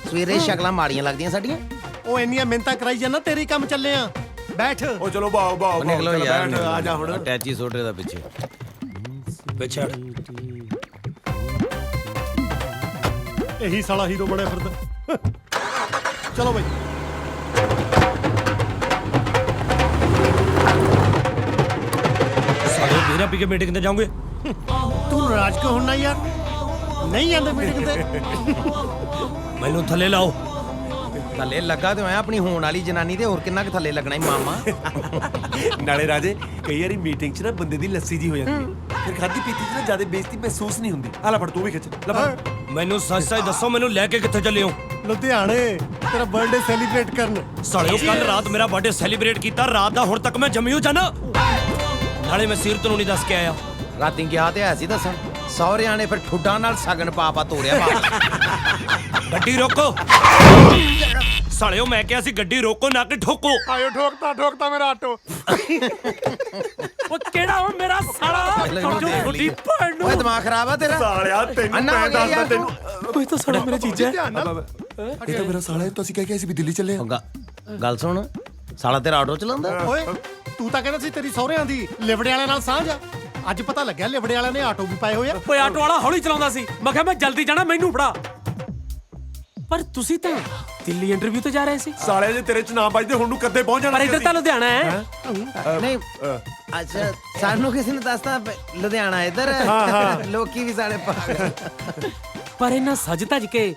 ਸਵੇਰੇ ਸ਼ਕਲਾਂ ਮਾੜੀਆਂ ਲੱਗਦੀਆਂ ਸਾਡੀਆਂ। ਉਹ ਇੰਨੀਆਂ ਮਿਹਨਤਾਂ ਕਰਾਈ ਜਾਂਦਾ, ਤੇਰੇ ਕੰਮ ਚੱਲੇ ਆ। ਬੈਠ। ਉਹ ਚਲੋ ਬਾਓ ਬਾਓ ਨਿਕਲੋ ਯਾਰ, ਬੈਠ, ਆ ਜਾ ਹੁਣ। ਅਟੈਚੀ ਸੋਟੇ ਦਾ ਪਿੱਛੇ ਪਿੱਛੜ ਇਹੀ ਸਾਲਾ ਹੀਰੋ ਬਣਿਆ ਫਿਰਦਾ। ਚਲੋ ਬਈ। ਸਾਲਿਓ ਵੀਰਾ ਪੀ ਕੇ ਮੀਟਿੰਗ ਤੇ ਜਾਓਗੇ? ਤੂੰ ਨਾਰਾਜ਼ ਕਿਉਂ ਹੁੰਨਾ ਯਾਰ? ਨਹੀਂ ਜਾਂਦੇ ਮੀਟਿੰਗ ਤੇ? ਮੈਨੂੰ ਥੱਲੇ ਲਾਓ। ਥੱਲੇ ਲੱਗਾ ਤੇ ਹੋਇਆ ਆਪਣੀ ਹੋਣ ਵਾਲੀ ਜਨਾਨੀ ਤੇ, ਹੋਰ ਕਿੰਨਾ ਕੁ ਥੱਲੇ ਲੱਗਣਾ ਈ ਮਾਮਾ। ਨਾਲੇ ਰਾਜੇ, ਕਈ ਵਾਰੀ ਮੀਟਿੰਗ 'ਚ ਨਾ ਬੰਦੇ ਦੀ ਲੱਸੀ ਜੀ ਹੋ ਜਾਂਦੀ ਹੈ, ਫਿਰ ਖਾਦੀ ਪੀਤੀ 'ਚ ਨਾ ਜ਼ਿਆਦਾ ਬੇਇੱਜ਼ਤੀ ਮਹਿਸੂਸ ਨਹੀਂ ਹੁੰਦੀ। ਆ ਲੈ ਫੜ, ਤੂੰ ਵੀ ਖਿੱਚ ਲੈ ਫੜ। ਮੈਨੂੰ ਸੱਚ ਸੱਚ ਦੱਸੋ, ਮੈਨੂੰ ਲੈ ਕੇ ਕਿੱਥੇ ਚੱਲੇ ਹੋ? ਲੁਧਿਆਣੇ ਤੇਰਾ ਬਰਥਡੇ ਸੈਲੀਬ੍ਰੇਟ ਕਰਨ। ਸਾਲਿਓ ਕੱਲ ਰਾਤ ਮੇਰਾ ਬਰਥਡੇ ਸੈਲੀਬ੍ਰੇਟ ਕੀਤਾ, ਰਾਤ ਦਾ ਹੁਣ ਤੱਕ ਮੈਂ ਜੰਮਿਓ ਜਾਣਾ। ਨਾਲੇ ਮੈਂ ਸੀਰਤ ਨੂੰ ਨਹੀਂ ਦੱਸ ਕੇ ਆਇਆ। ਰਾਤੀ ਗਿਆ ਤੇ ਐਸੀ ਦੱਸਣ, ਸਹੁਰਿਆਂ ਨੇ ਫਿਰ ਠੁੱਡਾਂ ਨਾਲ ਸਗਨ ਪਾਪਾ ਤੋੜਿਆ ਬਾਹਰ। ਗੱਡੀ ਰੋਕੋ ਸਾਲਿਓ, ਮੈਂ ਕਿਹਾ ਸੀ ਗੱਡੀ ਰੋਕੋ ਨਾ ਕਿ ਠੋਕੋ। ਆਇਓ ਠੋਕਤਾ ਮੇਰਾ ਆਟੋ। ਉਹ ਕਿਹੜਾ ਉਹ ਮੇਰਾ ਸਾਲਾ? ਤੁਹਾਡੀ ਭੈਣ ਨੂੰ। ਓਏ ਦਿਮਾਗ ਖਰਾਬ ਆ ਤੇਰਾ ਸਾਲਿਆ ਤੈਨੂੰ ਮੈਂ ਦੱਸਦਾ ਤੈਨੂੰ। ਓਏ ਤਾਂ ਸਾਲਾ ਮੇਰਾ ਜੀਜਾ। ਇਹ ਤਾਂ ਮੇਰਾ ਸਾਲਾ ਹੈ। ਤੁਸੀਂ ਕਹਿ ਕੇ ਅਸੀਂ ਵੀ ਦਿੱਲੀ ਚੱਲੇ ਆ। ਗੱਲ ਸੁਣ, ਸਾਲਾ ਤੇਰਾ ਆਟੋ ਚਲਾਉਂਦਾ? ਓਏ ਤੂੰ ਤਾਂ ਕਹਿੰਦਾ ਸੀ ਤੇਰੀ ਸਹੁਰਿਆਂ ਦੀ ਲਿਵੜੇ ਵਾਲਿਆਂ ਨਾਲ ਸਾਂਝ ਆ। ਅੱਜ ਪਤਾ ਲੱਗਿਆ ਲਿਵੜੇ ਵਾਲਿਆਂ ਨੇ ਆਟੋ ਵੀ ਪਾਏ ਹੋਏ ਆ। ਓਏ ਆਟੋ ਵਾਲਾ ਹੌਲੀ ਚਲਾਉਂਦਾ ਸੀ, ਮੈਂ ਕਿਹਾ ਮੈਂ ਜਲਦੀ ਜਾਣਾ, ਮੈਨੂੰ ਫੜਾ। ਪਰ ਤੁਸੀਂ ਤਾਂ ਦਿੱਲੀ ਇੰਟਰਵਿਊ ਤੇ ਜਾ ਰਹੇ ਸੀ। ਸਾਲਿਆ ਜੇ ਤੇਰੇ 'ਚ ਨਾ ਵੱਜਦੇ ਹੁਣ ਨੂੰ ਕਦੇ ਪਹੁੰਚ ਜਾਣਾ। ਪਰ ਇੱਧਰ ਤਾਂ ਲੁਧਿਆਣਾ ਹੈ। ਨਹੀਂ, ਅੱਛਾ ਸਾਨੂੰ ਕਿਸੇ ਨੇ ਦੱਸਤਾ ਲੁਧਿਆਣਾ ਇੱਧਰ। ਲੋਕੀ ਵੀ ਸਾਡੇ ਪਾਗਲ। ਪਰ ਇਹਨਾਂ ਸੱਜ ਧੱਜ ਕੇ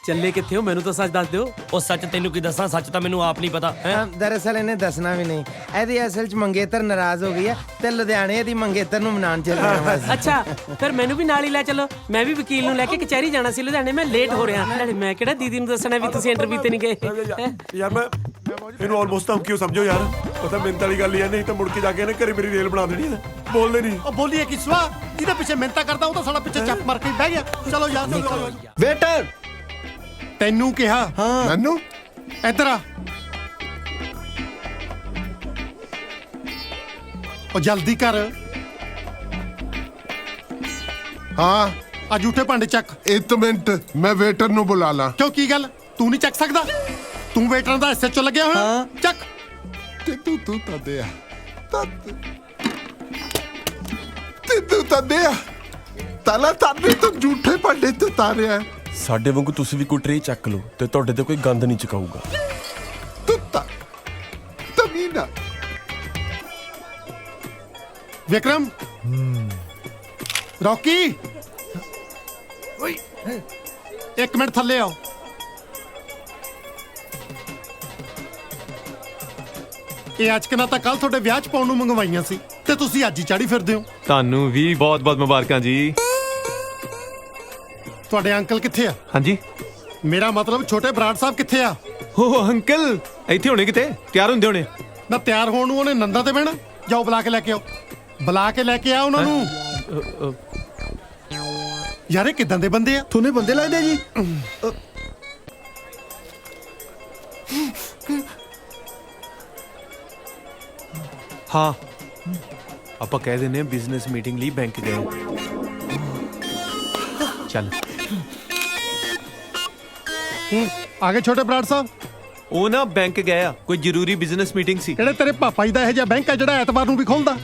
ਚੱਲੇ ਕਿੱਥੇ ਹੋ? ਮੈਨੂੰ ਤਾਂ ਸੱਚ ਦੱਸ ਦਿਓ। ਉਹ ਸੱਚ ਤੈਨੂੰ ਕੀ ਦੱਸਾਂ, ਸੱਚ ਤਾਂ ਮੈਨੂੰ ਆਪ ਨਹੀਂ ਪਤਾ ਹੈ। ਦਰਅਸਲ ਇਹਨੇ ਦੱਸਣਾ ਵੀ ਨਹੀਂ। ਇਹਦੀ ਅਸਲ 'ਚ ਮੰਗੇਤਰ ਨਾਰਾਜ਼ ਹੋ ਗਈ ਹੈ ਤੇ ਲੁਧਿਆਣੇ ਦੀ ਮੰਗੇਤਰ ਨੂੰ ਮਨਾਉਣ ਚੱਲ ਰਿਹਾ। ਅੱਛਾ, ਫਿਰ ਮੈਨੂੰ ਵੀ ਨਾਲ ਹੀ ਲੈ ਚੱਲੋ। ਮੈਂ ਵੀ ਵਕੀਲ ਨੂੰ ਲੈ ਕੇ ਕਚਹਿਰੀ ਜਾਣਾ ਸੀ ਲੁਧਿਆਣੇ, ਮੈਂ ਲੇਟ ਹੋ ਰਿਹਾ। ਨਾਲੇ ਮੈਂ ਕਿਹੜਾ ਦੀਦੀ ਨੂੰ ਦੱਸਣਾ ਵੀ ਤੁਸੀਂ ਇੰਟਰਵਿਊ ਤੇ ਨਹੀਂ ਗਏ। ਯਾਰ ਮੈਂ ਇਹਨੂੰ ਆਲਮੋਸਟ ਤਾਂ ਕਿਉਂ ਸਮਝੋ ਯਾਰ, ਪਤਾ ਮਿਹਨਤ ਵਾਲੀ ਗੱਲ ਹੀ ਆ। ਨਹੀਂ ਤਾਂ ਮੁੜ ਕੇ ਜਾ ਕੇ ਇਹਨੇ ਘਰੇ ਮੇਰੀ ਰੇਲ ਬਣਾ ਦੇਣੀ ਹੈ। ਬੋਲਦੇ ਨਹੀਂ। ਉਹ ਬੋਲੀਏ ਕਿ ਸਵਾ ਜਿਹਦੇ ਪਿੱਛੇ ਮਿਹਨਤਾਂ ਕਰਦਾ ਉਹ ਤਾਂ ਸਾਲਾ ਪਿੱਛੇ ਚੱਪ ਮਾਰ ਕੇ ਬਹਿ ਗਿਆ। ਚਲੋ ਯਾਰ। ਵੇਟਰ ਤੈਨੂੰ ਕਿਹਾ। ਮੈਨੂੰ ਇੱਧਰ ਆ। ਉਹ ਜਲਦੀ ਕਰ। ਹਾਂ, ਆ ਝੂਠੇ ਭਾਂਡੇ ਚੱਕ। ਇੱਕ ਮਿੰਟ, ਮੈਂ ਵੇਟਰ ਨੂੰ ਬੁਲਾ ਲਾਂ। ਕਿਉਂ, ਕੀ ਗੱਲ? ਤੂੰ ਨਹੀਂ ਚੱਕ ਸਕਦਾ? ਤੂੰ ਵੇਟਰਾਂ ਦਾ ਐਸਐਚਓ ਲੱਗਿਆ ਹੋਇਆ। ਚੱਕ। ਤੇ ਤੂੰ ਤਾਂ ਦੇ ਆ। ਤੇ ਤੂੰ ਤਾਂ ਦੇ ਆ। ਤਾਲਾ ਤਾਨੇ ਤੋਂ ਝੂਠੇ ਭਾਂਡੇ ਤੇ ਤਾਰਿਆ। ਸਾਡੇ ਵਾਂਗੂ ਤੁਸੀਂ ਵੀ ਕੋਈ ਟਰੇ ਚੱਕ ਲਓ ਤੇ ਤੁਹਾਡੇ ਤੇ ਕੋਈ ਗੰਦ ਨਹੀਂ ਚਕਾਊਗਾ। ਤੁੱਤਾ ਤਮੀਨਾ। ਵਿਕਰਮ, ਰੌਕੀ, ਓਏ ਇੱਕ ਮਿੰਟ ਥੱਲੇ ਆਓ। ਇਹ ਅੱਜ ਕਿਨਾ ਤਾਂ ਕੱਲ ਤੁਹਾਡੇ ਵਿਆਹ 'ਚ ਪਾਉਣ ਨੂੰ ਮੰਗਵਾਈਆਂ ਸੀ ਤੇ ਤੁਸੀਂ ਅੱਜ ਹੀ ਚਾੜੀ ਫਿਰਦੇ ਹੋ। ਤੁਹਾਨੂੰ ਵੀ ਬਹੁਤ ਬਹੁਤ ਮੁਬਾਰਕਾਂ ਜੀ। ਤੁਹਾਡੇ ਅੰਕਲ ਕਿੱਥੇ ਆ? ਹਾਂਜੀ, ਮੇਰਾ ਮਤਲਬ ਛੋਟੇ ਬਰਾੜ ਸਾਹਿਬ ਕਿੱਥੇ ਆ? ਓ ਅੰਕਲ ਇੱਥੇ ਹੋਣੇ, ਕਿਤੇ ਤਿਆਰ ਹੁੰਦੇ ਹੋਣੇ। ਨਾ ਤਿਆਰ ਹੋਣ ਨੂੰ ਉਹਨੇ ਨੰਦਾ ਤੇ ਬਹਿਣਾ। ਜਾਓ ਬੁਲਾ ਕੇ ਲੈ ਕੇ ਆਓ। ਬੁਲਾ ਕੇ ਲੈ ਕੇ ਆ ਉਹਨਾਂ ਨੂੰ। ਯਾਰ ਇਹ ਕਿਦਾਂ ਦੇ ਬੰਦੇ ਆ? ਤੁਹਾਨੂੰ ਬੰਦੇ ਲੱਗਦੇ ਜੀ? ਹਾਂ, ਆਪਾਂ ਕਹਿ ਦਿੰਦੇ ਹਾਂ ਬਿਜ਼ਨਸ ਮੀਟਿੰਗ ਲਈ ਬੈਂਕ ਗਏ। ਚੱਲ ਆ ਗਏ ਛੋਟੇ ਬਰਾੜ ਸਾਹਿਬ। ਉਹ ਨਾ ਬੈਂਕ ਗਏ ਆ, ਕੋਈ ਜ਼ਰੂਰੀ ਬਿਜ਼ਨਸ ਮੀਟਿੰਗ ਸੀ। ਕਿਹੜੇ ਤੇਰੇ ਪਾਪਾ ਜੀ ਦਾ ਇਹੋ ਜਿਹਾ ਬੈਂਕ ਹੈ ਜਿਹੜਾ ਐਤਵਾਰ ਨੂੰ ਵੀ ਖੁੱਲਦਾ?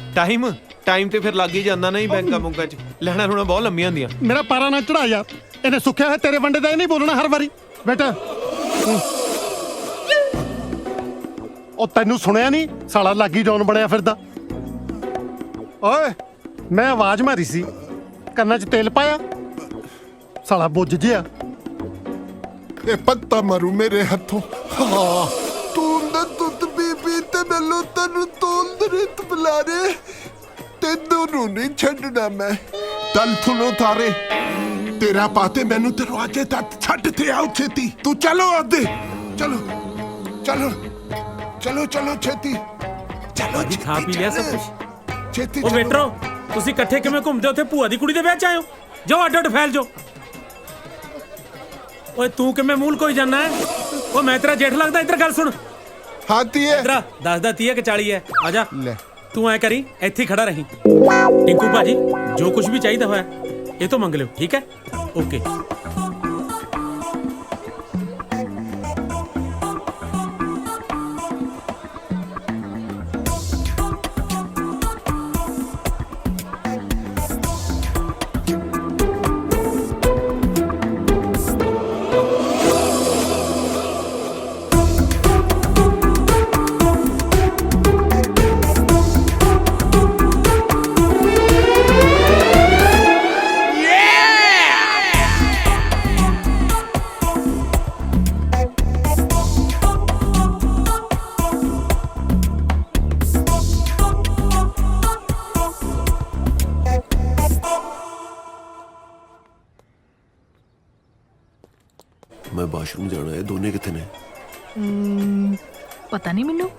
ਟਾਈਮ ਤੇ ਫਿਰ ਲੱਗ ਹੀ ਜਾਂਦਾ ਨਹੀਂ ਬੈਂਕਾਂ ਬੁੰਕਾਂ 'ਚ, ਲੈਣਾ ਲੂਣਾ ਬਹੁਤ ਲੰਮੀਆਂ ਹੁੰਦੀਆਂ। ਮੇਰਾ ਪਾਰਾ ਨਾ ਚੜਾ ਯਾਰ, ਇਹਨੇ ਸੁੱਖਿਆ ਹੋਇਆ ਤੇਰੇ ਵੰਡੇ ਦਾ ਇਹ ਨਹੀਂ ਬੋਲਣਾ ਹਰ ਵਾਰੀ। ਬੇਟਾ ਉਹ ਤੈਨੂੰ ਸੁਣਿਆ ਨਹੀਂ, ਸਾਲਾ ਲਾਗੀ ਡੌਨ ਬਣਿਆ ਫਿਰਦਾ। ਓਏ ਮੈਂ ਆਵਾਜ਼ ਮਾਰੀ ਸੀ, ਕੰਨਾਂ 'ਚ ਤੇਲ ਪਾਇਆ, ਸਾਲਾ ਬੁੱਝ ਜਿਆ। ਇਹ ਪੱਤਾ ਮਾਰੂ ਮੇਰੇ ਹੱਥੋਂ। ਹਾਂ ਤੂੰ ਨਾ ਦੁੱਧ ਬੀਬੀ ਤੇ ਮੈਨੂੰ ਤੈਨੂੰ ਤੋਲ ਰਿਤ ਬੁਲਾਰੇ, ਤੈਨੂੰ ਨੂੰ ਨਹੀਂ ਛੱਡਣਾ ਮੈਂ। ਤਲ ਥੁਲੋ ਤਾਰੇ ਤੇਰਾ ਪਾਤੇ ਮੈਨੂੰ ਦਰਵਾਜ਼ੇ ਤੱਕ ਛੱਡ ਤੇ ਆਓ ਛੇਤੀ। ਤੂੰ ਚਲੋ ਆਦੇ, ਚਲੋ ਚਲੋ ਚਲੋ ਚਲੋ ਛੇਤੀ ਚਲੋ। ਜੀ ਖਾ ਪੀ ਲਿਆ ਸਭ ਕੁਝ? ਛੇਤੀ ਉਹ ਵੇਟਰੋ, ਤੁਸੀਂ ਇਕੱਠੇ ਕਿਵੇਂ ਘੁੰਮਦੇ ਉੱਥੇ ਭੂਆ ਦੀ ਕੁੜੀ ਦੇ ਵਿਆਹ ਚ ਆਇਓ? ਜਾਓ ਅੱਡ ਅੱਡ ਫੈਲ ਜਾਓ। ਓਏ ਤੂੰ ਕਿਵੇਂ ਮੂਲ ਕੋਈ ਜਾਨਾ ਹੈ? ਉਹ ਮੈਂ ਤੇਰਾ ਜੇਠ ਲੱਗਦਾ? ਇੱਧਰ ਗੱਲ ਸੁਣ। ਹਾਂ ਤੀਏ ਇਧਰ ਦੱਸਦਾ 30 ਕਿ 40 ਹੈ। ਆ ਜਾ ਲੈ ਤੂੰ ਐ ਕਰੀ, ਇੱਥੇ ਖੜਾ ਰਹੀਂ। ਟਿੰਕੂ ਭਾਜੀ ਜੋ ਕੁਝ ਵੀ ਚਾਹੀਦਾ ਹੋਇਆ ਇਹ ਤੋਂ ਮੰਗ ਲਿਓ, ਠੀਕ ਹੈ? ਓਕੇ। ਮੈਂ ਬਾਥਰੂਮ ਜਾਣਾ ਹੈ। ਦੋਨੇ ਕਿੱਥੇ ਨੇ? ਪਤਾ ਨਹੀਂ ਮੈਨੂੰ।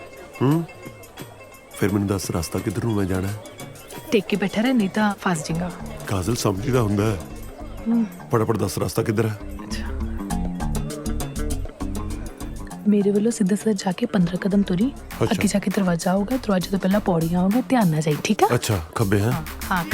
ਫਿਰ ਮੈਨੂੰ ਦੱਸ ਰਸਤਾ ਕਿੱਧਰ ਨੂੰ ਮੈਂ ਜਾਣਾ? ਟੇਕ ਕੇ ਬੈਠਾ ਰਹਿ, ਨਹੀਂ ਤਾਂ ਫਸ ਜਾਏਗਾ। ਕਾਜ਼ਲ ਸਮਝਦਾ ਹੁੰਦਾ ਹੈ। ਫਟਾਫਟ ਦੱਸ ਰਸਤਾ ਕਿੱਧਰ ਹੈ? ਮੇਰੇ ਵੱਲੋਂ ਸਿੱਧਾ ਸਿੱਧਾ ਜਾ ਕੇ 15 ਕਦਮ ਤੁਰੀ, ਅੱਗੇ ਜਾ ਕੇ ਦਰਵਾਜ਼ਾ ਆਊਗਾ, ਦਰਵਾਜ਼ੇ ਤੋਂ ਪਹਿਲਾਂ ਪੌੜੀਆਂ ਆਊਗਾ, ਧਿਆਨ ਨਾਲ ਜਾਈ, ਠੀਕ ਆ? ਅੱਛਾ ਖੱਬੇ ਹੈ? ਹਾਂ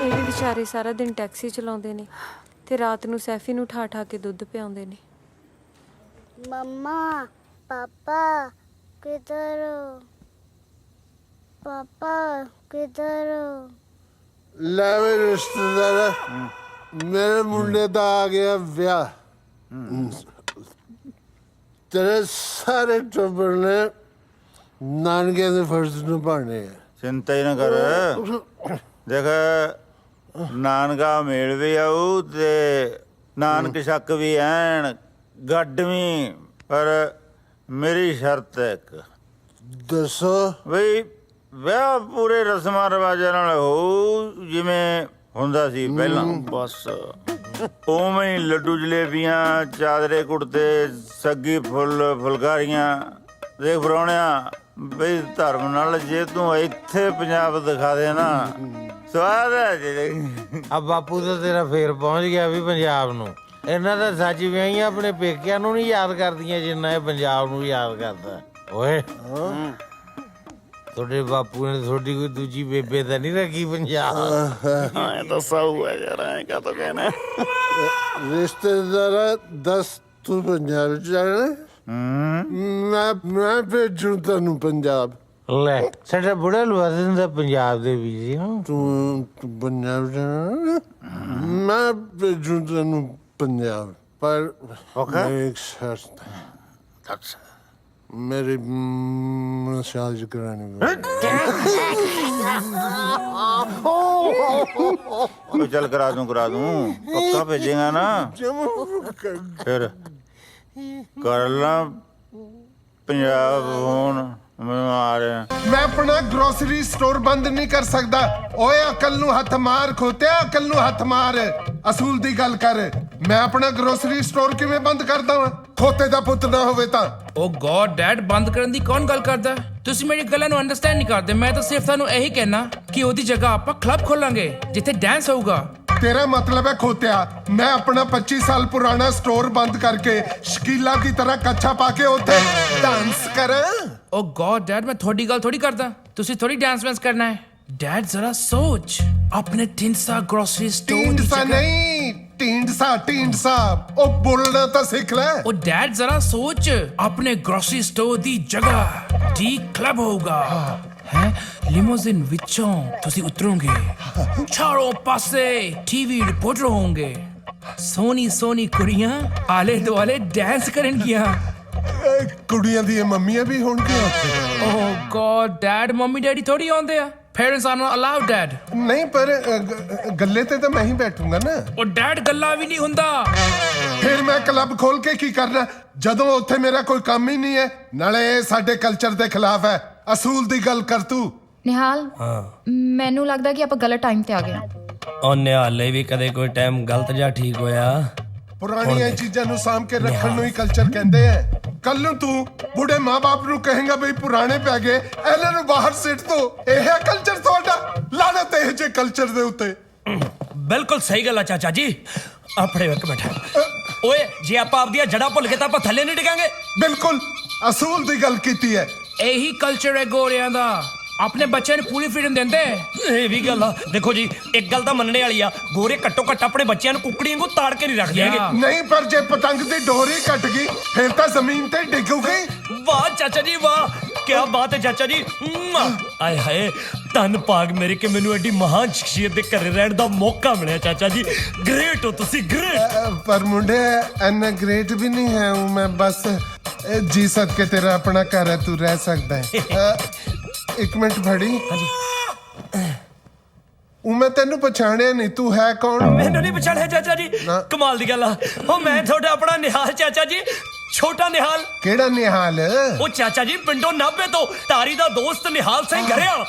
ਇਹ ਵੀ ਵਿਚਾਰੇ ਸਾਰਾ ਦਿਨ ਟੈਕਸੀ ਚਲਾਉਂਦੇ ਨੇ ਤੇ ਰਾਤ ਨੂੰ ਸੈਫੀ ਨੂੰ ਠਾ ਠਾ ਕੇ ਦੁੱਧ ਪਿਆਉਂਦੇ ਨੇ। मम्मा पापा किधर हो? पापा किधर हो? ਲੈ ਵੇ ਰਿਸ਼ਤੇਦਾਰ ਮੇਰੇ ਮੁੰਡੇ ਦਾ ਆ ਗਿਆ ਵਿਆਹ ਤੇਰੇ ਸਾਰੇ ਟੱਬਰ ਨੇ ਨਾਨਕੇ ਦੇ ਫਰਜ਼ ਨਿਭਾਉਣੇ ਆ ਚਿੰਤਾ ਹੀ ਨਾ ਕਰ ਦੇਖ ਨਾਨਕਾ ਮੇਲ ਵੀ ਆਊ ਤੇ ਨਾਨਕ ਸ਼ੱਕ ਵੀ ਐਨ ਗੱਡਵੀਂ ਪਰ ਮੇਰੀ ਸ਼ਰਤ ਹੈ ਇੱਕ ਦੱਸੋ ਬਈ ਵਿਆਹ ਪੂਰੇ ਰਸਮਾਂ ਰਿਵਾਜਾਂ ਨਾਲ ਹੋਊ ਜਿਵੇਂ ਹੁੰਦਾ ਸੀ ਪਹਿਲਾਂ ਬਸ ਉਵੇਂ ਹੀ ਲੱਡੂ ਜਲੇਬੀਆਂ ਚਾਦਰੇ ਕੁੜਤੇ ਸੱਗੀ ਫੁਲਕਾਰੀਆਂ ਦੇਖ ਫਰਾਉਣਿਆ ਬਈ ਧਰਮ ਨਾਲ ਜੇ ਤੂੰ ਇੱਥੇ ਪੰਜਾਬ ਦਿਖਾ ਦੇ ਨਾ ਸਵਾਦ ਹੈ ਜੀ ਆ ਬਾਪੂ ਤਾਂ ਤੇਰਾ ਫੇਰ ਪਹੁੰਚ ਗਿਆ ਵੀ ਪੰਜਾਬ ਨੂੰ। ਇਹਨਾਂ ਦਾ ਸੱਚ ਵਿਆਹੀਆਂ ਆਪਣੇ ਪੇਕਿਆਂ ਨੂੰ ਨਹੀਂ ਯਾਦ ਕਰਦੀਆਂ ਜਿੰਨਾ ਇਹ ਪੰਜਾਬ ਨੂੰ ਯਾਦ ਕਰਦਾ। ਓਏ ਤੁਹਾਡੇ ਬਾਪੂ ਨੇ ਤੁਹਾਡੀ ਕੋਈ ਦੂਜੀ ਬੇਬੇ ਤਾਂ ਨਹੀਂ ਰੱਖੀ ਪੰਜਾਬ? ਐ ਤਾਂ ਸਾਊ ਹੈ ਯਾਰ, ਐ ਕਾ ਤਾਂ ਕਹਿਣਾ। ਰਿਸ਼ਤੇਦਾਰ ਦੱਸ ਤੂੰ ਪੰਜਾਬ ਜਾਣਾ? ਮੈਂ ਭੇਜੂ ਤੈਨੂੰ ਪੰਜਾਬ। ਲੈ ਸਾਡਾ ਬੁੜਾ ਲਵਾ ਦਿੰਦਾ ਪੰਜਾਬ ਦੇ ਵੀ ਜੀ। ਤੂੰ ਪੰਜਾਬ ਜਾਣਾ? ਮੈਂ ਭੇਜੂ ਤੈਨੂੰ ਪੰਜਾਬ ਪਰ ਇੱਕ ਸ਼ਰਤ ਹੈ। मेरी मसाज करानी चल करा दूं पक्का भेजेगा ना फिर कर ला पंजाब फोन आ रहे हैं। मैं अपना ग्रोसरी स्टोर बंद नहीं कर सकता। ओए अकल नू हथ मार खोते, अकल नू हथ मार। असूल दी गल कर। मैं अपना ग्रोसरी स्टोर किवें बंद करदा वां? खोते दा पुੱਤ ना होवे तां। ओ गॉड डैड बंद करन दी कौन गल करदा? ਤੁਸੀਂ ਮੇਰੀ ਗੱਲਾਂ ਨੂੰ ਅੰਡਰਸਟੈਂਡ ਨਹੀਂ ਕਰਦੇ। ਮੈਂ ਤਾਂ ਸਿਰਫ ਤੁਹਾਨੂੰ ਇਹੀ ਕਹਿਣਾ ਕਿ ਉਹਦੀ ਜਗ੍ਹਾ ਆਪਾਂ ਕਲੱਬ ਖੋਲਾਂਗੇ ਜਿੱਥੇ ਡਾਂਸ ਹੋਊਗਾ। तेरा मतलब है खोतिया मैं अपना 25 साल पुराना स्टोर बंद करके शकीला की तरह कच्छा पाके उठे डांस करा? ओ गॉड डैड मैं थोड़ी गल थोड़ी करदा। तुसी थोड़ी डांस वांस करना है। डैड जरा सोच अपने टिंडसा ग्रोसरी स्टोर टिंडसा नहीं टिंडसा ओ बोलना तो सीख ले। ओ डैड जरा सोच अपने ग्रोसरी स्टोर दी जगह टी क्लब होगा है लिमोजिन विचों तुसी उतरोगे चारों पासे टीवी रिपोर्टर होंगे सोनी सोनी कुड़ियां आले दुआले डांस करेंगियां। कुड़ियां दी मम्मियां भी होंगी। Oh God dad mummy daddy थोड़ी होंदे आ। Parents are not allowed dad. नहीं पर गल्ले ते तो मैं ही बैठूंगा ना। ओ डैड गल्ला भी नहीं हुंदा। फिर मैं क्लब खोल के की करना जदों उत्थे मेरा कोई काम ही नहीं है। नाले साडे कल्चर दे खिलाफ है। असूल दी गल कर तू। ਨਿਹਾਲ ਮੈਨੂੰ ਲੱਗਦਾ ਕਿ ਆਪਾਂ ਗਲਤ ਟਾਈਮ ਤੇ ਆ ਗਏ। ਉਹ ਨਿਹਾਲੇ ਵੀ ਕਦੇ ਕੋਈ ਟਾਈਮ ਗਲਤ ਜਾਂ ਠੀਕ ਹੋਇਆ? ਪੁਰਾਣੀਆਂ ਚੀਜ਼ਾਂ ਨੂੰ ਸਾਂਭ ਕੇ ਰੱਖਣ ਨੂੰ ਹੀ ਕਲਚਰ ਕਹਿੰਦੇ ਆ। ਕੱਲ ਨੂੰ ਤੂੰ ਬੁੱਢੇ ਮਾਂ-ਬਾਪ ਨੂੰ ਕਹੇਗਾ ਬਈ ਪੁਰਾਣੇ ਪੈ ਗਏ ਇਹਨਾਂ ਨੂੰ ਬਾਹਰ ਸਿੱਟ ਦੋ। ਇਹ ਹੈ ਕਲਚਰ ਤੁਹਾਡਾ? ਲਾਨਤ ਇਹ ਜੇ ਕਲਚਰ ਦੇ ਉੱਤੇ। ਬਿਲਕੁਲ ਸਹੀ ਗੱਲ ਆ ਚਾਚਾ ਜੀ। ਆਪਣੇ ਇੱਕ ਮਿੰਟ ਓਏ ਜੇ ਆਪਾਂ ਆਪਦੀਆਂ ਜੜ੍ਹਾਂ ਭੁੱਲ ਗਏ ਤਾਂ ਆਪਾਂ ਥੱਲੇ ਨਹੀਂ ਡਿੱਗਾਂਗੇ। ਬਿਲਕੁਲ ਅਸੂਲ ਦੀ ਗੱਲ ਕੀਤੀ ਹੈ। ਇਹੀ ਕਲਚਰ ਹੈ ਗੋਰਿਆਂ ਦਾ। ਆਪਣੇ ਬੱਚਿਆਂ ਨੂੰ ਪੂਰੀ ਫ੍ਰੀडम ਦਿੰਦੇ। ਇਹ ਵੀ ਗੱਲ ਆ। ਦੇਖੋ ਜੀ ਇੱਕ ਗੱਲ ਤਾਂ ਮੰਨਣੇ ਵਾਲੀ ਆ ਗੋਰੇ ਘੱਟੋ ਘੱਟ ਆਪਣੇ ਬੱਚਿਆਂ ਨੂੰ ਕੁੱਕੜੀ ਵਾਂਗੂ ਤਾੜ ਕੇ ਨਹੀਂ ਰੱਖਦੇ ਹੈਗੇ। ਨਹੀਂ ਪਰ ਜੇ ਪਤੰਗ ਦੀ ਡੋਰੀ ਕੱਟ ਗਈ ਫਿਰ ਤਾਂ ਜ਼ਮੀਨ ਤੇ ਡਿੱਗੂਗੀ। ਵਾਹ ਚਾਚਾ ਜੀ ਵਾਹ ਕੀ ਬਾਤ ਹੈ ਚਾਚਾ ਜੀ। ਆਏ ਹਾਏ ਧੰਨ ਭਾਗ ਮੇਰੇ ਕਿ ਮੈਨੂੰ ਐਡੀ ਮਹਾਨ ਸ਼ਖਸੀਅਤ ਦੇ ਘਰੇ ਰਹਿਣ ਦਾ ਮੌਕਾ ਮਿਲਿਆ ਚਾਚਾ ਜੀ। ਗ੍ਰੇਟ ਹੋ ਤੁਸੀਂ ਗ੍ਰੇਟ। ਪਰ ਮੁੰਡੇ ਐਨਾ ਗ੍ਰੇਟ ਵੀ ਨਹੀਂ ਹੈ ਮੈਂ ਬਸ ਜੀ ਸਦਕੇ ਤੇਰਾ ਆਪਣਾ ਘਰ ਹੈ ਤੂੰ ਰਹਿ ਸਕਦਾ ਹੈ। ਇੱਕ ਮਿੰਟ ਫੜੀ। ਉਹ ਮੈਂ ਤੈਨੂੰ ਪਛਾਣਿਆ ਨਹੀਂ ਤੂੰ ਹੈ ਕੌਣ? ਮੈਨੂੰ ਨਹੀਂ ਪਛਾਣਿਆ ਚਾਚਾ ਜੀ। ਕਮਾਲ ਦੀ ਗੱਲ ਆ। ਉਹ ਮੈਂ ਤੁਹਾਡਾ ਆਪਣਾ ਨਿਹਾਲ ਚਾਚਾ ਜੀ ਛੋਟਾ ਨਿਹਾਲ। ਕਿਹੜਾ ਨਿਹਾਲ? ਉਹ ਚਾਚਾ ਜੀ ਪਿੰਡੋਂ ਨਾਭੇ ਤੋਂ ਤਾਰੀ ਦਾ ਦੋਸਤ ਨਿਹਾਲ ਸਿੰਘ ਘਰਿਆ।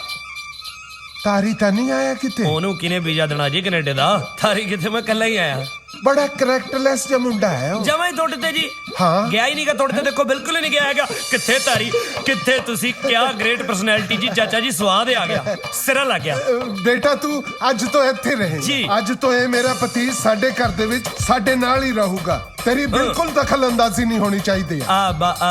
ਤਾਰੀ ਤਾਂ ਨਹੀਂ ਆਇਆ ਕਿਤੇ? ਉਹਨੂੰ ਕਿਨੇ ਵੀਜ਼ਾ ਦੇਣਾ ਜੀ ਕੈਨੇਡਾ ਦਾ? ਤਾਰੀ ਕਿਤੇ ਮੈਂ ਇਕੱਲਾ ਹੀ ਆਇਆ। ਬੜਾ ਕਰੈਕਟਰਲੈਸ ਜਿਹਾ ਮੁੰਡਾ ਹੈ ਉਹ। ਜਮਾਂ ਹੀ ਤੁਹਾਡੇ ਤੇ ਜੀ। ਹਾਂ ਗਿਆ ਹੀ ਨਹੀਂਗਾ ਤੁਹਾਡੇ ਤੇ। ਦੇਖੋ ਬਿਲਕੁਲ ਹੀ ਨਹੀਂ ਗਿਆ ਹੈਗਾ। ਕਿੱਥੇ ਤਾਰੀ ਕਿੱਥੇ ਤੁਸੀਂ? ਕਿਆ ਗ੍ਰੇਟ ਪਰਸਨੈਲਿਟੀ ਜੀ ਚਾਚਾ ਜੀ। ਸਵਾਦ ਆ ਗਿਆ ਸਿਰਾ ਲੱਗ ਗਿਆ। ਬੇਟਾ ਤੂੰ ਅੱਜ ਤੋਂ ਇੱਥੇ ਰਹੇ ਜੀ। ਅੱਜ ਤੋਂ ਇਹ ਮੇਰਾ ਪਤੀ ਸਾਡੇ ਘਰ ਦੇ ਵਿੱਚ ਸਾਡੇ ਨਾਲ ਹੀ ਰਹੂਗਾ। ਤੇਰੀ ਬਿਲਕੁਲ ਦਖਲ ਅੰਦਾਜ਼ੀ ਨਹੀਂ ਹੋਣੀ ਚਾਹੀਦੀ।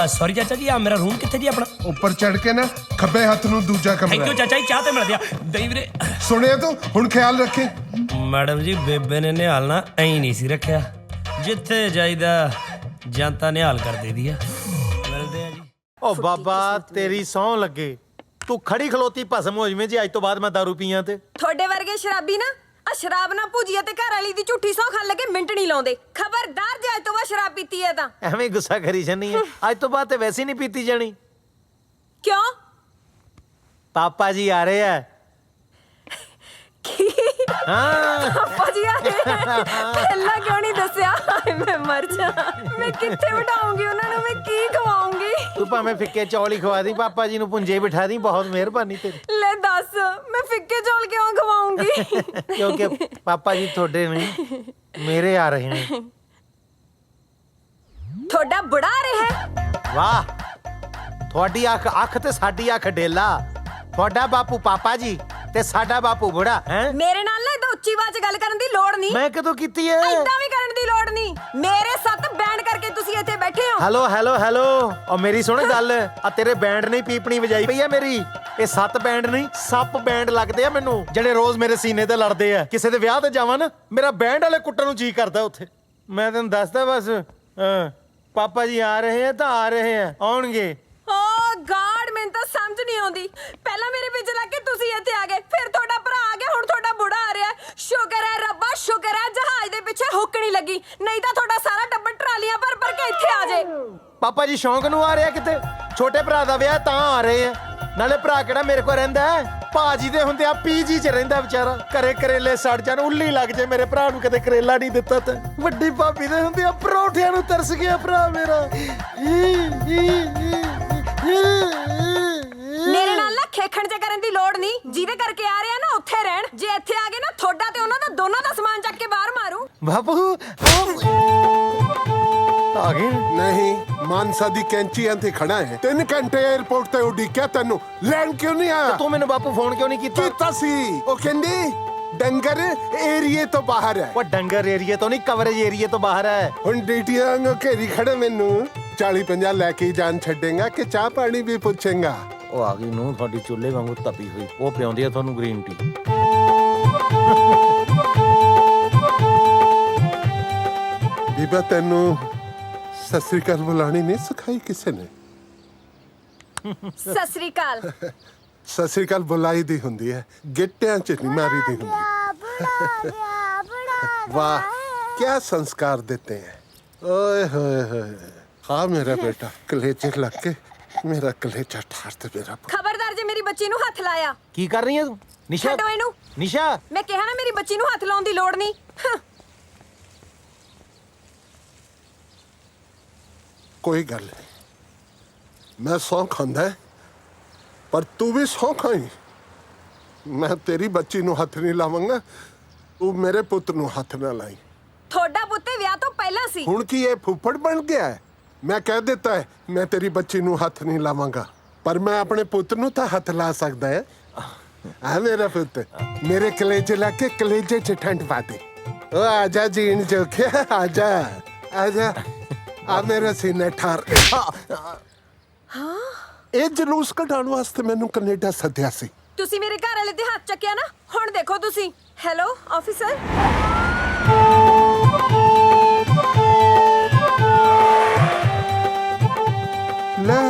ਸੌਰੀ ਚਾਚਾ ਜੀ ਆ ਮੇਰਾ ਰੂਮ ਕਿੱਥੇ ਜੀ ਆਪਣਾ? ਉੱਪਰ ਚੜ ਕੇ ਨਾ ਖੱਬੇ ਹੱਥ ਨੂੰ ਦੂਜਾ ਕਮਰਾ। ਥੈਂਕ ਯੂ ਚਾਚਾ ਜੀ ਚਾਹ ਤੇ ਮਿਲ ਗਿਆ। ਦਈ ਵੀਰੇ ਸੁਣਿਆ ਤੂੰ ਹੁਣ ਖਿਆਲ ਰੱਖੀ। ਮੈਡਮ ਜੀ ਬੇਬੇ ਨੇ ਨਿਹਾਲ ਨਾ ਐਂ ਨਹੀਂ ਸੀ ਰੱਖਿਆ, ਜਿੱਥੇ ਜਾਈਦਾ ਜਨਤਾ ਨਿਹਾਲ ਕਰ ਦੇਦੀ ਆ। ਮਿਲਦੇ ਆ ਜੀ। ਓ ਬਾਬਾ ਤੇਰੀ ਸਹੁੰ ਲੱਗੇ, ਤੂੰ ਖੜੀ ਖਲੋਤੀ ਭਸਮ ਹੋ ਜਵੇਂ ਜੀ ਅੱਜ ਤੋਂ ਬਾਅਦ ਮੈਂ ਦਾਰੂ ਪੀਆਂ ਤੇ। ਤੁਹਾਡੇ ਵਰਗੇ ਸ਼ਰਾਬੀ ਨਾ ਆ ਸ਼ਰਾਬ ਨਾ ਭੁਜੀਆ ਤੇ ਘਰ ਵਾਲੀ ਦੀ ਝੂਠੀ ਸੌਂ ਖਾਣ ਲੱਗੇ ਮਿੰਟ ਨਹੀਂ ਲਾਉਂਦੇ। ਖਬਰਦਾਰ ਜੇ ਅੱਜ ਤੋਂ ਬਾਅਦ ਸ਼ਰਾਬ ਪੀਤੀ ਹੈ ਤਾਂ। ਐਵੇਂ ਗੁੱਸਾ ਕਰੀ ਜਾਨੀ ਹੈ, ਅੱਜ ਤੋਂ ਬਾਅਦ ਤੇ ਵੈਸੇ ਨਹੀਂ ਪੀਤੀ ਜਾਣੀ। ਕਿਉਂ? ਪਾਪਾ ਜੀ ਆ ਰਹੇ ਆ। ਹਾਂ ਪਾਪਾ ਜੀ ਆ ਰਹੇ ਪਹਿਲਾਂ ਕਿਉਂ ਨਹੀਂ ਦੱਸਿਆ? ਹਾਏ ਮੈਂ ਮਰ ਜਾ। ਮੈਂ ਕਿੱਥੇ ਬਿਠਾਉਂਗੀ ਉਹਨਾਂ ਨੂੰ, ਮੈਂ ਕੀ ਖਵਾਉਂਗੀ? ਤੂੰ ਭਾਵੇਂ ਫਿੱਕੇ ਚੌਲ ਹੀ ਖਵਾ ਦੀ, ਪਾਪਾ ਜੀ ਨੂੰ ਪੁੰਜੇ ਬਿਠਾ ਦੀ, ਬਹੁਤ ਮਿਹਰਬਾਨੀ ਤੇਰੀ। ਲੈ ਦੱਸ ਮੈਂ ਫਿੱਕੇ ਚੌਲ ਕਿਉਂ ਖਵਾਉਂਗੀ? ਕਿਉਂਕਿ ਪਾਪਾ ਜੀ ਤੁਹਾਡੇ ਨਹੀਂ ਮੇਰੇ ਆ ਰਹੇ ਨੇ। ਤੁਹਾਡਾ ਬੁੜਾ ਆ ਰਿਹਾ? ਵਾਹ, ਤੁਹਾਡੀ ਅੱਖ ਤੇ ਸਾਡੀ ਅੱਖ ਡੇਲਾ। ਤੁਹਾਡਾ ਬਾਪੂ ਪਾਪਾ ਜੀ ਤੇ ਸਾਡਾ ਬਾਪੂ ਬੁੜਾ ਹੈ। ਮੇਰੇ ਨਾਲ ਨਾ ਇਦਾਂ ਉੱਚੀ ਆਵਾਜ਼ 'ਚ ਗੱਲ ਕਰਨ ਦੀ ਲੋੜ ਨਹੀਂ। ਮੈਂ ਕਦੋਂ ਕੀਤੀ ਹੈ? ਇਦਾਂ ਵੀ ਕਰਨ ਦੀ ਲੋੜ ਨਹੀਂ। ਮੇਰੇ 7 ਬੈਂਡ ਕਰਕੇ ਤੁਸੀਂ ਇੱਥੇ ਬੈਠੇ ਹੋ। ਹੈਲੋ ਹੈਲੋ ਹੈਲੋ, ਓ ਮੇਰੀ ਸੁਣ ਗੱਲ, ਆ ਤੇਰੇ ਬੈਂਡ ਨਹੀਂ ਪੀਪਣੀ ਵਜਾਈ ਪਈ ਆ ਮੇਰੀ। ਇਹ 7 ਬੈਂਡ ਨਹੀਂ, ਸੱਪ ਬੈਂਡ ਲੱਗਦੇ ਆ ਮੈਨੂੰ, ਜਿਹੜੇ ਰੋਜ਼ ਮੇਰੇ ਸੀਨੇ ਤੇ ਲੜਦੇ ਆ। ਕਿਸੇ ਦੇ ਵਿਆਹ ਤੇ ਜਾਵਾਂ ਨਾ, ਮੇਰਾ ਬੈਂਡ ਵਾਲੇ ਕੁੱਟਣ ਨੂੰ ਜੀ ਕਰਦਾ ਉੱਥੇ। ਮੈਂ ਤੈਨੂੰ ਦੱਸਦਾ ਬਸ, ਪਾਪਾ ਜੀ ਆ ਰਹੇ ਆ ਤਾਂ ਆ ਰਹੇ ਆ, ਆਉਣਗੇ। ਓ ਗਾਡ, ਮੈਨੂੰ ਤਾਂ ਸਮਝ ਨਹੀਂ ਆਉਂਦੀ। ਪਹਿਲਾਂ ਮੇਰੇ ਪਿੱਛੇ ਲੱਗ ਕੇ ਤੁਸੀਂ ਇੱਥੇ ਆ ਗਏ, ਫਿਰ ਤੁਹਾਡਾ ਭਰਾ ਆ ਗਿਆ, ਹੁਣ ਤੁਹਾਡਾ ਬੁੜਾ ਆ ਰਿਹਾ। ਸ਼ੁਕਰ ਹੈ ਰੱਬਾ, ਸ਼ੁਕਰ ਹੈ ਜਹਾਜ਼ ਦੇ ਪਿੱਛੇ ਹੁੱਕ ਨਹੀਂ ਲੱਗੀ, ਨਹੀਂ ਤਾਂ ਤੁਹਾਡਾ ਸਾਰਾ ਟੱਬਰ ਟਰਾਲੀਆਂ ਭਰ ਭਰ ਕੇ ਇੱਥੇ ਆ ਜਾਏ। ਪਾਪਾ ਜੀ ਸ਼ੌਂਕ ਨੂੰ ਆ ਰਿਹਾ ਕਿਤੇ, ਛੋਟੇ ਭਰਾ ਦਾ ਵਿਆਹ ਤਾਂ ਆ ਰਹੇ ਆ। ਨਾਲੇ ਭਰਾ ਕਿਹੜਾ ਮੇਰੇ ਕੋਲ ਰਹਿੰਦਾ ਹੈ, ਭਾਜੀ ਦੇ ਹੁੰਦੇ ਆ ਪੀਜੀ 'ਚ ਰਹਿੰਦਾ ਵਿਚਾਰਾ। ਘਰੇ ਕਰੇਲੇ ਸੜ ਜਾਣ, ਉੱਲੀ ਲੱਗ ਜੇ, ਮੇਰੇ ਭਰਾ ਨੂੰ ਕਦੇ ਕਰੇਲਾ ਨਹੀਂ ਦਿੱਤਾ ਤੇ। ਵੱਡੀ ਭਾਬੀ ਦੇ ਹੁੰਦੇ ਆ ਪਰੌਂਠਿਆਂ ਨੂੰ ਤਰਸ ਗਿਆ ਭਰਾ ਮੇਰਾ। ਮੇਰੇ ਨਾਲ ਨਾ ਖੇਖਣ ਚ ਕਰਨ ਦੀ ਲੋੜ ਨਹੀਂ। ਜਿਹਦੇ ਕਰਕੇ ਆ ਰਿਹਾ ਨਾ ਉੱਥੇ ਰਹਿਣ। ਜੇ ਇੱਥੇ ਆ ਗਏ ਨਾ, ਤੁਹਾਡਾ ਤੇ ਉਹਨਾਂ ਦਾ ਦੋਨਾਂ ਦਾ ਸਮਾਨ ਚੱਕ ਕੇ ਬਾਹਰ ਮਾਰੂ। ਬਾਪੂ ਆ ਗਏ? ਨਹੀਂ, ਮਾਨਸਾ ਦੀ ਕੈਂਚੀਆਂ ਤੇ ਖੜਾ ਹੈ। 3 ਘੰਟੇ 에어ਪੋਰਟ ਤੇ ਉਡੀਕਿਆ ਤੈਨੂੰ, ਲੈਣ ਕਿਉਂ ਨਹੀਂ ਆਇਆ? ਤੂੰ ਮੈਨੂੰ ਬਾਪੂ ਫੋਨ ਕਿਉਂ ਨਹੀਂ ਕੀਤਾ? ਕੀਤਾ ਸੀ, ਉਹ ਕਹਿੰਦੀ ਡੰਗਰ ਏਰੀਏ ਤੋਂ ਬਾਹਰ ਹੈ। ਉਹ ਡੰਗਰ ਏਰੀਏ ਤੋਂ ਨਹੀਂ, ਕਵਰੇਜ ਏਰੀਏ ਤੋਂ ਬਾਹਰ ਹੈ। ਹੁਣ ਡੀਟੀਆਂ ਵਾਂਗੂ ਘੇਰੀ ਖੜੇ ਮੈਨੂੰ 40-50 ਲੈ ਕੇ ਜਾਨ ਛੱਡੇਗਾ ਕਿ ਚਾਹ ਪਾਣੀ ਵੀ ਪੁੱਛੇਗਾ? ਉਹ ਆ ਗਈ ਨੂੰ ਤੁਹਾਡੀ ਚੁੱਲ੍ਹੇ ਵਾਂਗੂ ਤਪੀ ਹੋਈ, ਉਹ ਪਿਆਉਂਦੀ ਆ ਤੁਹਾਨੂੰ ਗ੍ਰੀਨ ਟੀ। ਬੀਬਾ ਤੈਨੂੰ ਸਤਿ ਸ੍ਰੀ ਅਕਾਲ ਬੁਲਾਣੀ ਨਹੀਂ ਸਿਖਾਈ ਕਿਸੇ ਨੇ? ਸਤਿ ਸ੍ਰੀ ਅਕਾਲ। ਸਤਿ ਸ੍ਰੀ ਅਕਾਲ ਬੁਲਾਈ ਦੀ ਹੁੰਦੀ ਹੈ, ਗਿੱਟਿਆਂ 'ਚ ਨਹੀਂ ਮਾਰੀ ਦੀ ਹੁੰਦੀ। ਵਾਹ, क्या संस्कार देते हैं। ओए होए होए, हाँ मेरा बेटा कलेजे लग के मेरा कलेजा ठार ते मेरा। ਖਬਰਦਾਰ ਜੇ ਮੇਰੀ ਬੱਚੀ ਨੂੰ ਹੱਥ ਲਾਇਆ। ਕੀ ਕਰ ਰਹੀ ਹੈ ਤੂੰ ਨਿਸ਼ਾ? ਛੱਡੋ ਇਹਨੂੰ। ਨਿਸ਼ਾ, ਮੈਂ ਕਿਹਾ ਨਾ ਮੇਰੀ ਬੱਚੀ ਨੂੰ ਹੱਥ ਲਾਉਣ ਦੀ ਲੋੜ ਨਹੀਂ। कोई गल नहीं, मैं सौ खांदा है पर तू भी सौ खाई। मैं तेरी बच्ची नू हथ नहीं लावांगा, तू मेरे पुत्र नू हथ ना लाई। ਤੁਹਾਡਾ ਪੁੱਤੇ ਵਿਆਹ ਤੋਂ ਪਹਿਲਾਂ ਸੀ। हुण की ये फुफड़ बन गया है? मैं कह देता है मैं तेरी बच्ची नू हथ नहीं लावांगा, पर मैं अपने पुत्र नू तो हथ ला सकदा है। आ मेरा पुत्र, मेरे कलेजे लाके कलेजे च ठंड पा दे। ओ आजा जीन जोखे, आजा आजा, आ मेरा सीना ठार। ਹਾਂ, ਇਹ ਜਲੂਸ ਕਢਾਉਣ ਵਾਸਤੇ ਮੈਨੂੰ ਕੈਨੇਡਾ ਸੱਦਿਆ ਸੀ। ਤੁਸੀਂ ਮੇਰੇ ਘਰ ਵਾਲੇ ਦੇ ਹੱਥ ਚੱਕਿਆ ਨਾ, ਹੁਣ ਦੇਖੋ ਤੁਸੀਂ। Hello officer. ਲੈ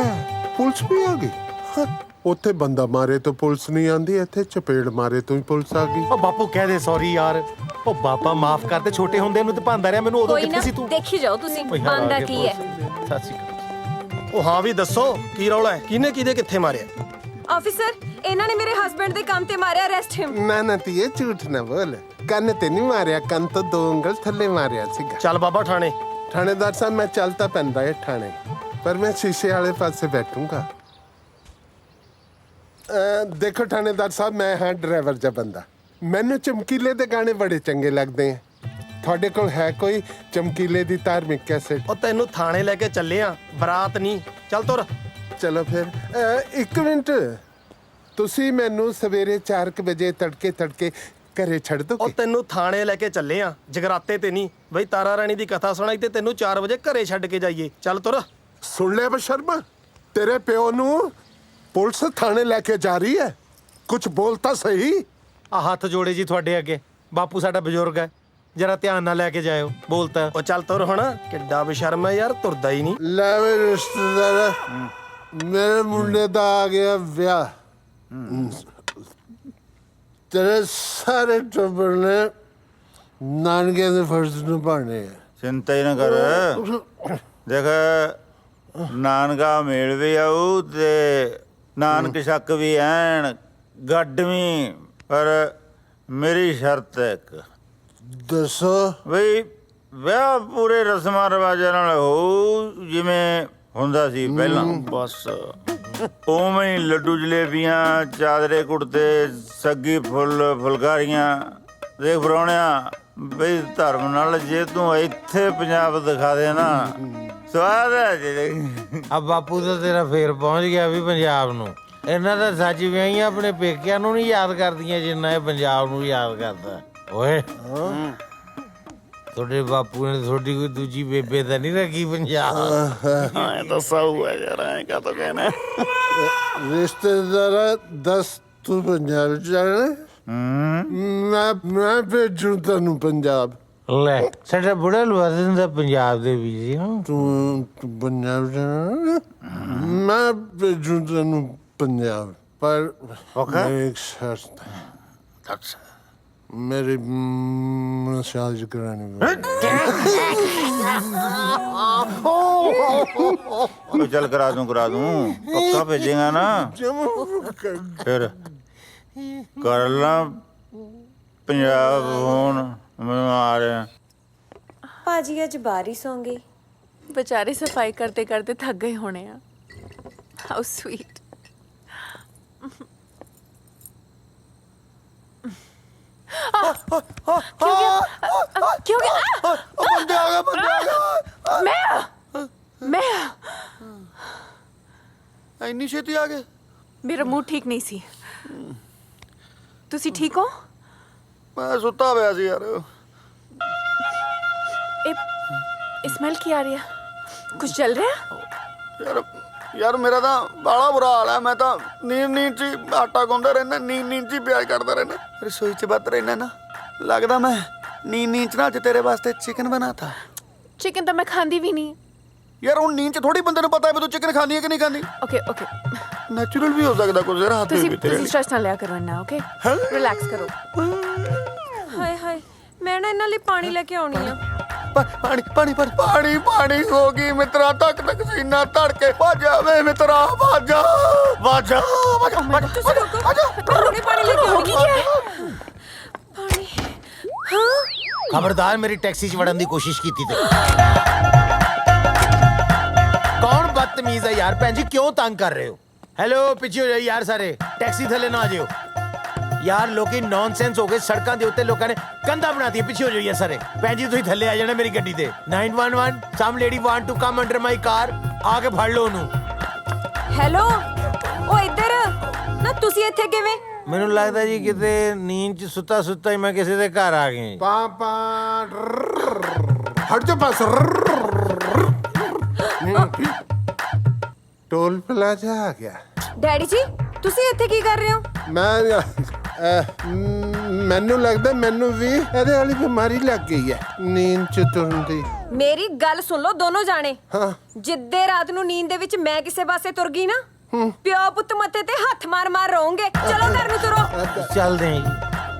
ਪੁਲਿਸ ਵੀ ਆ ਗਈ। ਹਾਂ, ਉੱਥੇ ਬੰਦਾ ਮਾਰੇ ਤੋਂ ਪੁਲਿਸ ਨਹੀਂ ਆਂਦੀ, ਇੱਥੇ ਚਪੇੜ ਮਾਰੇ ਤੋਂ ਹੀ ਪੁਲਿਸ ਆ ਗਈ। ਉਹ ਬਾਪੂ ਕਹਿ ਦੇ ਸੌਰੀ ਯਾਰ। ਉਹ ਬਾਪਾ ਮਾਫ ਕਰ ਦੇ, ਛੋਟੇ ਹੁੰਦੇ ਨੂੰ ਤੇ ਭਾਂਦਾ ਰਿਹਾ ਮੈਨੂੰ। ਉਦੋਂ ਕੋਈ ਨਾ ਕਿੱਥੇ ਸੀ ਤੂੰ? ਦੇਖੀ ਜਾਓ ਤੁਸੀਂ ਓਏ ਯਾਰ, ਬੰਦਾ ਆ ਗਏ ਕੀ ਹੈ। ਪੁਲਿਸ। ਸਤਿ ਸ਼੍ਰੀ ਅਕਾਲ। ਉਹ ਹਾਂ ਵੀ ਦੱਸੋ ਕੀ ਰੌਲਾ ਹੈ, ਕਿਹਨੇ ਕਿਹਦੇ ਕਿੱਥੇ ਮਾਰਿਆ? ਆਫੀਸਰ, ਇਹਨਾਂ ਨੇ ਮੇਰੇ ਹਸਬੰਡ ਦੇ ਕੰਮ ਤੇ ਮਾਰਿਆ। ਅਰੈਸਟ ਹਿਮ। ਨਾ ਨਾ ਧੀਏ, ਝੂਠ ਨਾ ਬੋਲ। ਕੰਨ ਤੇ ਨਹੀਂ ਮਾਰਿਆ, ਕੰਨ ਤੋਂ 2 ਉਂਗਲ ਥੱਲੇ ਮਾਰਿਆ ਸੀਗਾ। ਚੱਲ ਬਾਬਾ ਥਾਣੇ। ਥਾਣੇਦਾਰ ਸਾਹਿਬ, ਮੈਂ ਚੱਲ ਤਾਂ ਪੈਂਦਾ ਹੈ ਥਾਣੇ, ਪਰ ਮੈਂ ਸ਼ੀਸ਼ੇ ਵਾਲੇ ਪਾਸੇ ਬੈਠੂੰਗਾ। ਦੇਖੋ ਥਾਣੇਦਾਰ ਸਾਹਿਬ, ਮੈਂ ਹਾਂ ਡਰਾਈਵਰ ਜਿਹਾ ਬੰਦਾ। ਮੈਨੂੰ ਚਮਕੀਲੇ ਦੇ ਗਾਣੇ ਬੜੇ ਚੰਗੇ ਲੱਗਦੇ ਆ। ਤੁਹਾਡੇ ਕੋਲ ਹੈ ਕੋਈ ਚਮਕੀਲੇ ਦੀ ਧਾਰਮਿਕ ਕੈਸੇਟ? ਉਹ ਤੈਨੂੰ ਥਾਣੇ ਲੈ ਕੇ ਚੱਲੇ ਆ, ਬਰਾਤ ਨਹੀਂ। ਚੱਲ ਤੁਰ। ਚਲੋ ਫਿਰ। 1 ਮਿੰਟ, ਤੁਸੀਂ ਮੈਨੂੰ ਸਵੇਰੇ 4 ਵਜੇ ਤੜਕੇ ਘਰੇ ਛੱਡ ਦੋ। ਉਹ ਤੈਨੂੰ ਥਾਣੇ ਲੈ ਕੇ ਚੱਲੇ ਆ, ਜਗਰਾਤੇ ਤੇ ਨਹੀਂ ਬਈ। ਤਾਰਾ ਰਾਣੀ ਦੀ ਕਥਾ ਸੁਣਾਈ ਤੇ ਤੈਨੂੰ 4 ਵਜੇ ਘਰੇ ਛੱਡ ਕੇ ਜਾਈਏ। ਚੱਲ ਤੁਰ। ਸੁਣ ਲਿਆ ਬਸ਼ਰਮਾ, ਤੇਰੇ ਪਿਓ ਨੂੰ ਪੁਲਿਸ ਥਾਣੇ ਲੈ ਕੇ ਜਾ ਰਹੀ ਹੈ। ਕੁਝ ਬੋਲ ਤਾਂ ਸਹੀ। ਆ ਹੱਥ ਜੋੜੇ ਜੀ ਤੁਹਾਡੇ ਅੱਗੇ। ਬਾਪੂ ਸਾਡਾ ਬਜ਼ੁਰਗ ਹੈ, ਜਰਾ ਧਿਆਨ ਨਾਲ ਲੈ ਕੇ ਜਾਇਓ। ਬੋਲਤਾ ਉਹ ਚੱਲ ਤੁਰ ਹੁਣ, ਕਿੱਡਾ ਬੇਸ਼ਰਮ ਹੈ ਯਾਰ, ਤੁਰਦਾ ਹੀ ਨਹੀਂ। ਲੈ ਵੇ ਰਿਸ਼ਤੇਦਾਰ, ਮੇਰੇ ਮੁੰਡੇ ਦਾ ਆ ਗਿਆ ਵਿਆਹ। ਤੇਰੇ ਸਾਰੇ ਟੱਬਰ ਨੇ ਨਾਨਕਿਆਂ ਦੇ ਫਰਜ਼ ਨਿਭਾਉਣੇ ਆ। ਚਿੰਤਾ ਹੀ ਨਾ ਕਰ। ਦੇਖ ਨਾਨਕਾ ਮੇਲ ਵੀ ਆਊ ਤੇ ਨਾਨਕ ਸ਼ੱਕ ਵੀ ਐਨ ਗੱਡਵੀਂ, ਪਰ ਮੇਰੀ ਸ਼ਰਤ ਹੈ ਇੱਕ। ਦੱਸੋ ਬਈ ਵਿਆਹ ਪੂਰੇ ਰਸਮਾਂ ਰਿਵਾਜਾਂ ਨਾਲ ਹੋਊ ਜਿਵੇਂ ਹੁੰਦਾ ਸੀ ਪਹਿਲਾਂ। ਬਸ ਉਵੇਂ ਹੀ ਲੱਡੂ ਜਲੇਬੀਆਂ, ਚਾਦਰੇ ਕੁੜਤੇ, ਸੱਗੀ ਫੁੱਲ ਫੁਲਕਾਰੀਆਂ। ਦੇਖ ਪ੍ਰਾਹੁਣਿਆ, ਬਈ ਧਰਮ ਨਾਲ ਜੇ ਤੂੰ ਇੱਥੇ ਪੰਜਾਬ ਦਿਖਾ ਦੇ ਨਾ, ਸਵਾਦ ਹੈ ਜੀ। ਆ ਬਾਪੂ ਤਾਂ ਤੇਰਾ ਫੇਰ ਪਹੁੰਚ ਗਿਆ ਵੀ ਪੰਜਾਬ ਨੂੰ। ਇਹਨਾਂ ਦਾ ਸੱਚ ਵਿਆਹੀਆਂ ਆਪਣੇ ਪੇਕਿਆਂ ਨੂੰ ਨਹੀਂ ਯਾਦ ਕਰਦੀਆਂ ਜਿੰਨਾ ਇਹ ਪੰਜਾਬ ਨੂੰ ਯਾਦ ਕਰਦਾ। ਓਏ ਤੁਹਾਡੇ ਬਾਪੂ ਨੇ ਤੁਹਾਡੀ ਕੋਈ ਦੂਜੀ ਬੇਬੇ ਤਾਂ ਨਹੀਂ ਰੱਖੀ ਪੰਜਾਬ? ਐ ਤਾਂ ਸਾਊ ਹੈ ਯਾਰ, ਐ ਕਾ ਤਾਂ ਕਹਿਣਾ। ਰਿਸ਼ਤੇਦਾਰ ਦੱਸ, ਤੂੰ ਪੰਜਾਬ ਜਾਣਾ? ਮੈਂ ਭੇਜੂ ਤੈਨੂੰ ਪੰਜਾਬ। ਲੈ ਸਾਡਾ ਬੁੜਾ ਲਵਾ ਦਿੰਦਾ ਪੰਜਾਬ ਦੇ ਵੀ। ਤੂੰ ਪੰਜਾਬ ਜਾਣਾ? ਮੈਂ ਭੇਜੂ ਤੈਨੂੰ ਪੰਜਾਬ, ਪਰ ਇੱਕ ਸ਼ਰਤ ਹੈ। ਮੇਰੀ ਮਸਾਜ ਕਰਾਣੀ। ਚੱਲ ਕਰਾ ਦੂੰ ਪੱਕਾ ਭੇਜੇਗਾ ਨਾ, ਫਿਰ ਕਰ ਲਾ ਪੰਜਾਬ ਹੁਣ। ਮੈਂ ਆ ਰਿਹਾ। ਭਾਜੀ ਅੱਜ ਬਾਰੀ ਸੌਂਗੇ। बेचारे सफाई करते करते थक गए होने हैं। How sweet. क्यों गया? बंदे आ गए। मैं ਇੰਨੀ ਛੇਤੀ ਆ ਗਏ? मेरा मूड ठीक नहीं सी। तुसी ठीक हो? ਮੈਂ ਸੁੱਤਾ ਪਿਆ ਸੀ ਯਾਰ। स्मेल की आ रही है? कुछ चल रहा है? ਯਾਰ ਮੇਰਾ ਤਾਂ ਬਾਲਾ ਬੁਰਾ ਹਾਲ ਹੈ। ਮੈਂ ਤਾਂ ਨੀਂਦ 'ਚ ਹੀ ਆਟਾ ਗੁੰਨਦਾ ਰਹਿਣਾ, ਨੀਂਦ 'ਚ ਹੀ ਪਿਆਜ਼ ਕੱਟਦਾ ਰਹਿਣਾ, ਰਸੋਈ 'ਚ ਵੱਧ ਰਹਿਣਾ ਨਾ। ਲੱਗਦਾ ਮੈਂ ਨੀਂਦ 'ਚ ਨਾ ਅੱਜ ਤੇਰੇ ਵਾਸਤੇ ਚਿਕਨ ਬਣਾਤਾ। चिकन तो मैं खाती भी नहीं। यार ਹੁਣ ਨੀਂਦ 'ਚ ਥੋੜੀ ਬੰਦੇ ਨੂੰ ਪਤਾ ਹੈ ਵੀ ਤੂੰ ਚਿਕਨ ਖਾਣੀ ਹੈ ਕਿ ਨਹੀਂ ਖਾਣੀ। ओके ਨੈਚੁਰਲ ਵੀ ਹੋ ਸਕਦਾ ਕੁਝ ਯਾਰ, ਹੱਥ ਵੀ ਤੇਰੇ। ਤੁਸੀਂ ਸਟ੍ਰੈਸ ਨਾ ਲਿਆ ਕਰੋ ਇੰਨਾ। ਓਕੇ ਰਿਲੈਕਸ ਕਰੋ। ਹਾਏ ਹਾਏ, ਮੈਂ ਨਾ ਇਹਨਾਂ ਲਈ ਪਾਣੀ ਲੈ ਕੇ ਆਉਣੀ ਆ। ਪਾਣੀ ਹੋ ਗਈ ਮਿੱਤਰਾ, ਤੱਕ ਸੀਨਾ ਧੜਕੇ। ਭੱਜਾ ਵੇ ਮਿੱਤਰਾ, ਭੱਜਾ। ਤੁਸੀਂ ਰੁਕੋ, ਹੁਣੇ ਪਾਣੀ ਲੈ ਕੇ ਆਉਣੀ ਹੈ। ਪਾਣੀ। ਹਾਂ ਖਬਰਦਾਰ ਮੇਰੀ ਟੈਕਸੀ 'ਚ ਵੜਨ ਦੀ ਕੋਸ਼ਿਸ਼ ਕੀਤੀ ਤੇ। ਕੌਣ ਬਦਤਮੀਜ਼ ਹੈ ਯਾਰ? ਭੈਣ ਜੀ ਕਿਉਂ ਤੰਗ ਕਰ ਰਹੇ ਹੋ? ਹੈਲੋ ਪਿੱਛੇ ਹੋ ਜਾਓ ਯਾਰ ਸਾਰੇ, ਟੈਕਸੀ ਥੱਲੇ ਨਾ ਆ ਜਿਓ ਯਾਰ। ਲੋਕੀ ਨੌਨਸੈਂਸ ਹੋ ਗਏ, ਸੜਕਾਂ ਦੇ ਉੱਤੇ ਲੋਕਾਂ ਨੇ ਕੰਧਾਂ ਬਣਾਤੀਆਂ। ਪਿੱਛੇ ਹੋ ਜਾਓ ਯਾਰ ਸਾਰੇ। ਭੈਣ ਜੀ ਤੁਸੀਂ ਥੱਲੇ ਆ ਜਾਣਾ ਮੇਰੀ ਗੱਡੀ ਤੇ। 911 some lady want to come under my car. ਆ ਕੇ ਫੜ ਲਓ ਉਹਨੂੰ। ਹੈਲੋ, ਉਹ ਇੱਧਰ ਨਾ। ਤੁਸੀਂ ਇੱਥੇ ਕਿਵੇਂ? ਮੈਨੂੰ ਲੱਗਦਾ ਜੀ ਕਿਤੇ ਨੀਂਦ 'ਚ ਸੁੱਤਾ ਹੀ ਮੈਂ ਕਿਸੇ ਦੇ ਘਰ ਆ ਗਿਆ। ਪਾਪਾ ਹਟ ਜਾ ਪਾਸ। ਟੋਲ ਪਲਾਜ਼ਾ ਆ ਗਿਆ। ਡੈਡੀ ਜੀ ਤੁਸੀਂ ਇੱਥੇ ਕੀ ਕਰ ਰਹੇ ਹੋ? ਮੈਨੂੰ ਲੱਗਦਾ ਮੈਨੂੰ ਵੀ ਇਹਦੇ ਵਾਲੀ ਬਿਮਾਰੀ ਲੱਗ ਗਈ ਹੈ, ਨੀਂਦ 'ਚ ਤੁਰਨ ਦੀ। ਮੇਰੀ ਗੱਲ ਸੁਣ ਲਓ ਦੋਨੋਂ ਜਾਣੇ। ਜਿੱਦੇ ਰਾਤ ਨੂੰ ਨੀਂਦ ਦੇ ਵਿੱਚ ਮੈਂ ਕਿਸੇ ਪਾਸੇ ਤੁਰ ਗਈ ਨਾ, ਪਿਓ ਪੁੱਤ ਮੱਥੇ ਤੇ ਹੱਥ ਮਾਰ ਰਹੋਗੇ। ਚਲੋ ਘਰ ਨੂੰ ਤੁਰੋ। ਚੱਲਦੇ ਆਂ ਜੀ।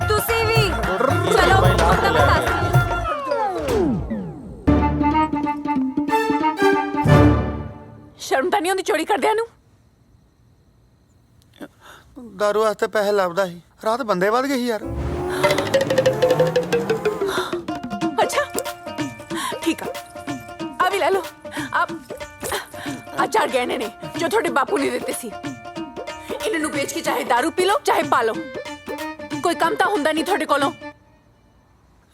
ਤੁਸੀਂ ਵੀ ਚਲੋ। ਸ਼ਰਮ ਤਾਂ ਨਹੀਂ ਆਉਂਦੀ ਚੋਰੀ ਕਰਦਿਆਂ ਨੂੰ? ਦਾਰੂ ਵਾਸਤੇ ਪੈਸੇ ਲੱਭਦਾ ਸੀ, ਰਾਤ ਬੰਦੇ ਵੱਧ ਗਏ ਸੀ ਯਾਰ। अच्छा ठीक है, अभी ले लो आप। चार गहने ने जो थोड़े बापू ने देते सी, इन्होंने बेच के चाहे दारू पी लो चाहे पा लो, कोई काम तो हुंदा नहीं थोड़े कोलों।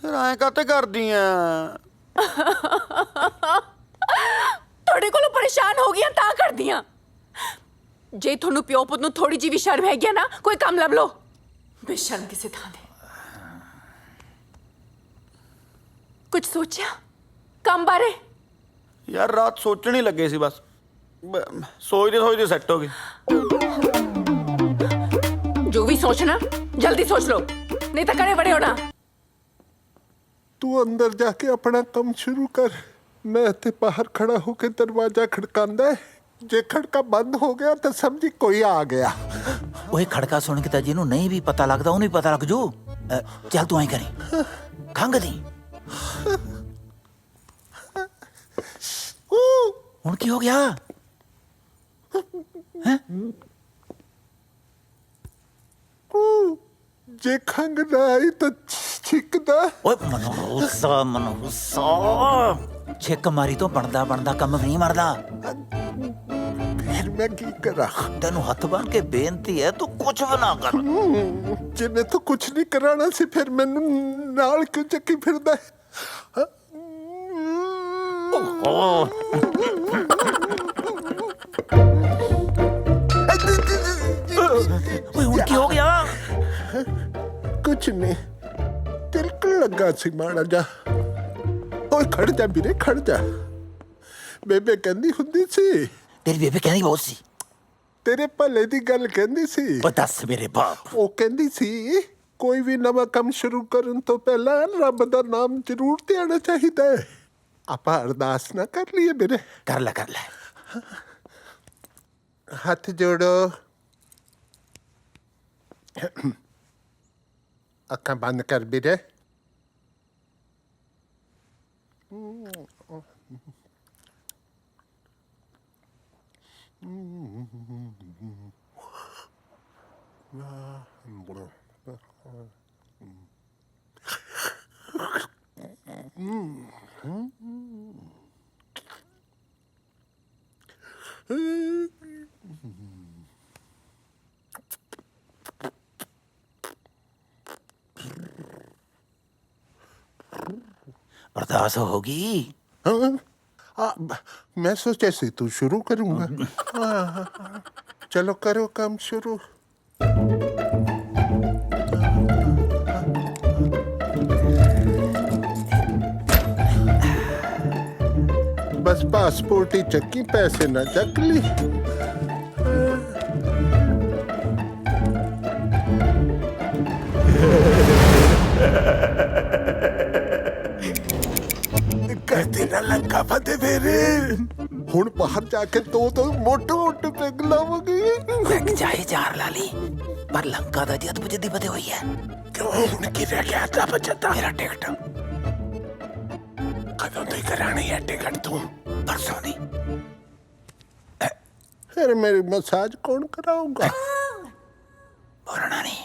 ਯਾਰ ਐਂ ਕਾਤੇ ਕਰਦੀ ਆ? थोड़े कोलों परेशान हो गया ता कर दिया। जे थोनू प्यो पुत नू थोड़ी जी भी शर्म है गया ना, कोई काम लब लो। बेशर्म किसे था दे। कुछ सोचा काम बारे? ਯਾਰ ਰਾਤ ਸੋਚਣ ਹੀ ਲੱਗੇ ਸੀ ਬਸ, ਸੋਚਦੇ ਸੈੱਟ ਹੋ ਗਏ। जो भी सोचना जल्दी सोच लो, नहीं तो करे बड़े होना। तू अंदर जाके अपना काम शुरू कर। मैं इत्थे बाहर खड़ा होके दरवाजा खड़कांदा है। जे खड़का बंद हो गया तो समझी कोई आ गया। ओए खड़का सुन के ताजी नहीं भी पता लगता, उन्हें पता लग जो। चल तू आई करी खंग दी हुण की हो गया? जे खंग ना आई तो छिकदा। ओए मनोसा छिक मारी तो बनदा बनदा कम नहीं मरदा। फिर मैं की करा? तेनू हथ बन के बेनती है, तू कुछ भी ना कर। जिन्हें तो कुछ नहीं कराना सी, फिर मैनू नाल क्यों चक्की फिरदा है? की हो गया? कुछ नहीं, तिलकन लगा सी माड़ा जा। ओए खड़ जा वीरे, खड़ जा। बेबे कहंदी हुंदी सी। तेरी बेबे कहंदी बहुत सी। तेरे भले दी गल कहंदी सी। दस मेरे बाप। ओ कहंदी सी कोई भी नवा काम शुरू करन तो पहला रब दा नाम जरूर ते आना चाहिदा है। आपा अरदास ना कर लिए मेरे? कर ले कर ले। हाथ जोड़ो, अखा बंद कर बेटे। अरदास होगी? मैं सोचा से तू शुरू करूंगा। चलो करो काम शुरू। बस पासपोर्ट ही चक्की, पैसे ना चक ली। कहते ना लंका फते फेरे। हुण बाहर जाके तो मोटे मोटे पैग लावगी। पैग चाहे जार लाली, पर लंका दा जद बजदी बदे हुई है। क्यों हुण की रह गया था बचता? मेरा टिकट कदों तो करानी है टिकट तू? परसों दी। फिर मेरी मसाज कौन कराऊंगा? बोलना नहीं।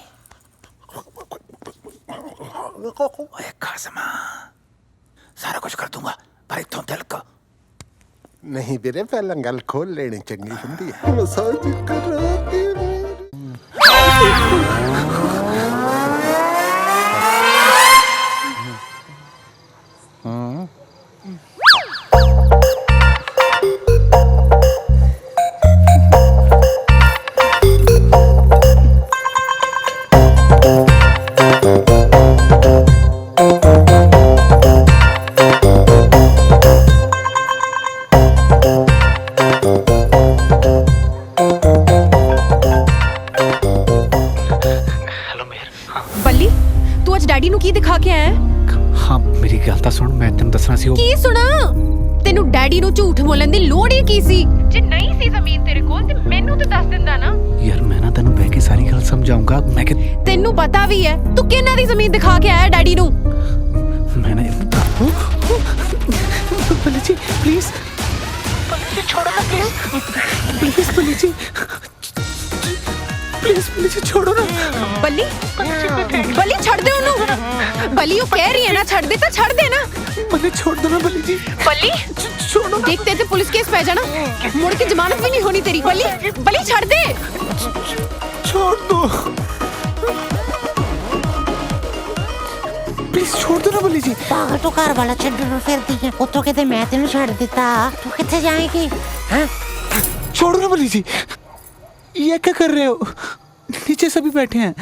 ओए खासमा, सारा कुछ कर दूंगा, पर इत्थों दिल को नहीं बेरे, पहला गल खोल लेनी चंगी हुंदी है। मसाज करा के ਡੈਡੀ ਨੂੰ ਕੀ ਦਿਖਾ ਕੇ ਆਇਆ? ਹਾਂ ਮੇਰੀ ਗੱਲ ਤਾਂ ਸੁਣ, ਮੈਂ ਤੈਨੂੰ ਦੱਸਣਾ ਸੀ। ਉਹ ਕੀ ਸੁਣਾ? ਤੈਨੂੰ ਡੈਡੀ ਨੂੰ ਝੂਠ ਬੋਲਣ ਦੀ ਲੋੜ ਹੀ ਕੀ ਸੀ? ਜੇ ਨਹੀਂ ਸੀ ਜ਼ਮੀਨ ਤੇਰੇ ਕੋਲ ਤੇ ਮੈਨੂੰ ਤਾਂ ਦੱਸ ਦਿੰਦਾ ਨਾ। ਯਾਰ ਮੈਂ ਨਾ ਤੈਨੂੰ ਬਹਿ ਕੇ ਸਾਰੀ ਗੱਲ ਸਮਝਾਉਂਗਾ। ਮੈਂ ਕਿ ਤੈਨੂੰ ਪਤਾ ਵੀ ਹੈ ਤੂੰ ਕਿਹਨਾਂ ਦੀ ਜ਼ਮੀਨ ਦਿਖਾ ਕੇ ਆਇਆ ਡੈਡੀ ਨੂੰ? ਮੈਂ ਨਾ ਬੱਲੀ ਜੀ ਪਲੀਜ਼, ਛੋੜੋ ਨਾ ਪਲੀਜ਼, ਬੱਲੀ ਜੀ प्लीज मुझे छोड़ो ना। बल्ली बल्ली छोड़ दे उन्हें। बल्ली वो कह रही है ना छोड़ दे तो छोड़ दे ना। बल्ली छोड़ दो ना बल्ली जी। बल्ली छोड़ो। देखते थे पुलिस केस पै जाना, मुड़ की जमानत भी नहीं होनी तेरी। बल्ली बल्ली छोड़ दे। छोड़ दो प्लीज, छोड़ दो ना बल्ली जी। पागल तो घर वाला छड्डण फिरदी है, उत्तों कहते मैं तेनू छड़ दिता, तू कित्थे जाएगी? हैं छोड़ो ना बल्ली जी। ये क्या कर रहे हो? नीचे सभी बैठे हैं।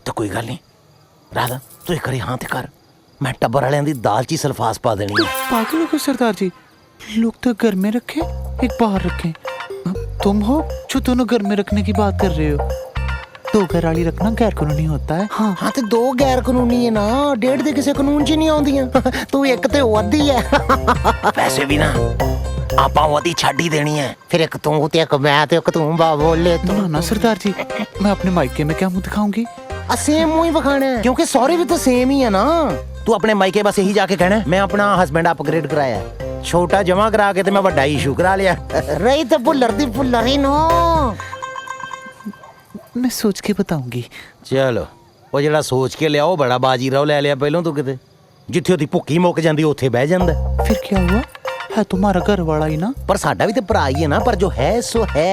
तो कोई गल नहीं राधा, तू एक बारी हाथ कर, मैं टब्बर वाले दी दाल ची सल्फास पा देनी है। पागल हो सरदार जी, लोग तो घर में रखे, एक बाहर रखे। तुम हो जो दोनों घर में रखने की बात कर रहे हो। दो घर वाली रखना गैर कानूनी होता है। हाँ हाँ तो दो गैर कानूनी है ना, डेढ़ दे किसी कानून च नहीं आउंदियां। तू एक ते वो अद्धी है। वैसे भी ना ਆਪਾਂ ਉਹਦੀ ਛੱਡ ਹੀ ਦੇਣੀ ਹੈ। ਫਿਰ ਇੱਕ ਤੂੰ ਤੇ ਇੱਕ ਮੈਂ ਤੇ ਇੱਕ ਤੂੰ ਬਾ ਬੋਲੇ ना ना सरदार जी, मैं अपने मायके में क्या मुंह दिखाऊंगी? सेम मुंह ही बखाना है, क्योंकि सॉरी भी तो सेम ही है ना। तू अपने मायके बस यही जाके कहना मैं अपना हस्बैंड अपग्रेड कराया, छोटा जमा करा के ते मैं बड़ा इशू करा लिया। रही तो भुल्लर दी भुल्लर ही नो। मैं सोच के बताऊंगी। चलो ਉਹ ਜਿਹੜਾ ਸੋਚ ਕੇ ਲਿਆ ਉਹ ਬੜਾ ਬਾਜੀ ਰਾव ਲੈ ਲਿਆ ਪਹਿਲਾਂ ਤੂੰ ਕਿਤੇ, ਜਿੱਥੇ ਉਹਦੀ ਭੁੱਕੀ ਮੁੱਕ ਜਾਂਦੀ ਉੱਥੇ ਬਹਿ ਜਾਂਦਾ। फिर क्या हुआ? है तुम्हारा घर वाला ही ना। पर साडा भी तो भरा ही है ना, पर जो है सो है।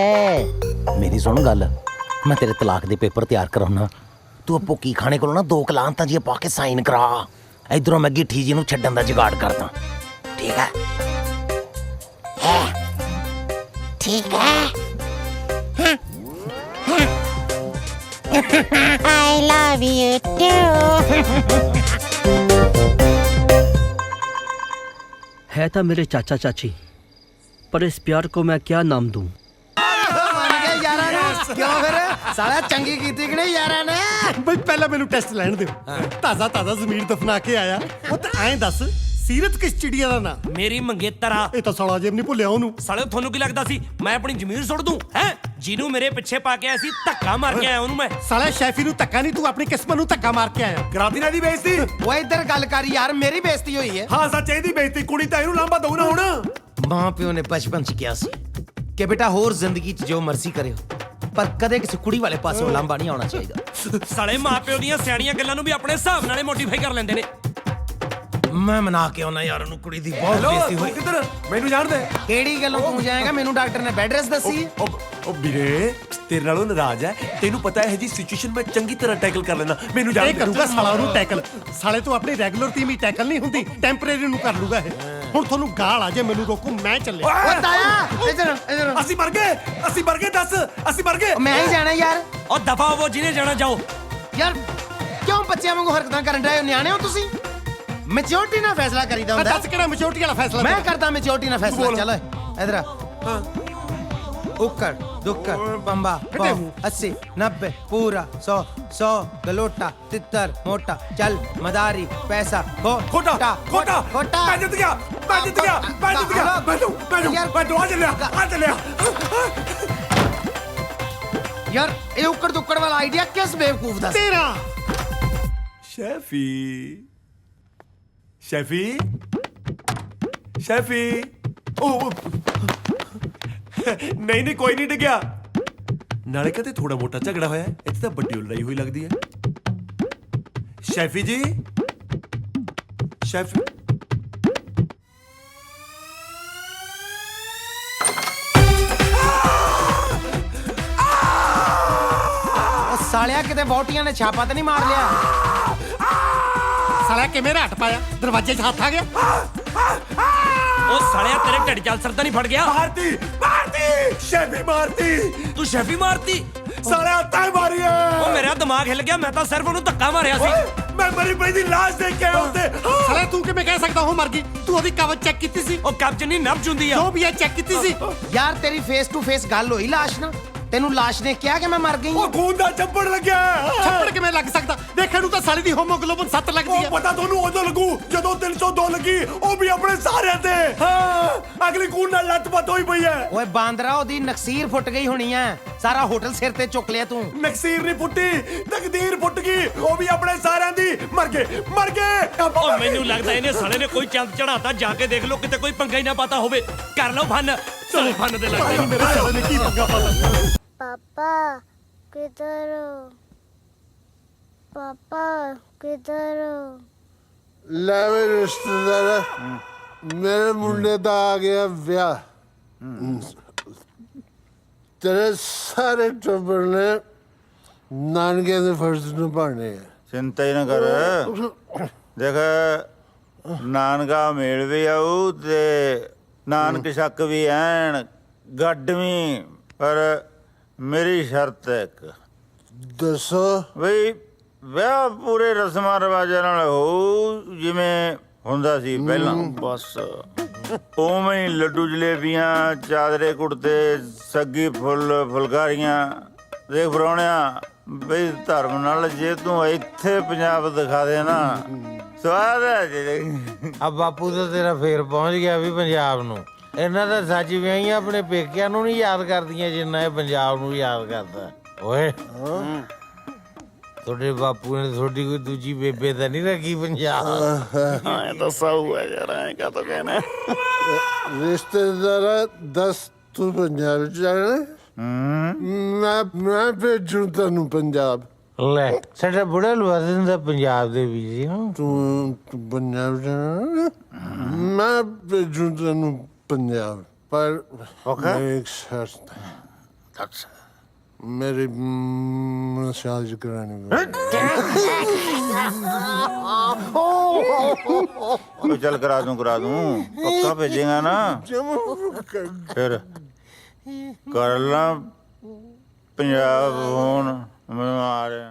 मेरी सुन गल, मैं तेरे तलाक दे पेपर तैयार कराउना, तू भुक्की खाने को ना 2 कलांतां जी पा के साइन करा। इधरों मैं गिट्ठी जी नूं छड्डण दा जुगाड़ करदा, ठीक है? ठीक है। I love you too। है था मेरे चाचा चाची, पर इस प्यार को मैं क्या नाम दूं? क्यों फिर साला चंगी कीती कि नहीं यारा ने? ਬਈ ਪਹਿਲਾਂ ਮੈਨੂੰ ਟੈਸਟ ਲੈਣ ਦਿਓ। ਤਾਜ਼ਾ ਤਾਜ਼ਾ ਜ਼ਮੀਰ ਦਫਨਾ ਕੇ ਆਇਆ। ਉਹ ਤਾਂ ਐਂ ਦੱਸ ਸੀਰਤ ਕਿਸ ਚਿੜੀਆ ਦਾ ਨਾਂ? ਮੇਰੀ ਮੰਗੇਤਰਾ। ਇਹ ਤਾਂ ਸਾਲਾ ਜੇ ਨਹੀਂ ਭੁੱਲਿਆ ਉਹਨੂੰ। ਸਾਲੇ ਤੁਹਾਨੂੰ ਕੀ ਲੱਗਦਾ ਸੀ ਮੈਂ ਆਪਣੀ ਜ਼ਮੀਰ ਸੁੱਟ ਦੂੰ ਹੈ? ਜਿਹਨੂੰ ਮੇਰੇ ਪਿੱਛੇ ਪਾ ਕੇ ਆਇਆ ਸੀ ਧੱਕਾ ਮਾਰ ਕੇ ਆਇਆ ਉਹਨੂੰ ਮੈਂ। ਸਾਲਾ ਸ਼ੈਫੀ ਨੂੰ ਧੱਕਾ ਨਹੀਂ, ਤੂੰ ਆਪਣੀ ਕਿਸਮਤ ਨੂੰ ਧੱਕਾ ਮਾਰ ਕੇ ਆਇਆ। ਕਰਾਤੀ ਨਾ ਦੀ ਬੇਇੱਜ਼ਤੀ। ਓਏ ਇੱਧਰ ਗੱਲ ਕਰ ਯਾਰ, ਮੇਰੀ ਬੇਇੱਜ਼ਤੀ ਹੋਈ ਹੈ। ਹਾਂ ਸੱਚ ਇਹਦੀ ਬੇਇੱਜ਼ਤੀ, ਕੁੜੀ ਤਾਂ ਇਹਨੂੰ ਲਾਂਬਾ ਦਊ ਨਾ ਹੁਣ। ਮਾਂ ਪਿਓ ਨੇ ਬਚਪਨ ਚ ਕਿਹਾ ਸੀ ਕਿ ਬੇਟਾ ਹੋਰ ਜ਼ਿੰਦਗੀ ਚ ਜੋ ਮਰਜ਼ੀ ਕਰਿਓ, ਪਰ ਕਦੇ ਕਿਸੇ ਕੁੜੀ ਵਾਲੇ ਪਾਸੋਂ ਲਾਂਬਾ ਨਹੀਂ ਆਉਣਾ ਚਾਹੀਦਾ। ਸਾਲੇ ਮਾਪਿਓ ਦੀਆਂ ਸਿਆਣੀਆਂ ਗੱਲਾਂ ਨੂੰ ਵੀ ਆਪਣੇ ਹਿਸਾਬ ਨਾਲੇ ਮੋਡੀਫਾਈ ਕਰ ਲੈਂਦੇ ਨੇ। ਮੈਂ ਮਨਾ ਕੇ ਆਉਣਾ ਯਾਰ ਉਹਨੂੰ, ਕੁੜੀ ਦੀ ਬਹੁਤ ਬੇਇੱਜ਼ਤੀ ਹੋਈ। ਕਿੱਧਰ ਮੈਨੂੰ ਜਾਣਦੇ? ਕਿਹੜੀ ਗੱਲੋਂ ਤੂੰ ਜਾਏਗਾ? ਮੈਨੂੰ ਡਾਕਟਰ ਨੇ ਬੈੱਡ ਰੈਸਟ ਦੱਸੀ। ਉਹ ਵੀਰੇ ਤੇਰੇ ਨਾਲੋਂ ਨਾਰਾਜ਼ ਹੈ, ਤੈਨੂੰ ਪਤਾ ਹੈ ਜੀ ਸਿਚੁਏਸ਼ਨ ਮੈਂ ਚੰਗੀ ਤਰ੍ਹਾਂ ਟੈਕਲ ਕਰ ਲੈਣਾ। ਮੈਨੂੰ ਜਾਣ ਇਹ ਕਰੂਗਾ ਸਾਲਾ ਉਹਨੂੰ ਟੈਕਲ। ਸਾਲੇ ਤੋਂ ਆਪਣੀ ਰੈਗੂਲਰ ਟੀਮ ਹੀ ਟੈਕਲ ਨਹੀਂ ਹੁੰਦੀ, ਟੈਂਪਰੇਰੀ ਨੂੰ ਕਰ ਲੂਗਾ ਇਹ। ਹੁਣ ਤੁਹਾਨੂੰ ਗਾਲ ਆ ਜੇ ਮੈਨੂੰ ਰੋਕੋ, ਮੈਂ ਚੱਲਿਆ। ਓ ਤਾਇਆ ਇਧਰ ਅਸੀਂ ਮਰ ਗਏ ਦੱਸ, ਅਸੀਂ ਮਰ ਗਏ। ਮੈਂ ਹੀ ਜਾਣਾ ਯਾਰ। ਉਹ ਦਫਾ ਹੋਵੋ, ਜਿਹਨੇ ਜਾਣਾ ਜਾਓ। ਯਾਰ ਕਿਉਂ ਬੱਚਿਆਂ ਵਾਂਗੂ ਹਰਕਤਾਂ ਕਰਨ ਡਏ ਹੋ? ਨਿਆਣੇ ਹੋ ਤੁਸੀਂ। ਮੈਚੋਰਟੀ ਨਾਲ ਫੈਸਲਾ ਕਰੀਦਾ ਹੁੰਦਾ। ਦੱਸ ਕਿਹੜਾ ਮੈਚੋਰਟੀ ਵਾਲਾ ਫੈਸਲਾ? ਮੈਂ ਕਰਦਾ ਮੈਚੋਰਟੀ ਨਾਲ ਫੈਸਲਾ। ਚੱਲ ਇਧਰ ਆ। ਉੱਕੜ ਦੁੱਕੜ ਬੰਬਾ 80 90 ਪੂਰਾ 100 100 ਗਲੋਟਾ ਤਿੱਤਰ ਮੋਟਾ ਚੱਲ ਮਦਾਰੀ ਪੈਸਾ ਖੋਟਾ ਮੈਂ ਜਿੱਤ ਗਿਆ ਮੈਂ ਚੱਲਿਆ। ਯਾਰ ਇਹ ਉੱਕੜ ਦੁੱਕੜ ਵਾਲਾ ਆਈਡੀਆ ਕਿਸ ਬੇਵਕੂਫ ਦਾ? ਤੇਰਾ। ਸ਼ੈਫੀ ਉਹ ਨਹੀਂ ਕੋਈ ਨਹੀਂ ਡਿੱਗਿਆ। ਨਾਲੇ ਕਹਿੰਦੇ ਥੋੜਾ ਮੋਟਾ ਝਗੜਾ ਹੋਇਆ, ਇੱਥੇ ਤਾਂ ਵੱਡੀ ਲੜਾਈ ਹੋਈ ਲੱਗਦੀ ਹੈ। ਸ਼ੈਫੀ ਜੀ, ਸ਼ੈਫੀ ਸਾਲਿਆ ਕਿਤੇ ਵੋਟੀਆਂ ਨੇ ਛਾਪਾ ਤੇ ਨਹੀਂ ਮਾਰ ਲਿਆ? ਸਾਲਿਆ ਕਿਵੇਂ ਰਾਟ ਪਾਇਆ? ਦਰਵਾਜ਼ੇ 'ਚ ਹੱਥ ਆ ਗਿਆ। ਉਹ ਸਾਲਿਆ ਤੇਰੇ ਢਿੱਡ 'ਚ ਅਲਸਰ ਤਾਂ ਨਹੀਂ ਫੜ ਗਿਆ? ਮਾਰਤੀ ਸ਼ੈਫੀ ਮਾਰਤੀ। ਤੂੰ ਸ਼ੈਫੀ ਮਾਰਤੀ? ਸਾਲਿਆ ਤਾਂ ਮਾਰੀ ਹੈ। ਉਹ ਮੇਰਾ ਦਿਮਾਗ ਹਿੱਲ ਗਿਆ, ਮੈਂ ਤਾਂ ਸਿਰਫ ਉਹਨੂੰ ਧੱਕਾ ਮਾਰਿਆ ਸੀ। ਮੈਂ ਮਰੀ ਪਈ ਦੀ ਲਾਸ਼ ਦੇਖ ਕੇ ਆਉਂਦੇ। ਸਾਲਿਆ ਤੂੰ ਕਿਵੇਂ ਕਹਿ ਸਕਦਾ ਉਹ ਮਰ ਗਈ? ਤੂੰ ਉਹਦੀ ਕਵਰ ਚੈੱਕ ਕੀਤੀ ਸੀ? ਉਹ ਕਬਜ਼ ਨਹੀਂ ਨਬਜ਼ ਹੁੰਦੀ ਆ। ਜੋ ਵੀ ਹੈ ਚੈੱਕ ਕੀਤੀ ਸੀ। ਯਾਰ ਤੇਰੀ ਫੇਸ ਟੂ ਫੇਸ ਗੱਲ ਹੋਈ ਲਾਸ਼ ਨਾਲ? ਤੈਨੂੰ ਲਾਸ਼ ਨੇ ਕਿਹਾ ਕਿ ਮੈਂ ਮਰ ਗਈ? ਉਹ ਖੂਨ ਦਾ ਛੱਪੜ ਲੱਗਿਆ। ਛੱਪੜ ਕਿਵੇਂ ਲੱਗ ਸਕਦਾ? ਦੇਖਣ ਨੂੰ ਤਾਂ ਸਾਲੀ ਦੀ ਹੋਮੋਗਲੋਬਿਨ 7 ਲੱਗਦੀ ਹੈ। ਉਹ ਪਤਾ ਤੁਹਾਨੂੰ ਉਦੋਂ ਲੱਗੂ ਜਦੋਂ 302 ਲੱਗੀ, ਉਹ ਵੀ ਆਪਣੇ ਸਾਰਿਆਂ ਤੇ। ਹਾਂ ਅਗਲੀ ਖੂਨ ਨਾਲ ਲੱਤ-ਪੱਤ ਹੋਈ ਪਈ ਹੈ। ਓਏ ਬਾਂਦਰਾ ਉਹਦੀ ਨਕਸੀਰ ਫੁੱਟ ਗਈ ਹੋਣੀ ਐ, ਸਾਰਾ ਹੋਟਲ ਸਿਰ ਤੇ ਚੁੱਕ ਲਿਆ ਤੂੰ। ਨਕਸੀਰ ਨਹੀਂ ਫੁੱਟੀ, ਤਕਦੀਰ ਫੁੱਟ ਗਈ, ਉਹ ਵੀ ਆਪਣੇ ਸਾਰਿਆਂ ਦੀ। ਮਰ ਗਏ ਉਹ ਮੈਨੂੰ ਲੱਗਦਾ ਇਹਨੇ ਸਾਲੇ ਨੇ ਕੋਈ ਚੰਦ ਚੜਾਤਾ। ਜਾ ਕੇ ਦੇਖ ਲਓ ਕਿਤੇ ਕੋਈ ਪੰਗਾ ਹੀ ਨਾ ਪਾਤਾ ਹੋਵੇ। ਕਰ ਲਓ ਫਨ। ਚਲੋ ਫਨ ਦੇ ਲੱਗੇ। ਮੇਰੇ ਸਾਲੇ ਨੇ ਕੀ ਪੰਗਾ ਪਾਤਾ? पापा किधर हो? पापा किधर हो? ਲੈ ਵੇ ਰਿਸ਼ਤੇਦਾਰ, ਮੇਰੇ ਮੁੰਡੇ ਦਾ ਆ ਗਿਆ ਵਿਆਹ। ਤੇਰੇ ਸਾਰੇ ਟੱਬਰ ਨੇ ਨਾਨਕੇ ਦੇ ਫਰਜ਼ ਨਿਭਾਉਣੇ ਆ। ਚਿੰਤਾ ਹੀ ਨਾ ਕਰ। ਦੇਖ ਨਾਨਕਾ ਮੇਲ ਵੀ ਆਊ ਤੇ ਨਾਨਕ ਸ਼ੱਕ ਵੀ ਐਨ ਗੱਡ ਵੀ, ਪਰ ਮੇਰੀ ਸ਼ਰਤ ਹੈ ਇੱਕ। ਦੱਸੋ ਬਈ ਵਿਆਹ ਪੂਰੇ ਰਸਮਾਂ ਰਿਵਾਜਾਂ ਨਾਲ ਹੋਊ ਜਿਵੇਂ ਹੁੰਦਾ ਸੀ ਪਹਿਲਾਂ। ਬਸ ਉਵੇਂ ਹੀ ਲੱਡੂ ਜਲੇਬੀਆਂ, ਚਾਦਰੇ ਕੁੜਤੇ, ਸੱਗੀ ਫੁੱਲ, ਫੁਲਕਾਰੀਆਂ ਦੇਖ ਪ੍ਰਾਹੁਣਿਆ ਬਈ ਧਰਮ ਨਾਲ ਜੇ ਤੂੰ ਇੱਥੇ ਪੰਜਾਬ ਦਿਖਾ ਦੇ ਨਾ ਸਵਾਦ ਹੈ ਜੀ। ਆ ਬਾਪੂ ਤਾਂ ਤੇਰਾ ਫੇਰ ਪਹੁੰਚ ਗਿਆ ਵੀ ਪੰਜਾਬ ਨੂੰ। ਇਹਨਾਂ ਦਾ ਸੱਚ ਵਿਆਹੀਆਂ ਆਪਣੇ ਪੇਕਿਆਂ ਨੂੰ ਨਹੀਂ ਯਾਦ ਕਰਦੀਆਂ ਜਿੰਨਾ ਇਹ ਪੰਜਾਬ ਨੂੰ ਯਾਦ ਕਰਦਾ। ਓਏ ਤੁਹਾਡੇ ਬਾਪੂ ਨੇ ਤੁਹਾਡੀ ਕੋਈ ਦੂਜੀ ਬੇਬੇ ਤਾਂ ਨਹੀਂ ਰੱਖੀ ਪੰਜਾਬ? ਐ ਤਾਂ ਸਾਊ ਹੈ ਯਾਰ, ਐ ਕਾ ਕਹਿਣਾ। ਰਿਸ਼ਤੇਦਾਰਾ ਦੱਸ ਤੂੰ ਪੰਜਾਬ ਜਾਣਾ? ਮੈਂ ਭੇਜੂ ਤੈਨੂੰ ਪੰਜਾਬ। ਲੈ ਸਾਡਾ ਬੁੜਾ ਲਵਾ ਦਿੰਦਾ ਪੰਜਾਬ ਦੇ ਵੀ। ਤੂੰ ਪੰਜਾਬ ਜਾਣਾ? ਮੈਂ ਭੇਜੂ ਤੈਨੂੰ ਪੰਜਾਬ, ਪਰ ਇੱਕ ਸ਼ਰਤ ਹੈ। मेरी मसाज करानी चल करा दूं पक्का भेजेगा ना? फिर कर ला पंजाब फोन मैं आ रहा।